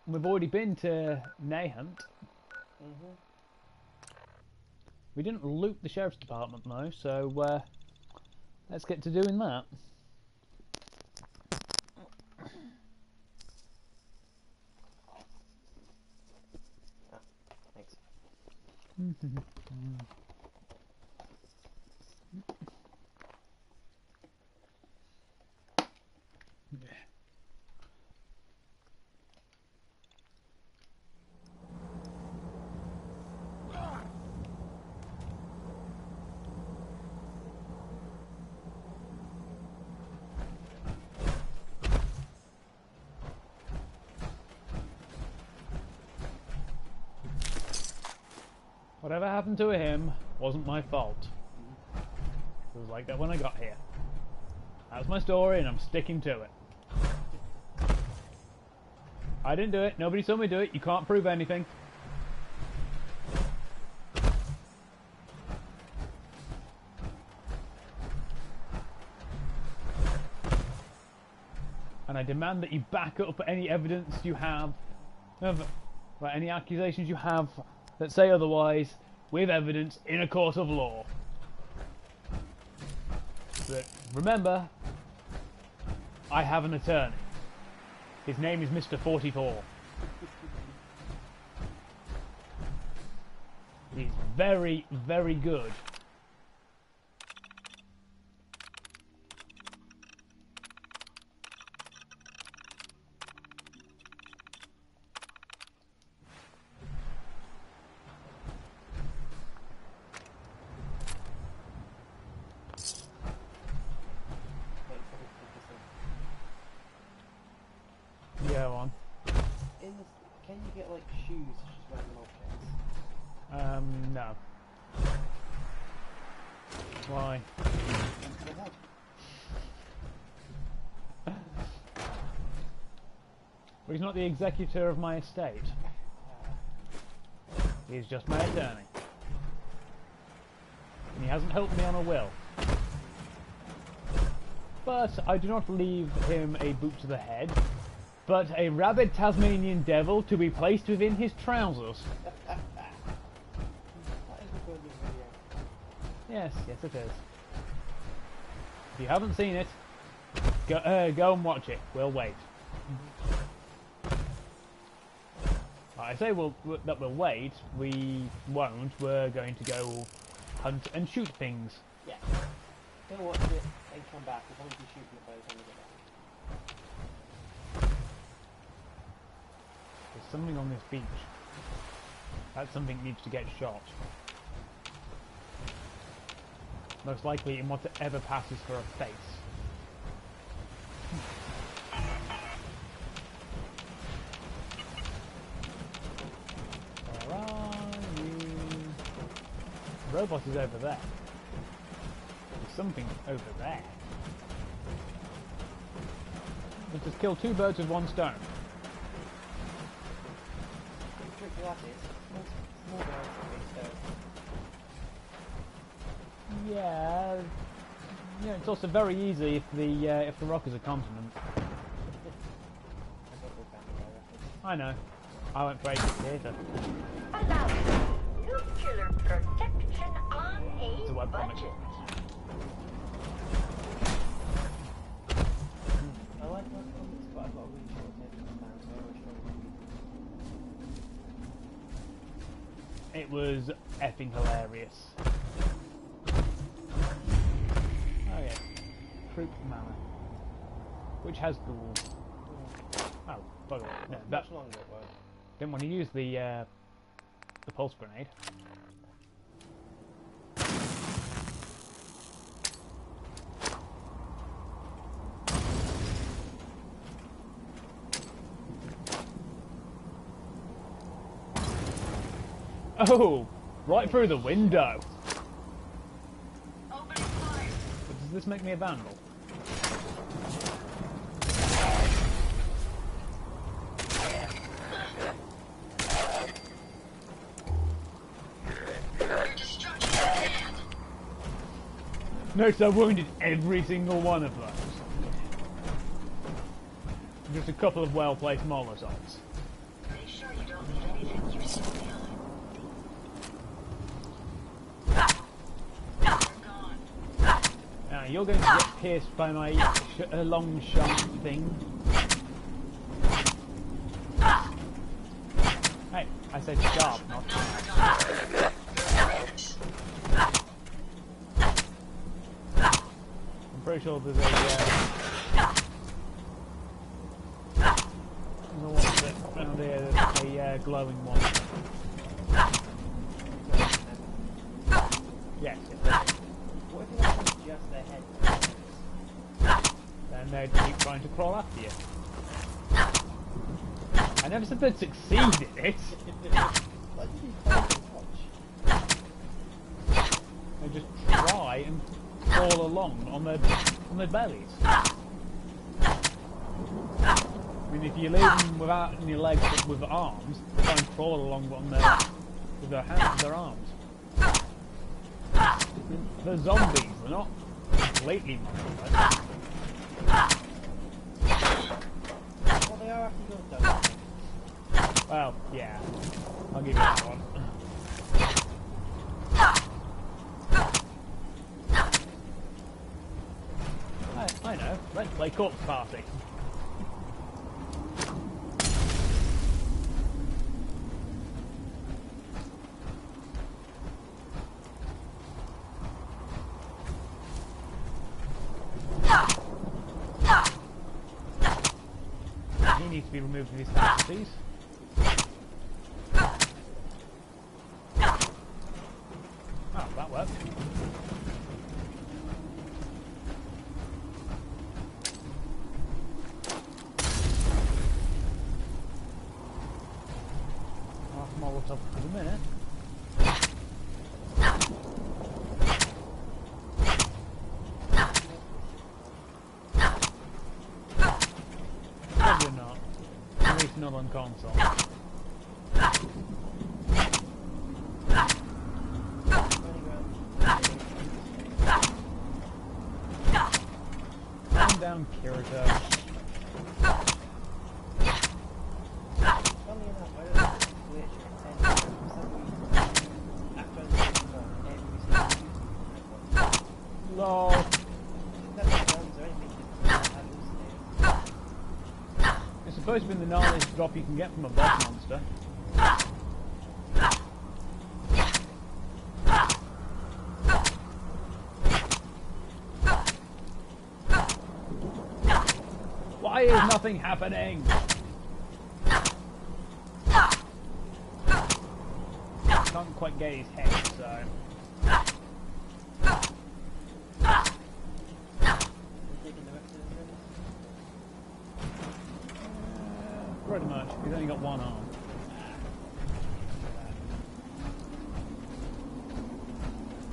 Speaker 1: We've already been to Nahant. We didn't loot the sheriff's department though, so let's get to doing that.
Speaker 2: Thanks.
Speaker 1: Whatever happened to him wasn't my fault. It was like that when I got here. That's my story and I'm sticking to it. I didn't do it, nobody saw me do it, you can't prove anything. And I demand that you back up any evidence you have, any accusations you have that say otherwise, with evidence in a court of law. But remember, I have an attorney. His name is Mr. 44. He's very, very good. Go on.
Speaker 2: Can you get like shoes just random objects?
Speaker 1: No. Why? Well, he's not the executor of my estate. He's just my attorney. And he hasn't helped me on a will. But I do not leave him a boot to the head. but a rabid Tasmanian devil to be placed within his trousers.
Speaker 2: That is a good video.
Speaker 1: Yes, yes it is. If you haven't seen it, go and watch it. We'll wait. I say we'll wait. We won't. We're going to go hunt and shoot things.
Speaker 2: Yeah. Go watch it and come back. We'll probably be shooting it by the time we get back.
Speaker 1: There's something on this beach. That something needs to get shot. Most likely in whatever passes for a face. Where are you? The robot is over there. There's something over there. Let's just kill two birds with one stone.
Speaker 2: The trick to that is, small guys are big stone.
Speaker 1: Yeah. Yeah, it's also very easy if the rock is a continent. I know. I went for ages theatre.
Speaker 12: Allow nuclear protection on
Speaker 1: It's a
Speaker 12: a
Speaker 1: webcomic.
Speaker 12: budget.
Speaker 2: I like webcomics, but I've got a really short attention span, so I always show
Speaker 1: It was effing hilarious. Oh yeah. Troop Manor. Which has ghouls. Oh, by the way, no, that
Speaker 2: much longer it was.
Speaker 1: didn't want to use the pulse grenade. Oh, right through the window.
Speaker 12: Opening fire.
Speaker 1: But does this make me a vandal?
Speaker 6: Your destruction at hand.
Speaker 1: Notice I wounded every single one of those. Just a couple of well-placed Molotovs.
Speaker 6: Make sure you don't leave anything useful behind.
Speaker 1: Now you're going to get pierced by my long shot thing. Hey, I said sharp, not I'm pretty sure there's a one around here, a glowing one. Yes, yes.
Speaker 2: What if that was just their head?
Speaker 1: Then they'd keep trying to crawl after you. I never said they'd succeed in it.
Speaker 2: Like you watch.
Speaker 1: They just try and crawl along on their bellies. I mean, if you leave them without any legs but with arms, they try and crawl along on with their hands and their arms. They're zombies, they're not completely mindless.
Speaker 2: Well, they are after your dog.
Speaker 1: Well, yeah, I'll give you that one. I know, let's play Corpse Party. He needs to be removed from his fantasies. Oh, that worked. Half Molotov for the minute. Probably not. At least not on console. Calm down, Kirito. supposed to be the gnarliest drop you can get from a boss monster. Why is nothing happening? Can't quite get his head, so... Pretty much. He's only got one arm.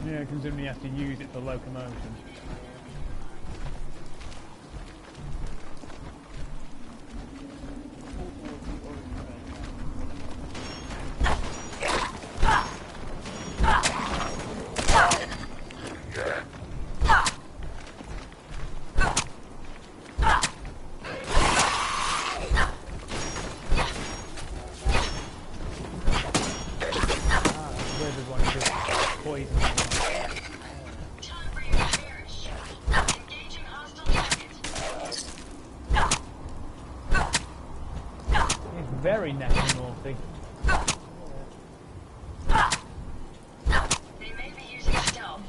Speaker 1: Yeah, considering he has to use it for locomotion. Very necromorphic.
Speaker 6: They may be using stealth.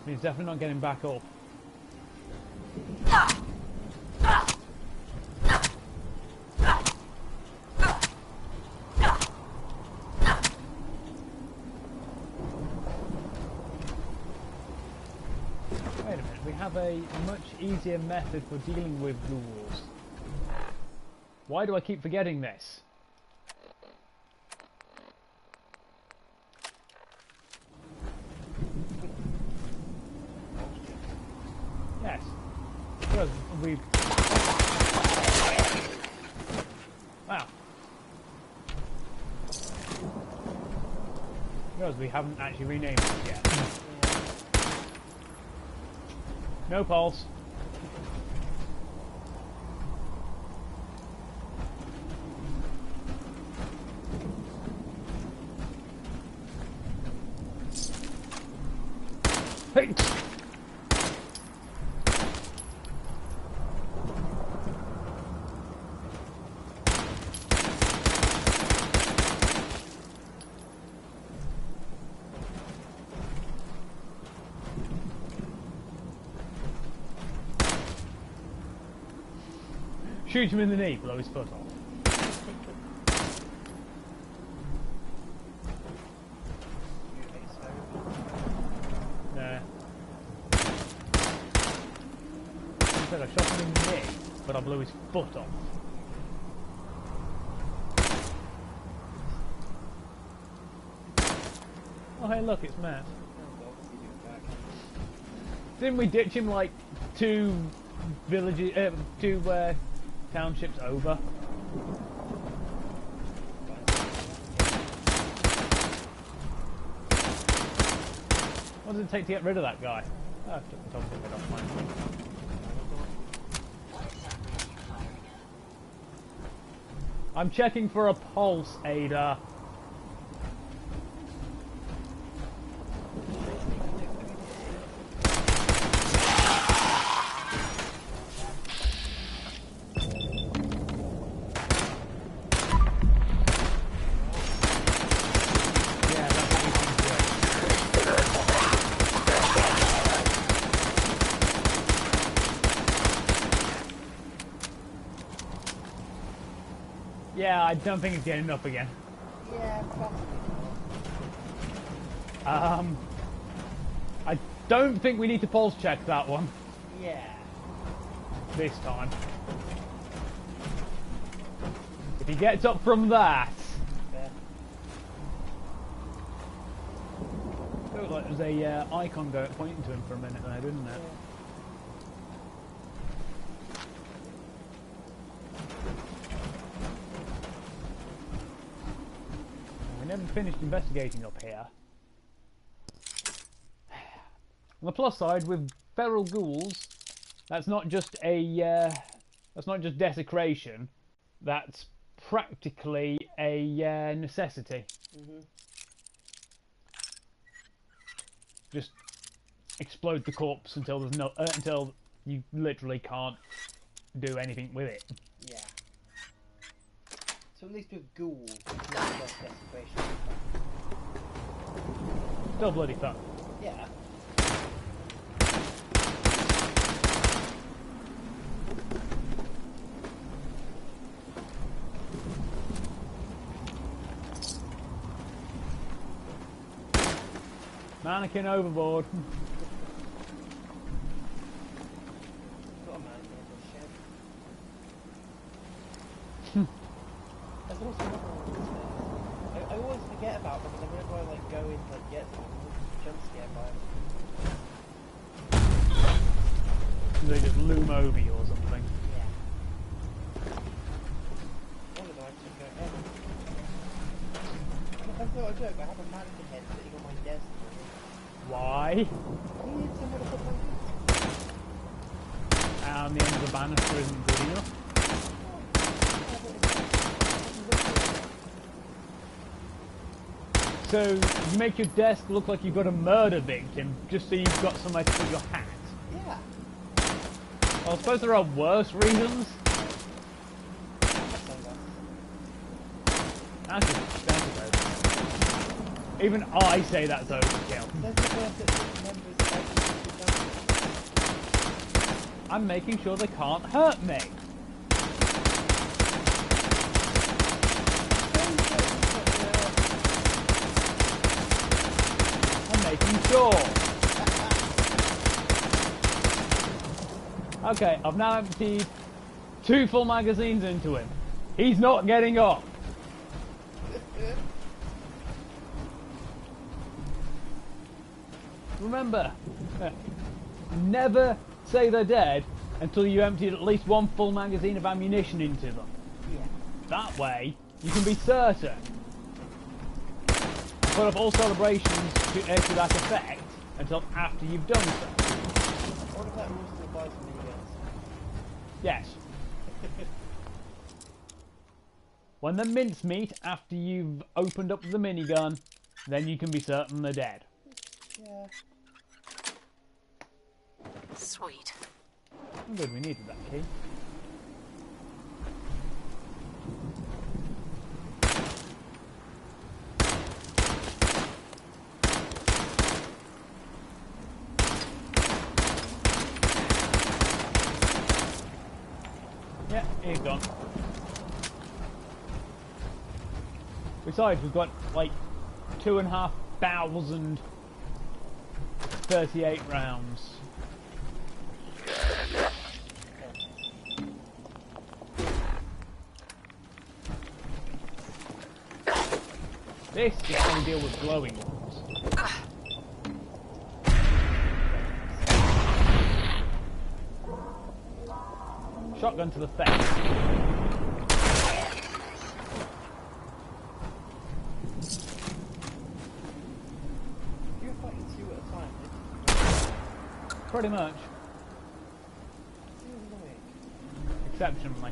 Speaker 1: He's definitely not getting back up. Wait a minute, we have a much easier method for dealing with ghouls. Why do I keep forgetting this? Yes. Because we... Wow. Because we haven't actually renamed it yet. No pulse. Hey. Shoot him in the knee, blow his foot off. Nah. I shot him in the knee, but I blew his foot off. Oh hey look, it's Matt. Didn't we ditch him like two villages, townships over? What does it take to get rid of that guy? Oh, I took the top of it off mine. I'm checking for a pulse, Ada. Yeah, I don't think it's getting up again.
Speaker 2: Yeah, possibly
Speaker 1: I don't think we need to pulse check that one.
Speaker 2: Yeah.
Speaker 1: This time. If he gets up from that...
Speaker 2: Fair.
Speaker 1: Looked like there was a icon pointing to him for a minute there, didn't it?
Speaker 2: Yeah.
Speaker 1: We never finished investigating up here. On the plus side, with feral ghouls, that's not just desecration. That's practically a necessity.
Speaker 2: Mm-hmm.
Speaker 1: Just explode the corpse until there's no until you literally can't do anything with it.
Speaker 2: Yeah. So at least with ghouls, it's not just desecration.
Speaker 1: Still bloody fun.
Speaker 2: Yeah.
Speaker 1: Mannequin overboard.
Speaker 2: Got a mannequin in the shed. There's also another one. I always forget about them, and then whenever I like go in to like, get them, I'm jump scared by them.
Speaker 1: They just loom over you or something.
Speaker 2: Yeah. One of them I took her head. That's not a joke. I have a mannequin head sitting on my desk.
Speaker 1: Why?
Speaker 2: I needed somewhere to put my feet.
Speaker 1: And the end of the banister isn't good enough. So you make your desk look like you've got a murder victim just so you've got somewhere to put your hat.
Speaker 2: Yeah.
Speaker 1: Well, I suppose there are worse reasons. That's overkill. Even I say that's overkill. I'm making sure they can't hurt me. I'm making sure. Okay, I've now emptied 2 full magazines into him. He's not getting up. Remember, never say they're dead until you emptied at least 1 full magazine of ammunition into them.
Speaker 2: Yeah.
Speaker 1: That way, you can be certain. Put up all celebrations to that effect until after you've done so.
Speaker 2: What if that rules to apply to miniguns?
Speaker 1: Yes. When the mincemeat after you've opened up the minigun, then you can be certain they're dead.
Speaker 2: Yeah.
Speaker 4: Sweet.
Speaker 1: Oh, good, we needed that key. Yeah, he's gone. Besides, we've got like 2,500 38 rounds. This is how we deal with glowing ones. Shotgun to the face.
Speaker 2: You're fighting 2 at a time.
Speaker 1: Pretty much.
Speaker 2: It's annoying.
Speaker 1: Exceptionally.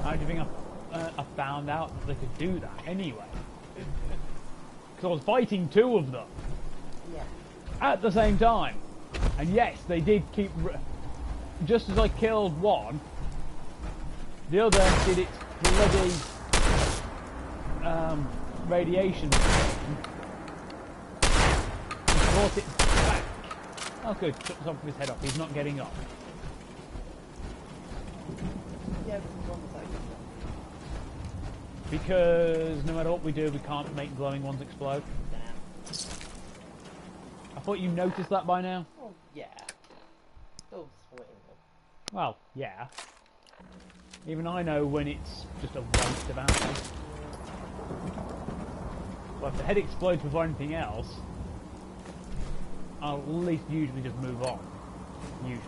Speaker 1: How do you think I found out that they could do that anyway? Because I was fighting 2 of them.
Speaker 2: Yeah.
Speaker 1: At the same time. And yes, they did keep... just as I killed one, the other did its bloody radiation thing and brought it back. Oh good, took some of his head off. He's not getting up.
Speaker 2: Yeah, this is one that's like...
Speaker 1: Because no matter what we do, we can't make glowing ones explode.
Speaker 2: Damn.
Speaker 1: I thought you noticed that by now.
Speaker 2: Oh, yeah. Still splitting them.
Speaker 1: Well, yeah. Even I know when it's just a waste of ammo. But if the head explodes before anything else, I'll at least usually just move on. Usually.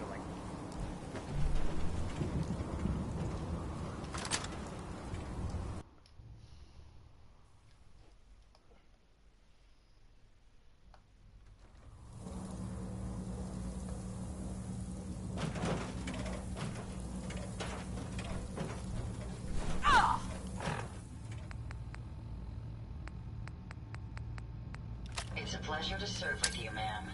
Speaker 6: It's a pleasure to serve with you, ma'am.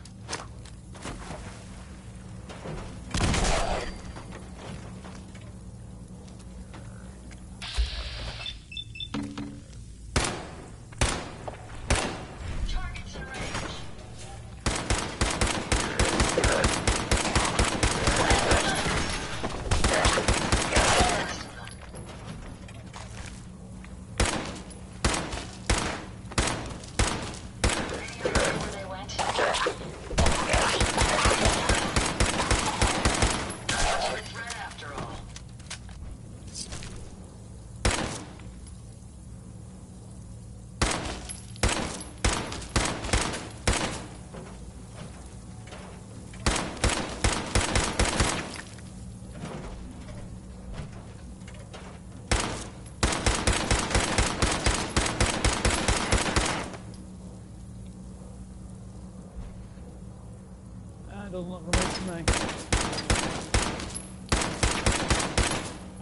Speaker 1: doesn't look remote to me.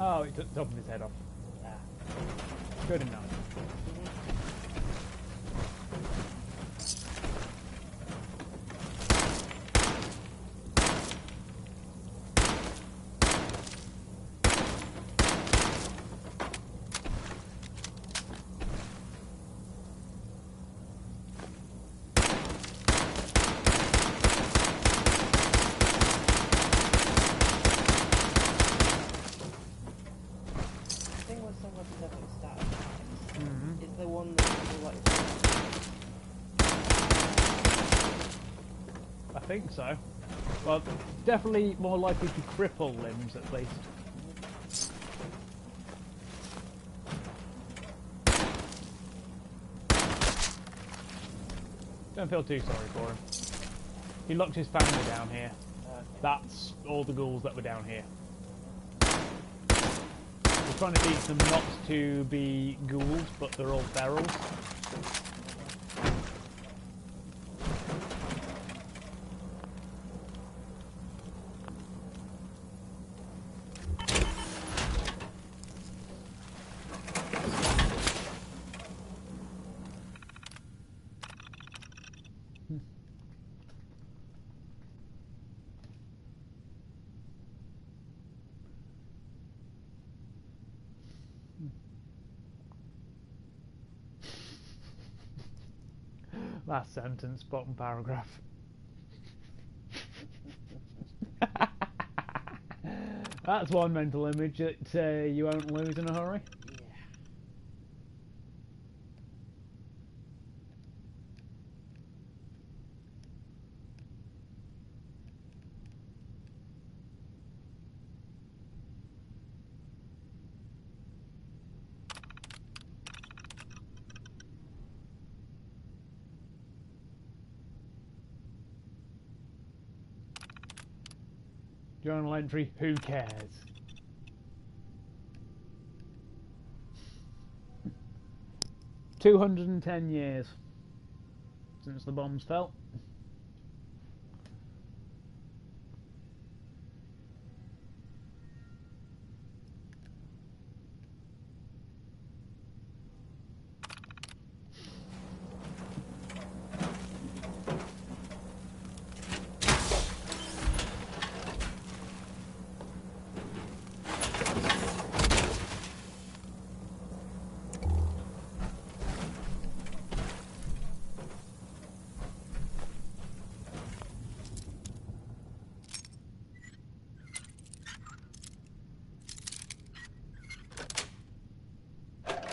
Speaker 1: Oh, it took top of his head off.
Speaker 2: Yeah.
Speaker 1: Good enough.
Speaker 2: Is the one that people like?
Speaker 1: I think so. Well, definitely more likely to cripple limbs at least. Don't feel too sorry for him. He locked his family down here.
Speaker 2: Okay.
Speaker 1: That's all the ghouls that were down here. We're trying to teach them not to be ghouls, but they're all ferals. Last sentence, bottom paragraph. That's one mental image that you won't lose in a hurry.
Speaker 2: Yeah.
Speaker 1: Journal entry, who cares? $210 since the bombs fell.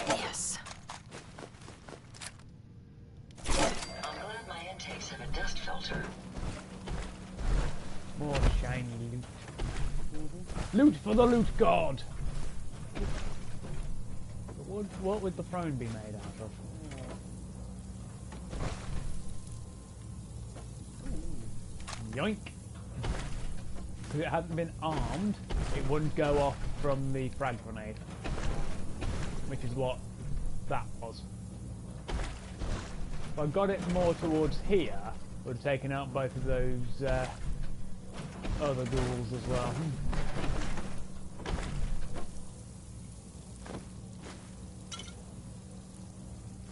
Speaker 4: Yes.
Speaker 6: I'm glad my intakes have a dust filter.
Speaker 1: More shiny loot. Loot for the loot god! What would the throne be made out of? Yoink! If it hadn't been armed, it wouldn't go off from the frag grenade. Which is what that was. If I got it more towards here, I would have taken out both of those other ghouls as well.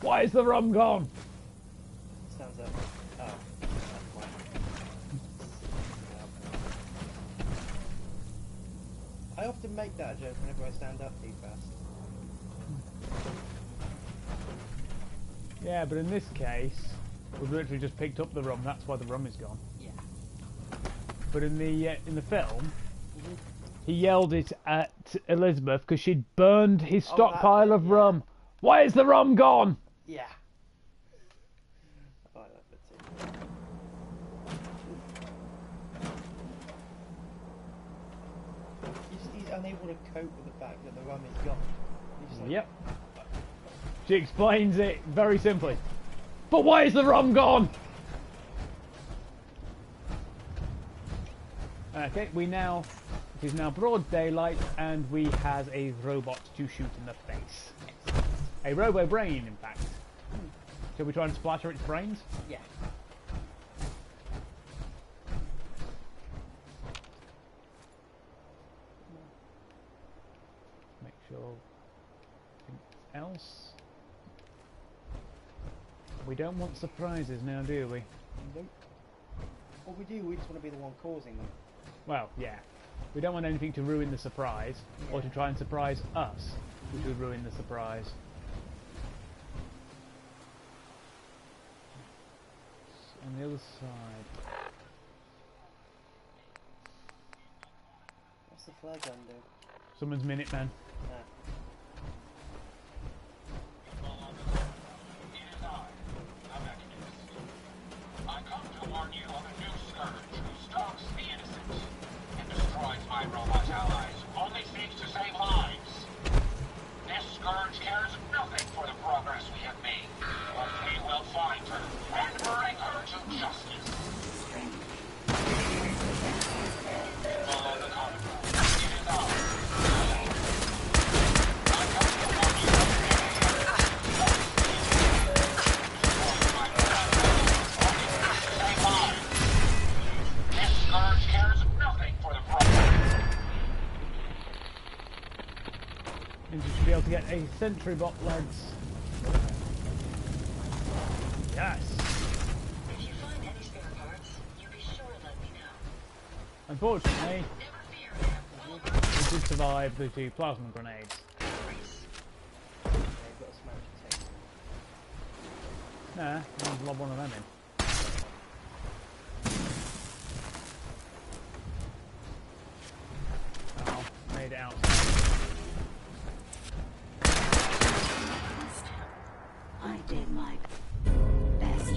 Speaker 1: Why is the rum gone?
Speaker 2: Sounds up. Oh, that's why. I often make that joke whenever I stand up too fast.
Speaker 1: Yeah, but in this case, we've literally just picked up the rum. That's why the rum is gone.
Speaker 2: Yeah.
Speaker 1: But in the film, he yelled it at Elizabeth because she'd burned his stockpile of rum. Why is the rum gone?
Speaker 2: Yeah. I like that bit too. He's unable to cope with the fact that the rum is gone. He's just like,
Speaker 1: Yep. She explains it very simply. But why is the rum gone? Okay, it is now broad daylight and we has a robot to shoot in the face. A robo brain, in fact. Shall we try and splatter its brains?
Speaker 2: Yeah.
Speaker 1: else? We don't want surprises now, do we?
Speaker 2: Nope. What we do, we just want to be the one causing them.
Speaker 1: Well, yeah. We don't want anything to ruin the surprise, or to try and surprise us, which would ruin the surprise. On the other side.
Speaker 2: What's the flare gun do?
Speaker 1: Someone's Minutemen.
Speaker 2: Ah.
Speaker 3: I come to warn you of a new scourge who stalks the innocent and destroys my robot allies, only seeks to save lives. This scourge cares nothing for the progress we have made, but we will find her and bring her to justice. Follow the corridor. It is ours. I come to warn you of a new scourge who stalks the innocent and destroys my robot allies, only seeks to save lives. This scourge cares nothing for the progress.
Speaker 1: And you should be able to get a sentry bot, lads. Yes!
Speaker 6: If you find any spare parts, you be sure to let me know.
Speaker 1: Unfortunately,
Speaker 6: Never fear, I have
Speaker 1: we did survive the 2 plasma grenades.
Speaker 2: Yeah, you've got to smash the
Speaker 1: Nah, I'll lob one of them in. Oh, made it out.
Speaker 6: I did my best.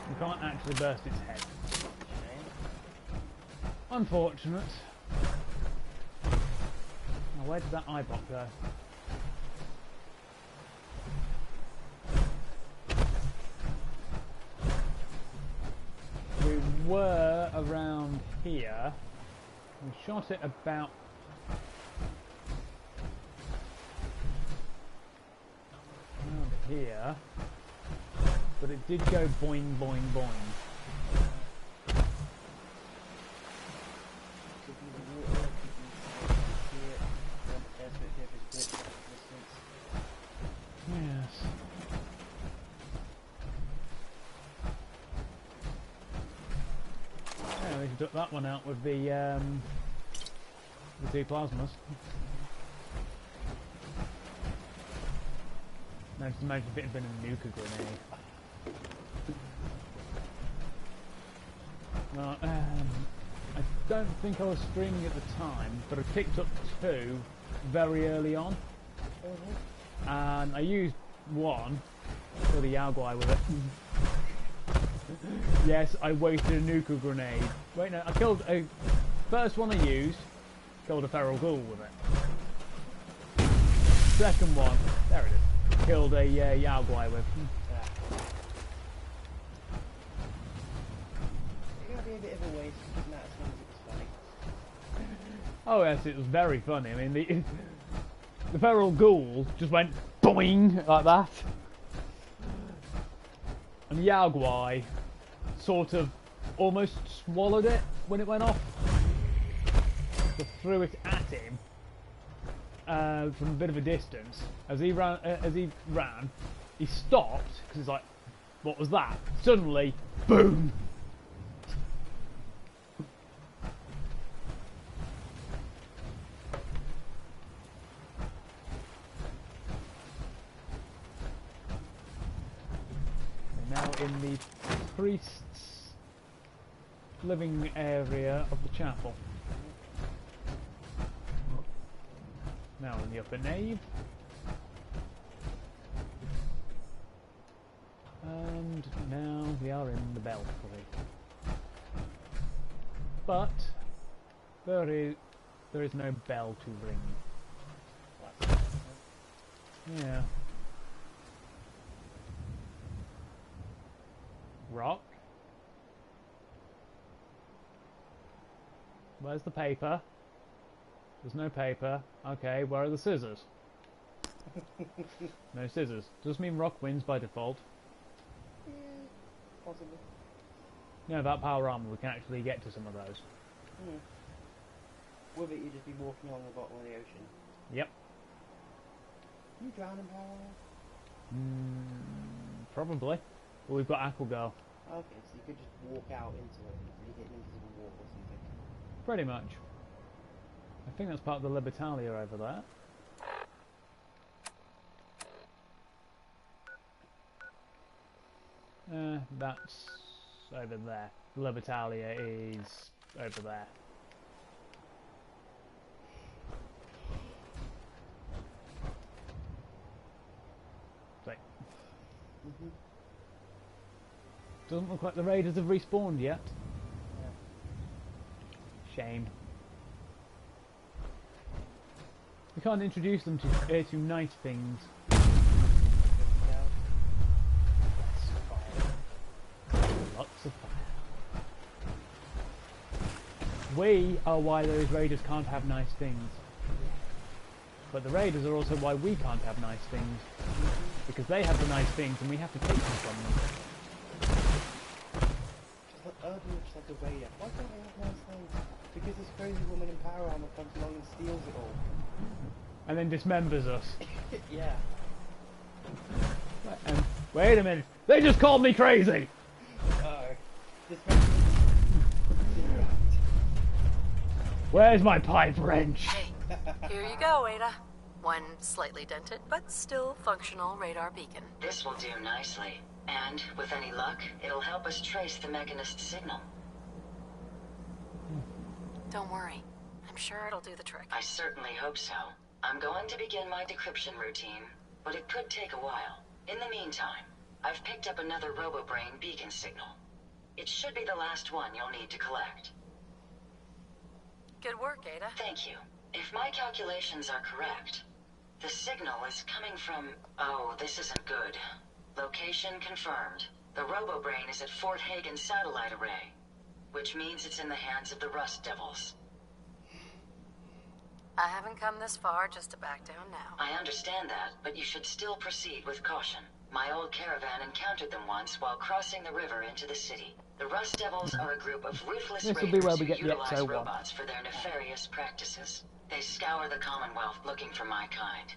Speaker 1: You can't actually burst its head. Unfortunate. Now, where did that eyebot go? We were around here. We shot it about around here, but it did go boing boing boing. Yes. Yeah, we can duck that one out with the 2 plasmas. Now just imagine if it had been a nuka grenade. Well, I don't think I was streaming at the time, but I picked up 2 very early on. And I used 1 for the Yaogwai with it. Yes, I wasted a nuka grenade. Wait, no, I killed a... First one I used, killed a feral ghoul with it. Second one, there it is, killed a Yaogwai with.
Speaker 2: It's going to be a bit of a waste, isn't that, as long as it was funny?
Speaker 1: Oh yes, it was very funny. I mean, the feral ghoul just went boing like that. And the Yaogwai sort of almost swallowed it when it went off. So threw it at him from a bit of a distance. As he ran, he stopped because he's like, "What was that?" Suddenly, boom! Now in the priest's living area of the chapel. Now in the upper nave. And now we are in the belfry. But there is no bell to ring. Yeah. Rock. Where's the paper? There's no paper. Okay, where are the scissors? No scissors. Does mean Rock wins by default.
Speaker 2: Yeah, possibly.
Speaker 1: You know, that power armor, we can actually get to some of those.
Speaker 2: With it, you'd just be walking along the bottom of the ocean.
Speaker 1: Yep.
Speaker 2: Can you drown in power armor?
Speaker 1: Probably. But we've got Aqua Girl.
Speaker 2: Okay, so you could just walk out into it and you hit an invisible wall or something.
Speaker 1: Pretty much. I think that's part of the Libertalia over there. That's over there. The Libertalia is over there. So, doesn't look like the raiders have respawned yet. Shame. We can't introduce them to nice things. Lots of fire. We are why those raiders can't have nice things. But the raiders are also why we can't have nice things. Because they have the nice things and we have to take them from them.
Speaker 2: Just like a raider. Why can't they have nice things? Because this crazy woman in power armor comes along and steals it all.
Speaker 1: And then dismembers us.
Speaker 2: Yeah.
Speaker 1: Wait a minute. They just called me crazy! Where's my pipe wrench?
Speaker 4: Hey, here you go, Ada. One slightly dented, but still functional radar beacon.
Speaker 6: This will do nicely. And, with any luck, it'll help us trace the Mechanist signal.
Speaker 4: Don't worry. I'm sure it'll do the trick.
Speaker 6: I certainly hope so. I'm going to begin my decryption routine, but it could take a while. In the meantime, I've picked up another RoboBrain beacon signal. It should be the last one you'll need to collect.
Speaker 4: Good work, Ada.
Speaker 6: Thank you. If my calculations are correct, the signal is coming from... Oh, this isn't good. Location confirmed. The RoboBrain is at Fort Hagen Satellite Array, which means it's in the hands of the Rust Devils.
Speaker 4: I haven't come this far just to back down now.
Speaker 6: I understand that, but you should still proceed with caution. My old caravan encountered them once while crossing the river into the city. The Rust Devils are a group of ruthless raiders who utilize robots for their nefarious practices. They scour the Commonwealth looking for my kind.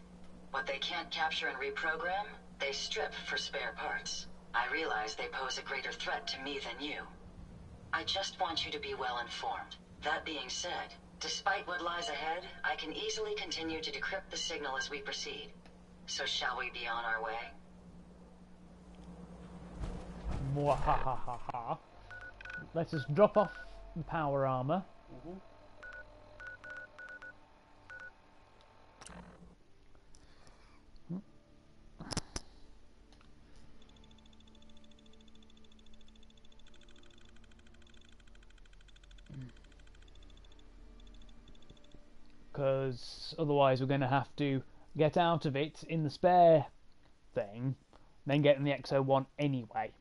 Speaker 6: What they can't capture and reprogram, they strip for spare parts. I realize they pose a greater threat to me than you. I just want you to be well informed. That being said, despite what lies ahead, I can easily continue to decrypt the signal as we proceed. So shall we be on our way?
Speaker 1: Mwahahaha. Let us drop off the power armor. Because otherwise we're going to have to get out of it in the spare thing, then get in the XO1 anyway.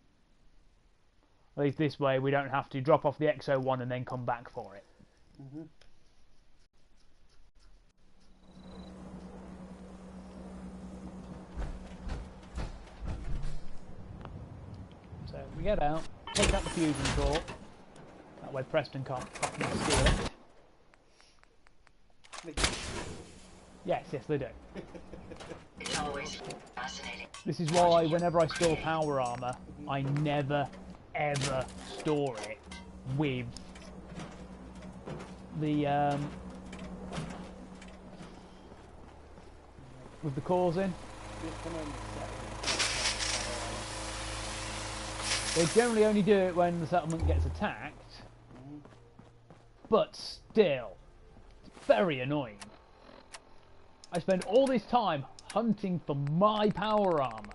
Speaker 1: At least this way we don't have to drop off the XO1 and then come back for it. So we get out, take out the fusion core. That way Preston can't steal it. Yes, they do.
Speaker 6: It's always fascinating.
Speaker 1: This is why whenever I store power armor, I never ever store it with the cores in. They generally only do it when the settlement gets attacked, but still, it's very annoying. I spend all this time hunting for my power armor,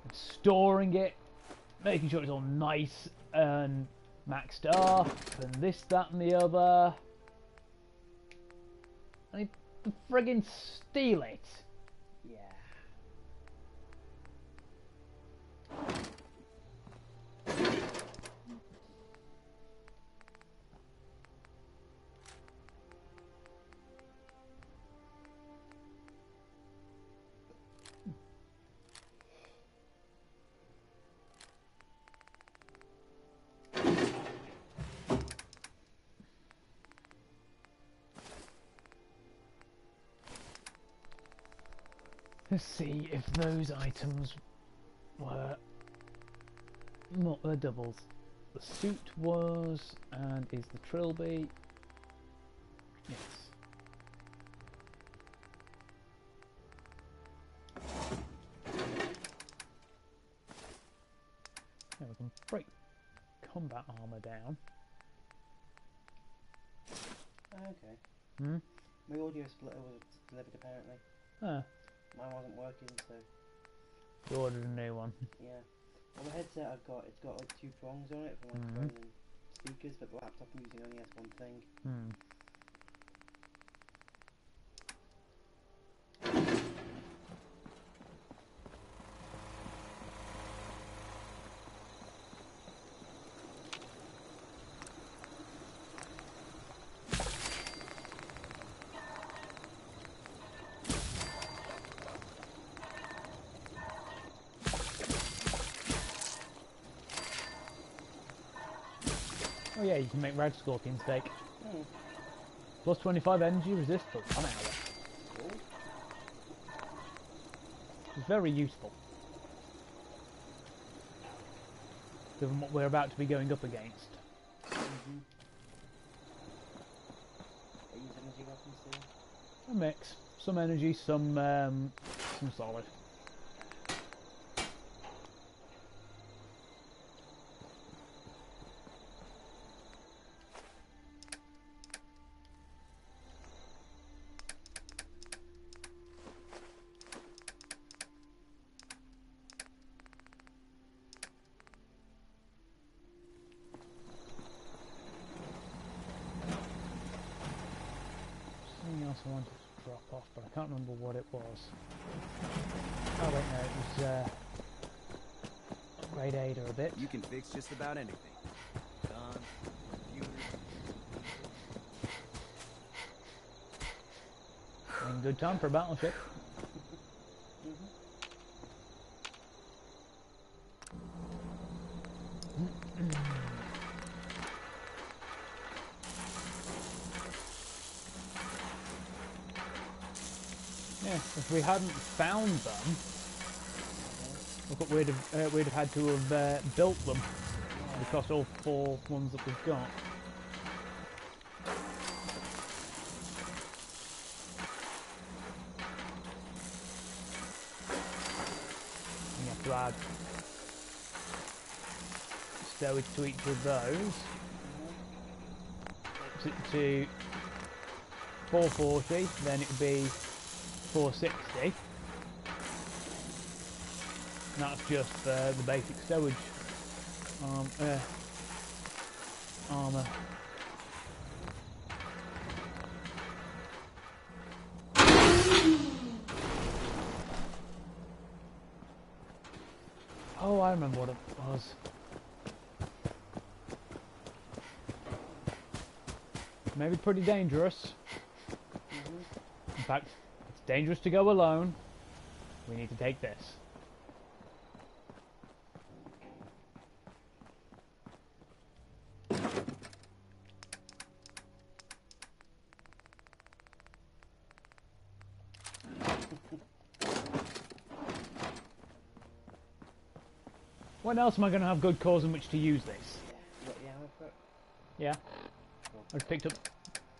Speaker 1: and storing it, making sure it's all nice and maxed up, and this, that, and the other. I need to friggin' steal it.
Speaker 2: Yeah.
Speaker 1: Let's see if those items were not the doubles. The suit was, and is the trilby. Yes. Yeah, we can break combat armor down.
Speaker 2: Okay.
Speaker 1: Hmm?
Speaker 2: My audio splitter was delivered apparently.
Speaker 1: Ah,
Speaker 2: Mine wasn't working, so
Speaker 1: you ordered a new one.
Speaker 2: yeah. Well, the headset I've got, it's got like 2 prongs on it for my phone and speakers, but the laptop I'm using only has one thing.
Speaker 1: Hmm. Oh yeah, you can make red scorpion steak. Plus 25 energy resist for 1 hour.
Speaker 2: Cool.
Speaker 1: It's very useful. Given what we're about to be going up against.
Speaker 2: They use energy weapons too.
Speaker 1: A mix. Some energy, some solid. Something else I wanted to drop off, but I can't remember what it was. Oh wait, no, it was upgrade Ada a bit.
Speaker 9: You can fix just about anything. Guns, computers.
Speaker 1: In good time for a battleship. Yeah, if we hadn't found them, look what we'd have had to have built them across all 4 ones that we've got. And you have to add stowage to each of those. To 440, then it would be 460. And that's just the basic stowage armour. Oh, I remember what it was. Maybe pretty dangerous. In fact, it's dangerous to go alone. We need to take this. When else am I going to have good cause in which to use this?
Speaker 2: You got the ammo for it?
Speaker 1: Yeah.
Speaker 2: Cool.
Speaker 1: I just picked up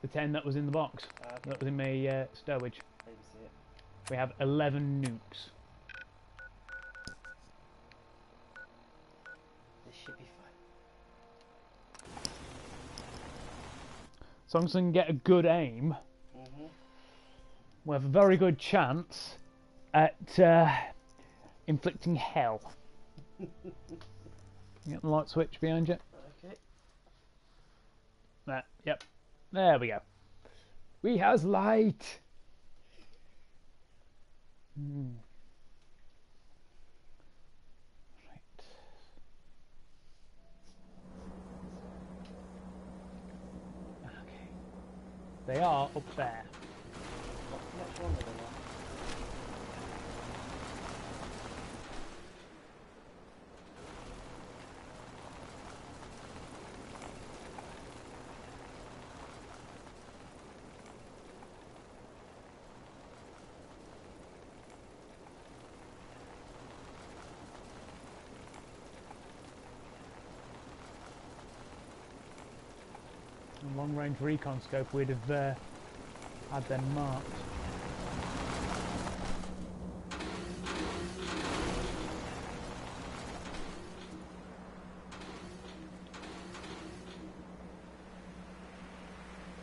Speaker 1: the 10 that was in the box.
Speaker 2: Okay.
Speaker 1: That was in my stowage.
Speaker 2: Maybe see it.
Speaker 1: We have 11 nukes.
Speaker 2: This should be fun.
Speaker 1: As long as I can get a good aim, we have a very good chance at inflicting hell. You get the light switch behind you?
Speaker 2: Okay.
Speaker 1: There, yep. There we go. We has light. Right. Okay. They are up there.
Speaker 2: Much longer than that.
Speaker 1: long-range recon scope, we'd have had them marked.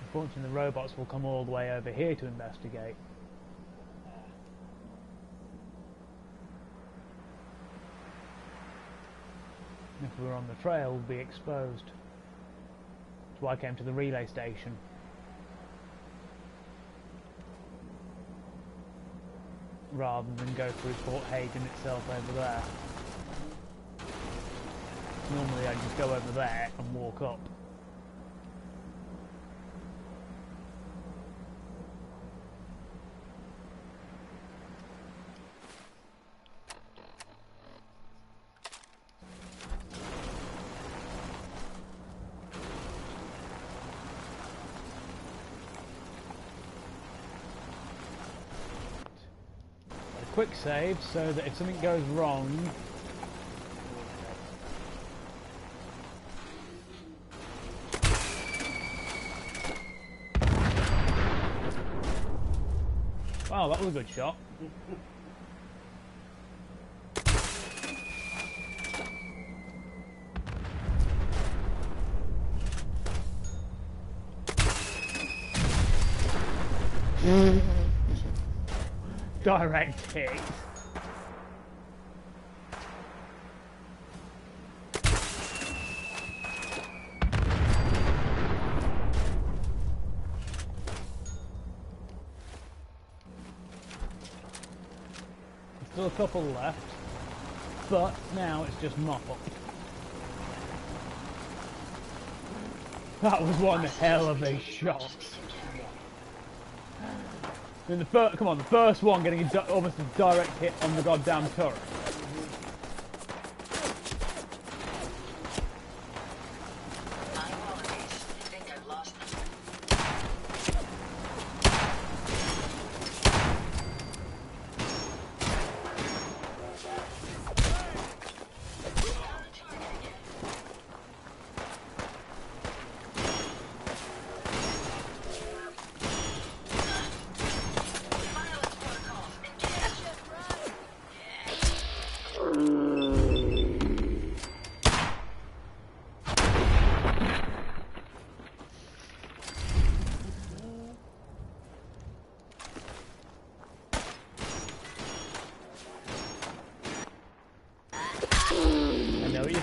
Speaker 1: Unfortunately, the robots will come all the way over here to investigate. If we were on the trail, we'd be exposed. That's why I came to the relay station. Rather than go through Fort Hagen itself over there. Normally I'd just go over there and walk up. Quick save so that if something goes wrong, wow, that was a good shot. Direct hit. Still a couple left, but now it's just mop up. That was one hell of a shot. And the first one getting almost a direct hit on the goddamn turret.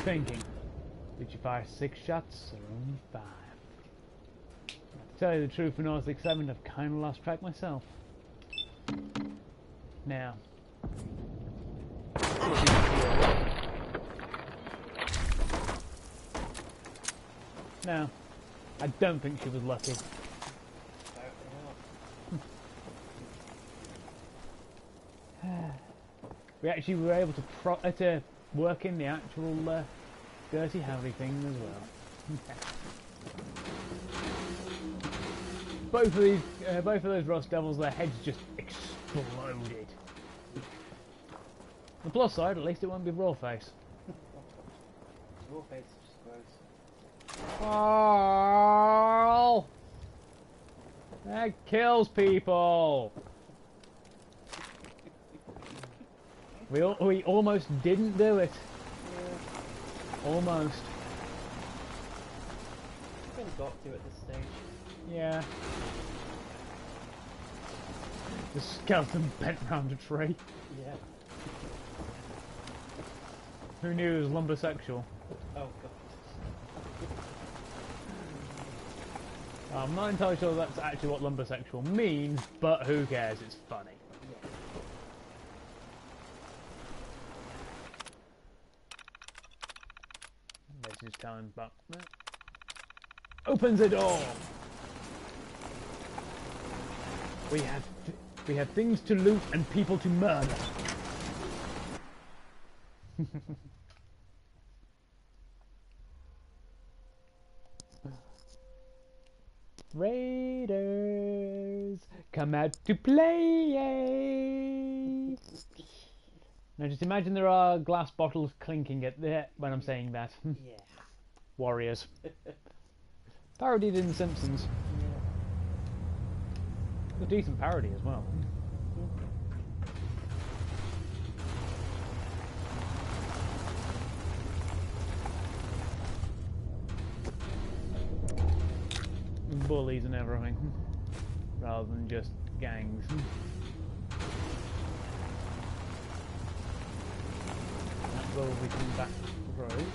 Speaker 1: Thinking, did you fire 6 shots or only 5? To tell you the truth, for North 7, I've kind of lost track myself. Now, I don't think she was lucky. We actually were able to work in the actual dirty howdy thing as well. Both of those Rust Devils, their heads just exploded. The plus side, at least it won't be raw face.
Speaker 2: Raw face is just gross.
Speaker 1: Oh, that kills people. We almost didn't do it. Yeah. Almost.
Speaker 2: I've been got to at this stage.
Speaker 1: Yeah. The skeleton bent round a tree.
Speaker 2: Yeah.
Speaker 1: Who knew it was lumbersexual?
Speaker 2: Oh god.
Speaker 1: I'm not entirely sure that's actually what lumbersexual means, but who cares? It's funny. Just telling, but opens the door. We have things to loot and people to murder. Raiders, come out to play. Now just imagine there are glass bottles clinking at there when I'm saying that.
Speaker 2: Yeah.
Speaker 1: Warriors. Parodied in The Simpsons. A decent parody as well. Bullies and everything, rather than just gangs. That will be coming back through.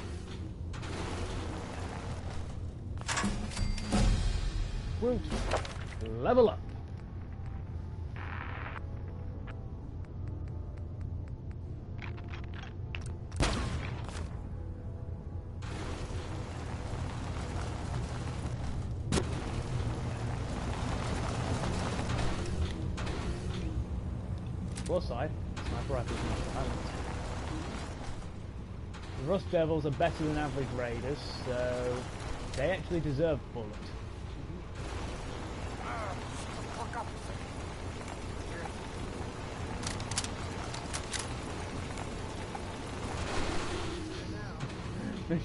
Speaker 1: Root. Level up. Plus side, sniper rifles are not silenced. The Rust Devils are better than average raiders, so they actually deserve bullets.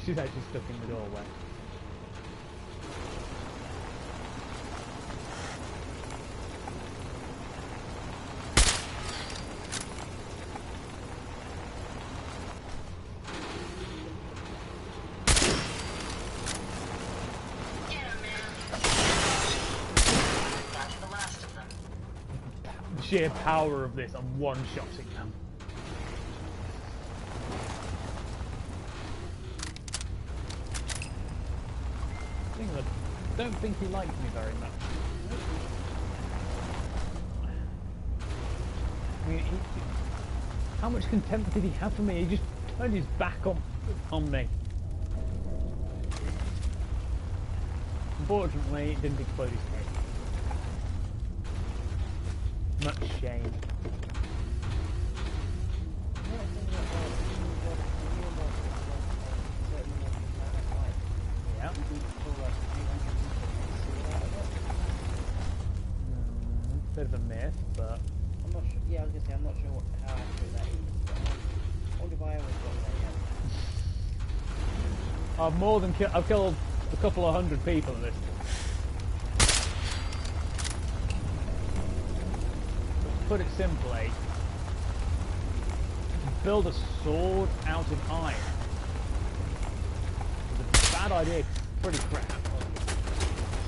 Speaker 1: She's actually stuck in the doorway. The sheer power of this, I'm one-shotting them. I don't think he liked me very much. I mean, how much contempt did he have for me? He just turned his back on me. Unfortunately, it didn't explode his head. Much shame. Yeah. Bit of a myth, but
Speaker 2: I'm not sure. Yeah, I was gonna say I'm not sure how accurate that is. But I wonder if I always got there yet.
Speaker 1: I've killed a couple of hundred people at this point. But to put it simply, to build a sword out of iron is a bad idea. 'Cause it's pretty crap.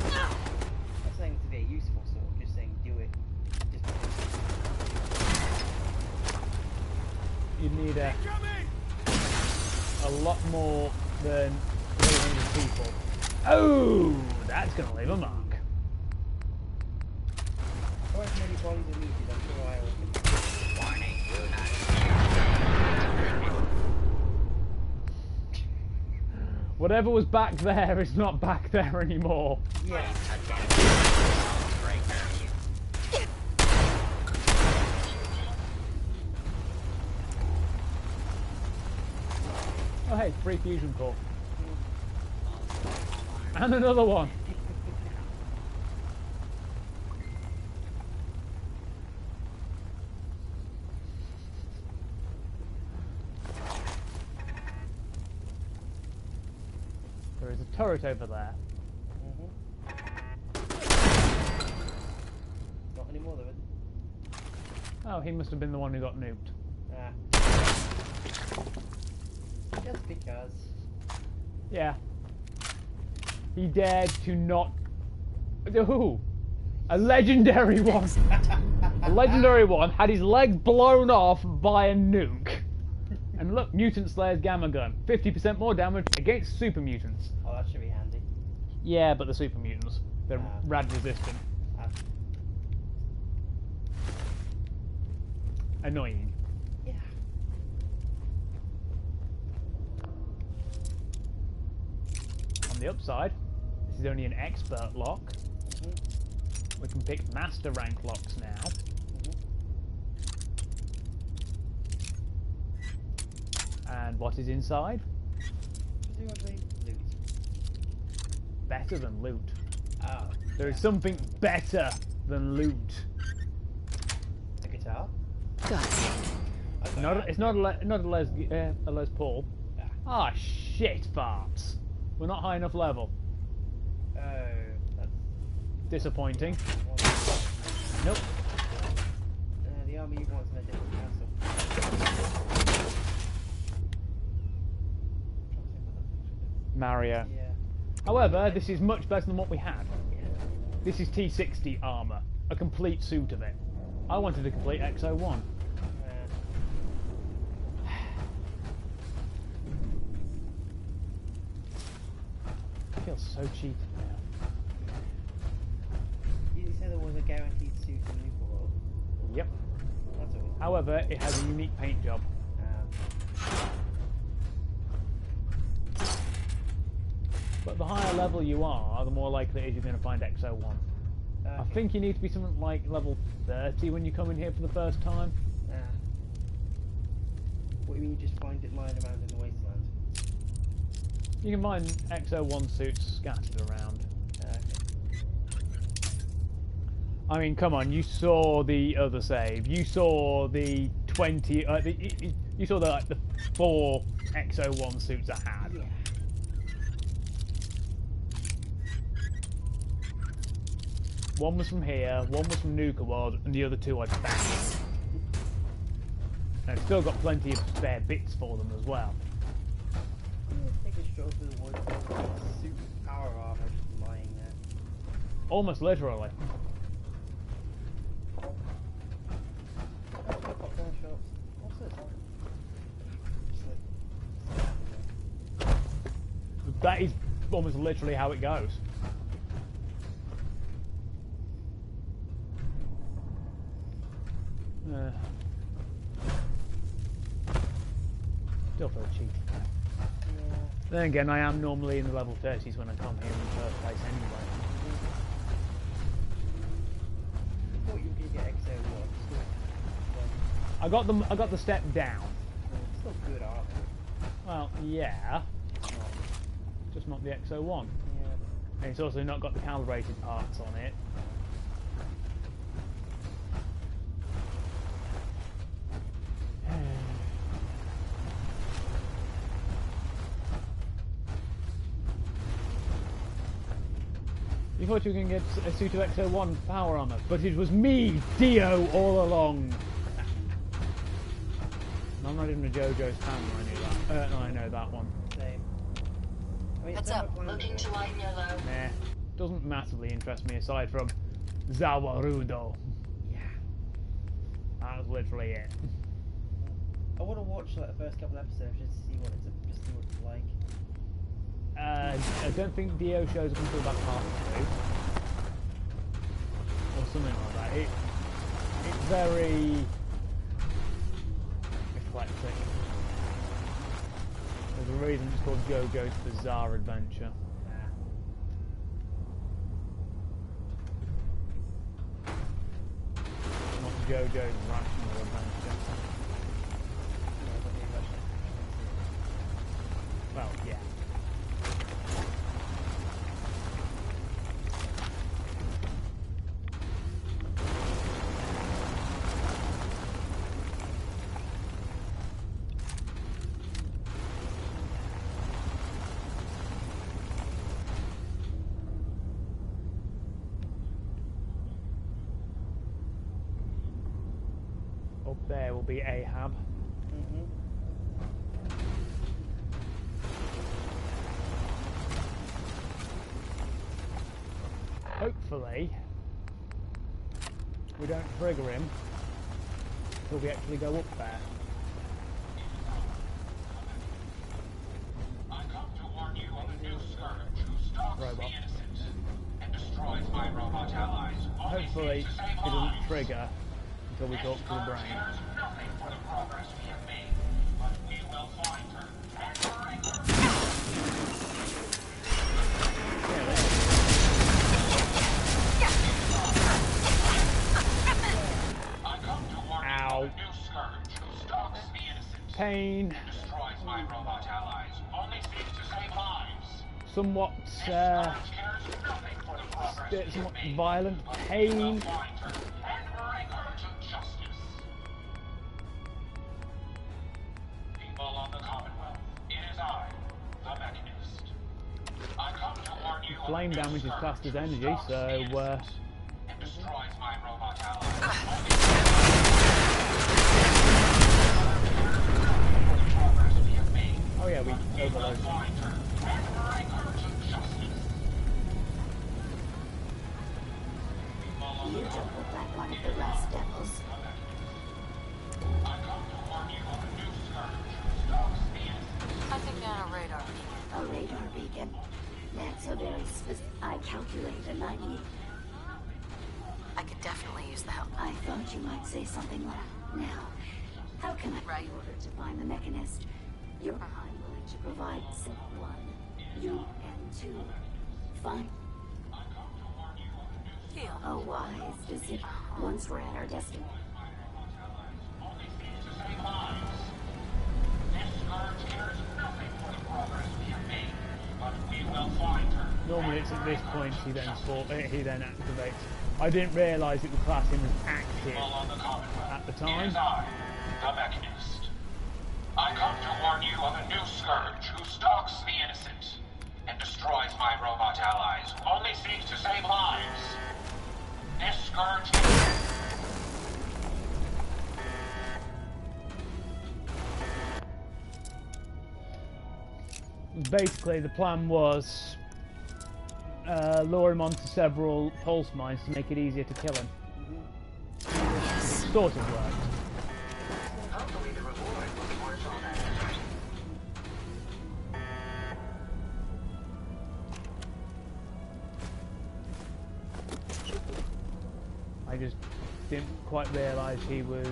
Speaker 2: I'm not saying to be a useful sword, just saying do it.
Speaker 1: You need a lot more than 300 people. Oh, that's gonna leave a mark.
Speaker 2: How many bodies are needed? I'm sure I will.
Speaker 3: Warning, do not.
Speaker 1: Whatever was back there is not back there anymore.
Speaker 2: Yeah.
Speaker 1: Oh hey, free fusion core. And another one. There is a turret over there.
Speaker 2: Not anymore though, is it?
Speaker 1: Oh, he must have been the one who got nuked.
Speaker 2: Just because.
Speaker 1: Yeah. He dared to not... Ooh! A legendary one! A legendary one had his leg blown off by a nuke. And look, Mutant Slayer's Gamma Gun. 50% more damage against super mutants.
Speaker 2: Oh, that should be handy.
Speaker 1: Yeah, but the super mutants. They're rad resistant. Annoying.
Speaker 2: Yeah.
Speaker 1: On the upside, this is only an expert lock. We can pick master rank locks now. And what is inside?
Speaker 2: Presumably loot.
Speaker 1: Better than loot.
Speaker 2: Oh.
Speaker 1: There is something better than loot.
Speaker 2: A guitar?
Speaker 1: It's not a Les Paul. Ah, shit farts. We're not high enough level.
Speaker 2: that's
Speaker 1: Disappointing. Nope.
Speaker 2: the army you want in a different castle.
Speaker 1: Mario.
Speaker 2: Yeah.
Speaker 1: However, this is much better than what we had. This is T60 armour. A complete suit of it. I wanted a complete X01. It feels so cheap now.
Speaker 2: You said there was a guaranteed suit in New World.
Speaker 1: Yep.
Speaker 2: That's all.
Speaker 1: However, it has a unique paint job. But the higher level you are, the more likely it is you're going to find X01. I think you need to be something like level 30 when you come in here for the first time.
Speaker 2: What do you mean you just find it lying around in the wasteland?
Speaker 1: You can find X01 suits scattered around. I mean, come on, you saw the other save. You saw the 20... you saw the 4 X01 suits I had.
Speaker 2: Yeah.
Speaker 1: One was from here, one was from Nuka World, and the other 2 I'd found. And I've still got plenty of spare bits for them as well.
Speaker 2: Take a stroll through the woods, suit power armor just lying there.
Speaker 1: Almost literally.
Speaker 2: Popcorn shops. What's this?
Speaker 1: That is almost literally how it goes. Still feel cheap.
Speaker 2: Yeah.
Speaker 1: Then again, I am normally in the level 30s when I come here in the first place anyway.
Speaker 2: I thought you were going to get XO1.
Speaker 1: I got the step down.
Speaker 2: It's still good armor.
Speaker 1: Well, yeah. Just not the XO1.
Speaker 2: Yeah.
Speaker 1: And it's also not got the calibrated parts on it. You thought you were going to get a suit of XO1 power armor, but it was me, Dio, all along. I'm not even a JoJo's fan, I knew that. No, I know that one.
Speaker 2: Same. I mean,
Speaker 6: What's up? Looking to lighten your load?
Speaker 1: Nah, doesn't massively interest me aside from Zawarudo.
Speaker 2: Yeah.
Speaker 1: That was literally it.
Speaker 2: I want to watch like the first couple episodes just to see what it's like.
Speaker 1: I don't think Dio shows up until about part 2. Or something like that. It's very eclectic. There's a reason it's called JoJo's Bizarre Adventure. Not JoJo's Rational Adventure. Well, yeah. Up there will be Ahab. Hopefully, we don't trigger him until we actually go up there.
Speaker 3: I come to warn you of a new scourge who stalks
Speaker 1: Robot.
Speaker 3: the innocent and destroys my robot allies. Only
Speaker 1: Hopefully,
Speaker 3: seeks to save
Speaker 1: it doesn't
Speaker 3: lives.
Speaker 1: trigger until we talk to the brain.
Speaker 3: Cares nothing for the progress we have made, but we will find her and bring her. I come to warn you of a new scourge who stalks the innocent
Speaker 1: Pain.
Speaker 3: and destroys my robot allies. Only seeks to save lives.
Speaker 1: Somewhat,
Speaker 3: Cares nothing for the progress we have
Speaker 1: somewhat
Speaker 3: made,
Speaker 1: violent.
Speaker 3: but we will
Speaker 1: Pain.
Speaker 3: find her and bring her to justice. People of the Commonwealth, it is I, the Mechanist. I come to warn you of
Speaker 1: flame damage is classed as energy, so
Speaker 3: and destroys my robot ally.
Speaker 1: oh yeah, we overloaded.
Speaker 3: Find her and bring her to justice.
Speaker 13: You don't look like one of the last devils.
Speaker 3: I come to warn you of a new scourge who stalks the innocent.
Speaker 4: I think down a radar.
Speaker 13: A radar beacon. That's a very specific. I calculated 98.
Speaker 4: I could definitely use the help.
Speaker 13: I thought you might say something like, now, how can I,
Speaker 4: Right.
Speaker 13: in order to find the mechanist, I'm willing to provide step 1, you, and 2. Fine.
Speaker 4: Deal.
Speaker 13: A wise decision. Once we're at our destination.
Speaker 3: Only seems to save lives. This scourge cares nothing for the progress we have made, but we will find her.
Speaker 1: Normally it's at this point he then activates. I didn't realise it would class him as active
Speaker 3: On the Commonwealth.
Speaker 1: at the
Speaker 3: It
Speaker 1: time.
Speaker 3: is I, the Mechanist. I come to warn you of a new scourge who stalks the innocent and destroys my robot allies who only seek to save lives. This scourge
Speaker 1: Basically, the plan was lure him onto several pulse mines to make it easier to kill him. Sort of worked.
Speaker 6: Hopefully the reward will be worth all that effort.
Speaker 1: I just didn't quite realise he was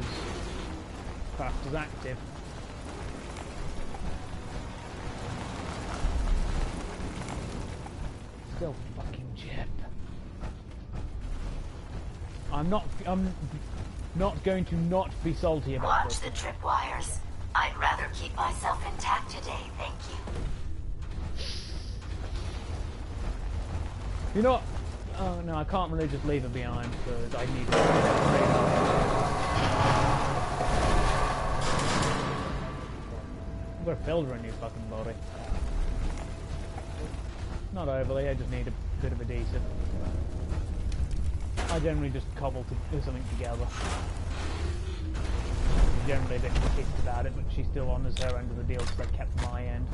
Speaker 1: classed as active. Still fucking Jip. I'm not going to not be salty about
Speaker 13: Watch
Speaker 1: this.
Speaker 13: the tripwires. I'd rather keep myself intact today, thank you.
Speaker 1: You know what? Oh no, I can't really just leave her behind because I need to. I'm gonna build her a new fucking body. Not overly, I just need a bit of adhesive. I generally just cobble to do something together. I'm generally a bit pissed about it, but she still honours her end of the deal because I kept my end.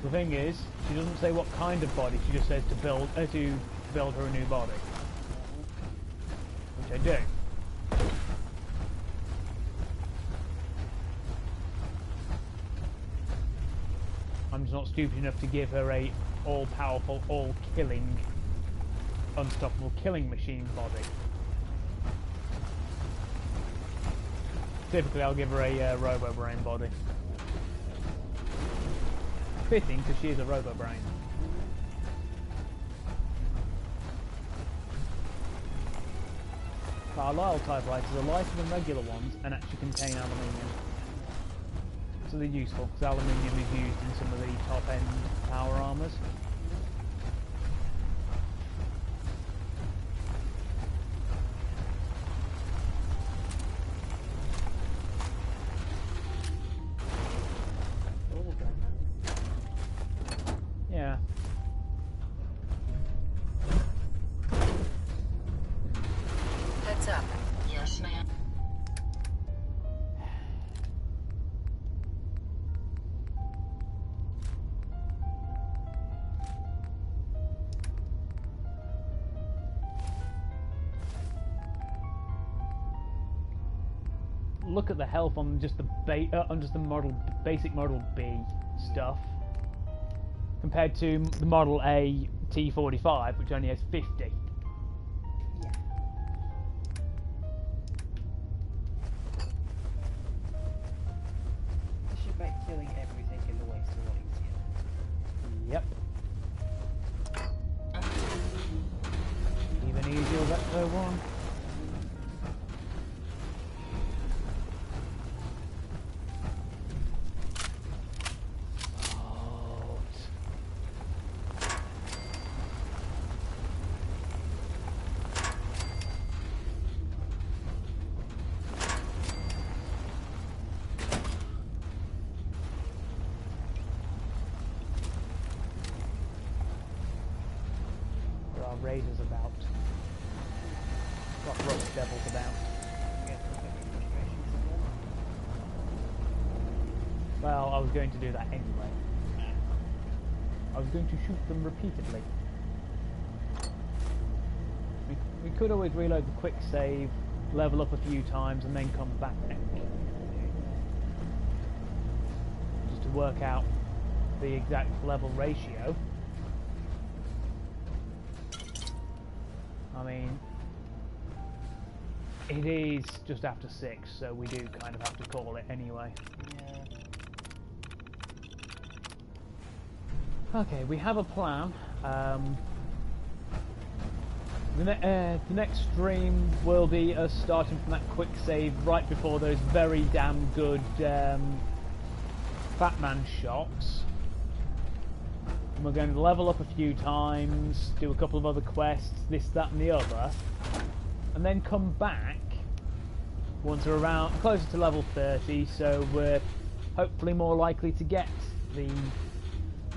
Speaker 1: The thing is, she doesn't say what kind of body, she just says to build her a new body. Which I do. I'm just not stupid enough to give her a all-powerful, all-killing, unstoppable killing machine body. Typically I'll give her a robo-brain body. Fitting, because she is a robo-brain. Carlisle typewriters are lighter than regular ones and actually contain aluminium. So they're useful, because aluminium is used in some of the top-end power armours. Yeah.
Speaker 4: Heads up.
Speaker 6: Yes, ma'am.
Speaker 1: Look at the health on just the basic Model B stuff compared to the Model A T45, which only has 50.
Speaker 2: Yeah. This should make killing everything in the waste a lot easier.
Speaker 1: Yep. Even easier with Vector 1. raiders about. Got rust devils about. Well, I was going to do that anyway. I was going to shoot them repeatedly. We could always reload the quick save, level up a few times, and then come back. Just to work out the exact level ratio. I mean, it is just after 6, so we do kind of have to call it anyway. Yeah. Okay, we have a plan. The next stream will be us starting from that quick save right before those very damn good Fat Man shots. And we're going to level up a few times, do a couple of other quests, this, that and the other, and then come back once we're around closer to level 30, so we're hopefully more likely to get the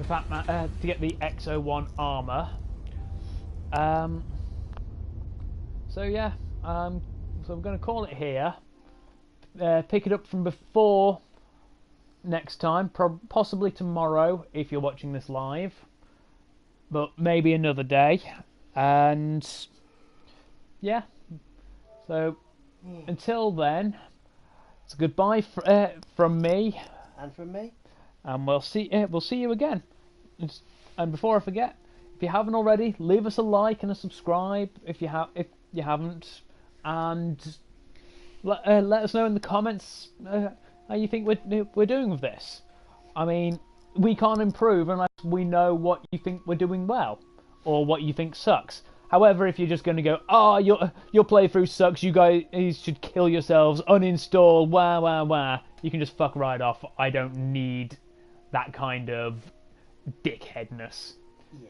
Speaker 1: Fat Man, to get the XO1 armor. So yeah, so we're going to call it here. Pick it up from before next time, possibly tomorrow if you're watching this live, but maybe another day. And yeah, so until then, it's a goodbye from me,
Speaker 2: and from me,
Speaker 1: and we'll see you again. And before I forget, if you haven't already, leave us a like and a subscribe if you haven't, and let us know in the comments how you think we're doing with this. I mean, we can't improve unless we know what you think we're doing well, or what you think sucks. However, if you're just going to go, oh, your playthrough sucks, you guys should kill yourselves, uninstall, wah, you can just fuck right off. I don't need that kind of dickheadness.
Speaker 2: Yeah.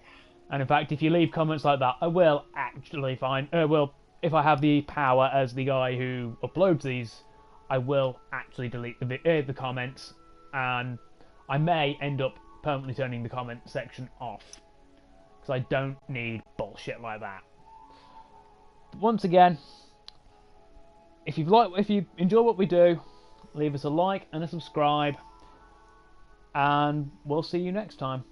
Speaker 1: And in fact, if you leave comments like that, I will actually find, if I have the power as the guy who uploads these, I will actually delete the comments, and I may end up permanently turning the comment section off, because I don't need bullshit like that. But once again, if you enjoy what we do, leave us a like and a subscribe, and we'll see you next time.